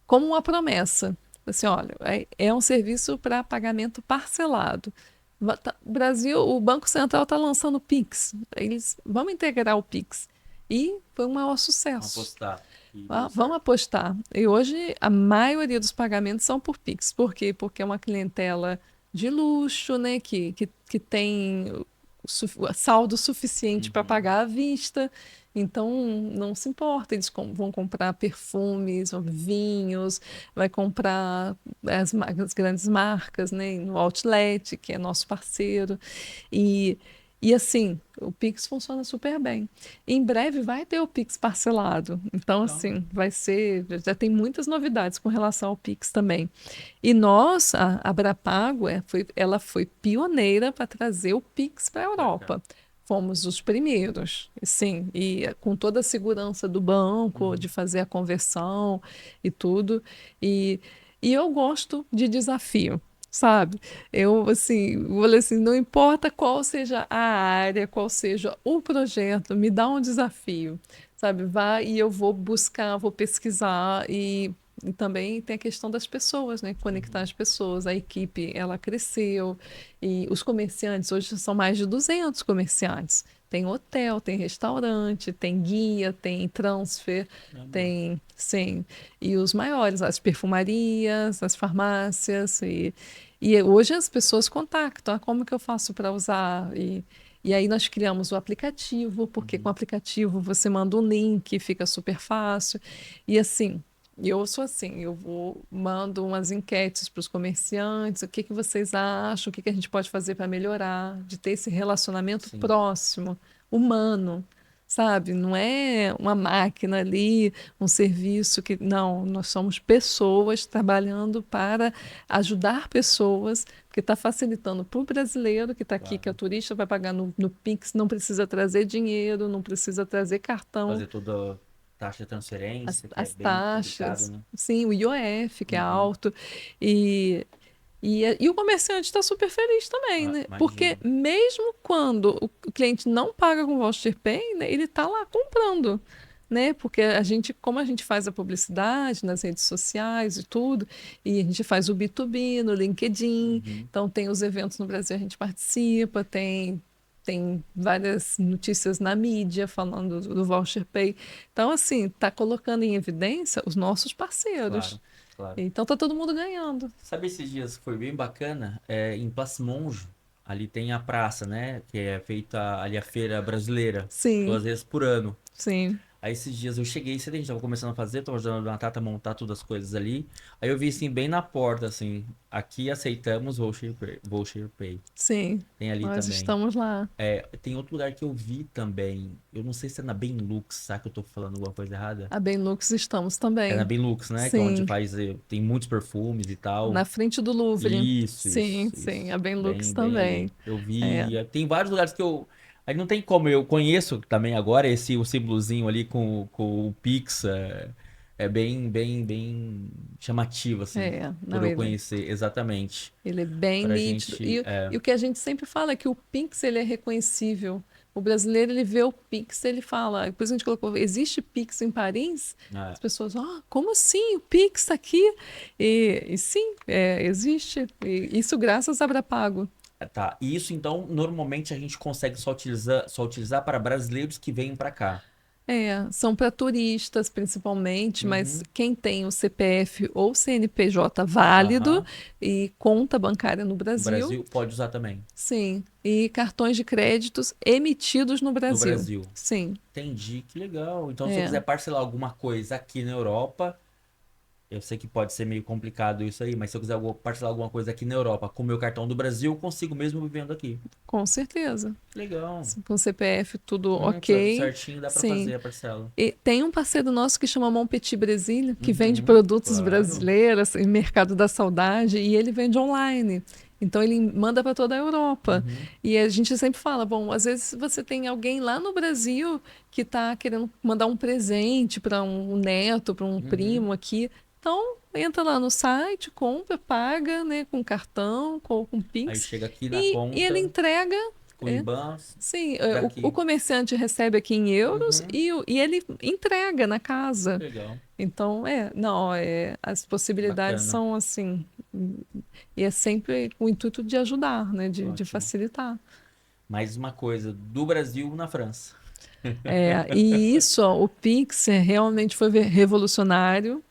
como uma promessa. Assim, olha, é um serviço para pagamento parcelado. O Brasil, o Banco Central está lançando o Pix. Eles vamos integrar o Pix. E foi um maior Vamos sucesso. apostar. E deu Vamos certo. apostar. E hoje a maioria dos pagamentos são por Pix. Por quê? Porque é uma clientela de luxo, né? Que tem o saldo suficiente para Uhum. pagar à vista. Então, não se importa. Eles vão comprar perfumes, vinhos, vai comprar as grandes marcas, né? No Outlet, que é nosso parceiro. E, e assim, o Pix funciona super bem. Em breve vai ter o Pix parcelado. Então, Legal. assim, vai ser. Já tem muitas novidades com relação ao Pix também. E nós, a Abrapago, ela foi pioneira para trazer o Pix para a Pra cá. Europa. Fomos os primeiros, sim, e com toda a segurança do banco, de Uhum. fazer a conversão e tudo. E, e eu gosto de desafio. sabe? Eu, assim, falei assim, não importa qual seja a área, qual seja o projeto, me dá um desafio, sabe? Vá e eu vou buscar, vou pesquisar e também tem a questão das pessoas, né? Conectar Uhum. as pessoas. A equipe, ela cresceu e os comerciantes, hoje são mais de 200 comerciantes. Tem hotel, tem restaurante, tem guia, tem transfer, Caramba. tem, sim, e os maiores, as perfumarias, as farmácias, e hoje as pessoas contactam, como que eu faço para usar? E aí nós criamos o aplicativo, porque com o Uhum. aplicativo você manda um link, fica super fácil. E assim, eu sou assim, eu vou, mando umas enquetes para os comerciantes, o que que vocês acham, o que que a gente pode fazer para melhorar, de ter esse relacionamento Sim, próximo, humano, sabe? Não é uma máquina ali, um serviço que. Não, nós somos pessoas trabalhando para ajudar pessoas, que está facilitando para o brasileiro que está aqui, que é o claro. turista, vai pagar no Pix, não precisa trazer dinheiro, não precisa trazer cartão, Fazer toda a taxa de transferência, que é as bem complicado, taxas, né? sim, o IOF, que é Uhum. alto, e, e o comerciante está super feliz também, Ah, né? Porque imagino. mesmo quando o cliente não paga com Voucher Pay, né, ele está lá comprando. Né? Porque a gente, como a gente faz a publicidade nas redes sociais e tudo, e a gente faz o B2B no LinkedIn, Uhum. então tem os eventos no Brasil, a gente participa, tem várias notícias na mídia falando do Voucher Pay. Então, assim, está colocando em evidência os nossos parceiros. Claro, claro. Então, tá todo mundo ganhando. Sabe esses dias que foi bem bacana? É, em Monge, ali tem a praça, né? Que é feita ali a feira brasileira, Sim, 2 vezes por ano. sim, Aí esses dias eu cheguei cedo, a gente tava começando a fazer, tava ajudando a Natata a montar todas as coisas ali. Aí eu vi assim, bem na porta, assim, aqui aceitamos Voucher Pay. sim. Tem ali Nós também. estamos lá. É, tem outro lugar que eu vi também. Eu não sei se é na Benelux, será que eu tô falando alguma coisa errada? A Benelux estamos É na também. Benelux, né? Que é onde Sim, faz, tem muitos perfumes e tal. na frente do Louvre. Isso, Sim, isso, sim, isso. a Benelux Bem, bem também. ali. Eu É, vi. Tem vários lugares que eu. Aí não tem como, eu conheço também agora esse o símbolozinho ali com o Pix. É bem, bem, bem chamativo, assim, por não, eu conhecer exatamente. ele é bem Pra nítido. gente. E o que a gente sempre fala é que o Pix ele é reconhecível. O brasileiro ele vê o Pix, ele fala. Por isso a gente colocou, existe Pix em Paris? É, As pessoas, como assim? O Pix está aqui? E sim, existe. E isso graças a Abrapago. tá. E isso, então, normalmente a gente consegue só utilizar para brasileiros que vêm para cá. São para turistas principalmente, mas Uhum. quem tem o CPF ou CNPJ válido Aham. e conta bancária no No Brasil, Brasil, pode usar também. sim. E cartões de créditos emitidos no No Brasil, Brasil. sim. Entendi, que legal. Então, se eu É, quiser parcelar alguma coisa aqui na Europa, eu sei que pode ser meio complicado isso aí, mas se eu quiser parcelar alguma coisa aqui na Europa com o meu cartão do Brasil, eu consigo mesmo vivendo aqui. com certeza. Que legal. Com CPF tudo Tiver tudo ok, certinho, dá pra sim. fazer a parcela. E tem um parceiro nosso que chama Mon Petit Brasília, que vende Uhum, produtos claro. brasileiros em mercado da saudade, e ele vende online. Então ele manda para toda a Europa. Uhum, E a gente sempre fala, bom, às vezes você tem alguém lá no Brasil que está querendo mandar um presente para um neto, para um uhum. primo aqui. Então entra lá no site, compra, paga, né, com cartão, com Aí Pix, chega aqui na e ele conta, entrega. com o é, IBAN Sim, o daqui. comerciante recebe aqui em euros Uhum, e ele entrega na casa. legal, Então, não, as possibilidades bacana, são assim, e é sempre com o intuito de ajudar, né, de ótimo. facilitar. Mais uma coisa, do Brasil na França. E isso, ó, o Pix realmente foi revolucionário.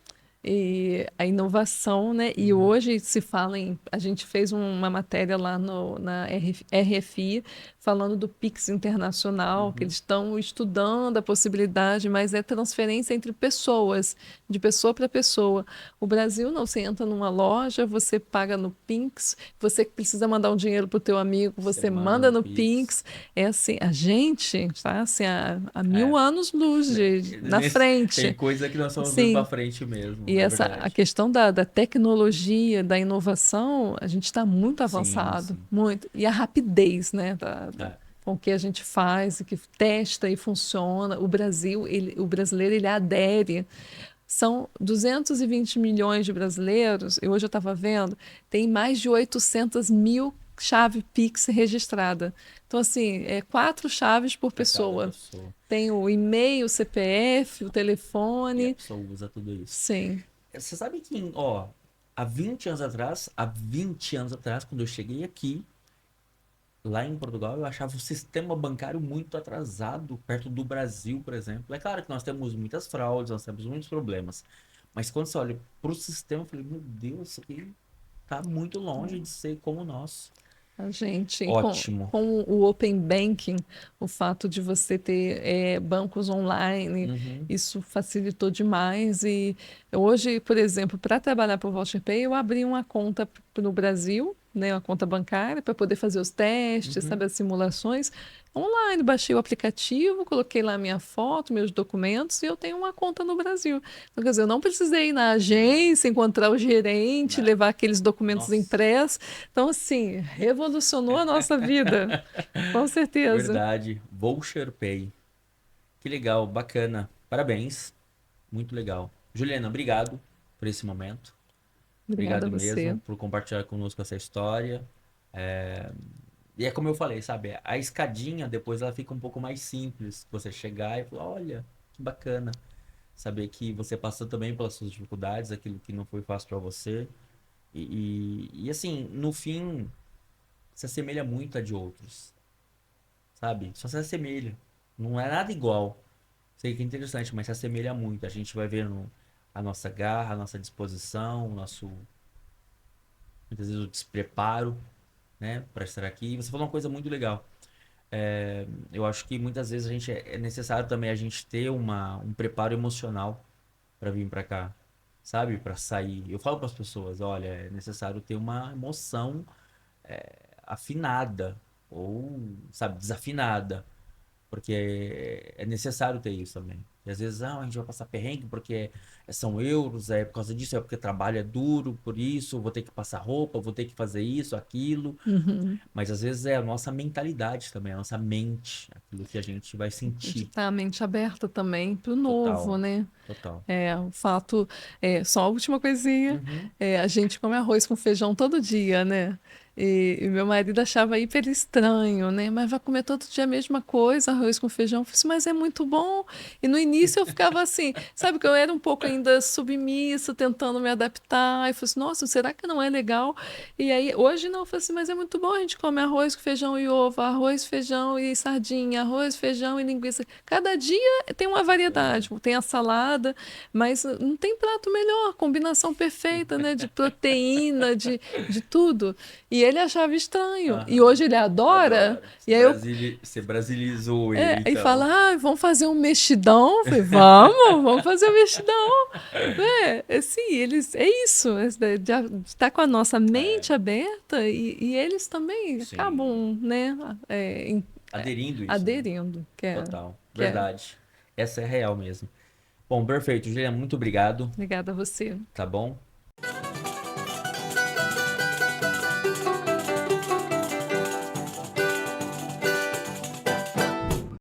E a inovação, né? E Uhum, hoje se fala a gente fez uma matéria lá na RFI falando do Pix Internacional, que eles uhum. estão estudando a possibilidade, mas é transferência entre pessoas, de pessoa para pessoa. O Brasil não, você entra numa loja, você paga no Pix, você precisa mandar um dinheiro para o teu amigo, você Semana manda no no Pix. Pix. É assim, a gente está assim, há É, 1000 anos-luz na tem frente. coisa que nós somos muito pra Sim, frente mesmo, e é a verdade. questão da tecnologia, da inovação, a gente está muito Sim, avançado, sim. muito. E a rapidez, né, É, com que a gente faz, e que testa e funciona. O Brasil, o brasileiro, ele adere. São 220 milhões de brasileiros, e hoje eu estava vendo, tem mais de 800 mil chave Pix registrada. Então, assim, é 4 chaves por Para cada pessoa. pessoa. Tem o e-mail, o CPF, o E a telefone. pessoa usa tudo isso. Sim. Você sabe que, ó, há 20 anos atrás, quando eu cheguei aqui, lá em Portugal, eu achava o sistema bancário muito atrasado, perto do Brasil, por exemplo. É claro que nós temos muitas fraudes, nós temos muitos problemas. Mas quando você olha para o sistema, eu falei, meu Deus, isso aqui tá muito longe de ser como o nosso. A gente, Ótimo. com o Open Banking, o fato de você ter bancos online, Uhum, isso facilitou demais. E hoje, por exemplo, para trabalhar para o VoucherPay, eu abri uma conta no Brasil, né, uma conta bancária, para poder fazer os testes, uhum. sabe, as simulações. Online, baixei o aplicativo, coloquei lá minha foto, meus documentos e eu tenho uma conta no Brasil. Então, quer dizer, eu não precisei ir na agência, encontrar o gerente, Né? levar aqueles documentos Nossa, impressos. Então, assim, revolucionou a nossa vida, com certeza. verdade. Voucher Pay. Que legal, bacana. Parabéns. Muito legal. Juliana, obrigado por esse momento. Obrigada a Obrigado você. mesmo por compartilhar conosco essa história. E é como eu falei, sabe? A escadinha depois ela fica um pouco mais simples. Você chegar e falar, olha, que bacana. Saber que você passou também pelas suas dificuldades, aquilo que não foi fácil para você. E assim, no fim, se assemelha muito a de outros, sabe? Só se assemelha. Não é nada igual. Sei que é interessante, mas se assemelha muito. A gente vai vendo a nossa garra, a nossa disposição, o nosso, muitas vezes o despreparo, né, para estar aqui. Você falou uma coisa muito legal. Eu acho que muitas vezes é necessário também a gente ter um preparo emocional para vir para cá, sabe? Para sair. Eu falo para as pessoas, olha, é necessário ter uma emoção afinada ou, sabe, desafinada. Porque é necessário ter isso também. E às vezes, a gente vai passar perrengue porque são euros, é por causa disso, é porque trabalho é duro, por isso, vou ter que passar roupa, vou ter que fazer isso, aquilo. Uhum. Mas às vezes é a nossa mentalidade também, a nossa mente, aquilo que a gente vai De sentir. estar a mente aberta também para o novo, Total, né? total. O fato, só a última coisinha, Uhum. a gente come arroz com feijão todo dia, né? E meu marido achava hiper estranho, né? Mas vai comer todo dia a mesma coisa, arroz com feijão. Eu falei assim, mas é muito bom. E no início eu ficava assim, sabe que eu era um pouco ainda submissa, tentando me adaptar. E falei assim, nossa, será que não é legal? E aí, hoje não, eu falei assim, mas é muito bom, a gente come arroz com feijão e ovo, arroz, feijão e sardinha, arroz, feijão e linguiça. Cada dia tem uma variedade, tem a salada, mas não tem prato melhor, combinação perfeita, né? De proteína, de tudo. E ele achava estranho. E Aham. hoje ele adora. Adora. E aí eu Você brasilizou ele, e então. fala, vamos fazer um mexidão? Eu falei, vamos fazer um mexidão. Sim, eles, é isso, de estar com a nossa É, mente aberta e eles também sim. acabam, né, Aderindo isso, né? aderindo, Total. que é. Verdade. Essa é real mesmo. Bom, perfeito. Juliana, muito obrigado, Obrigada a você. tá bom?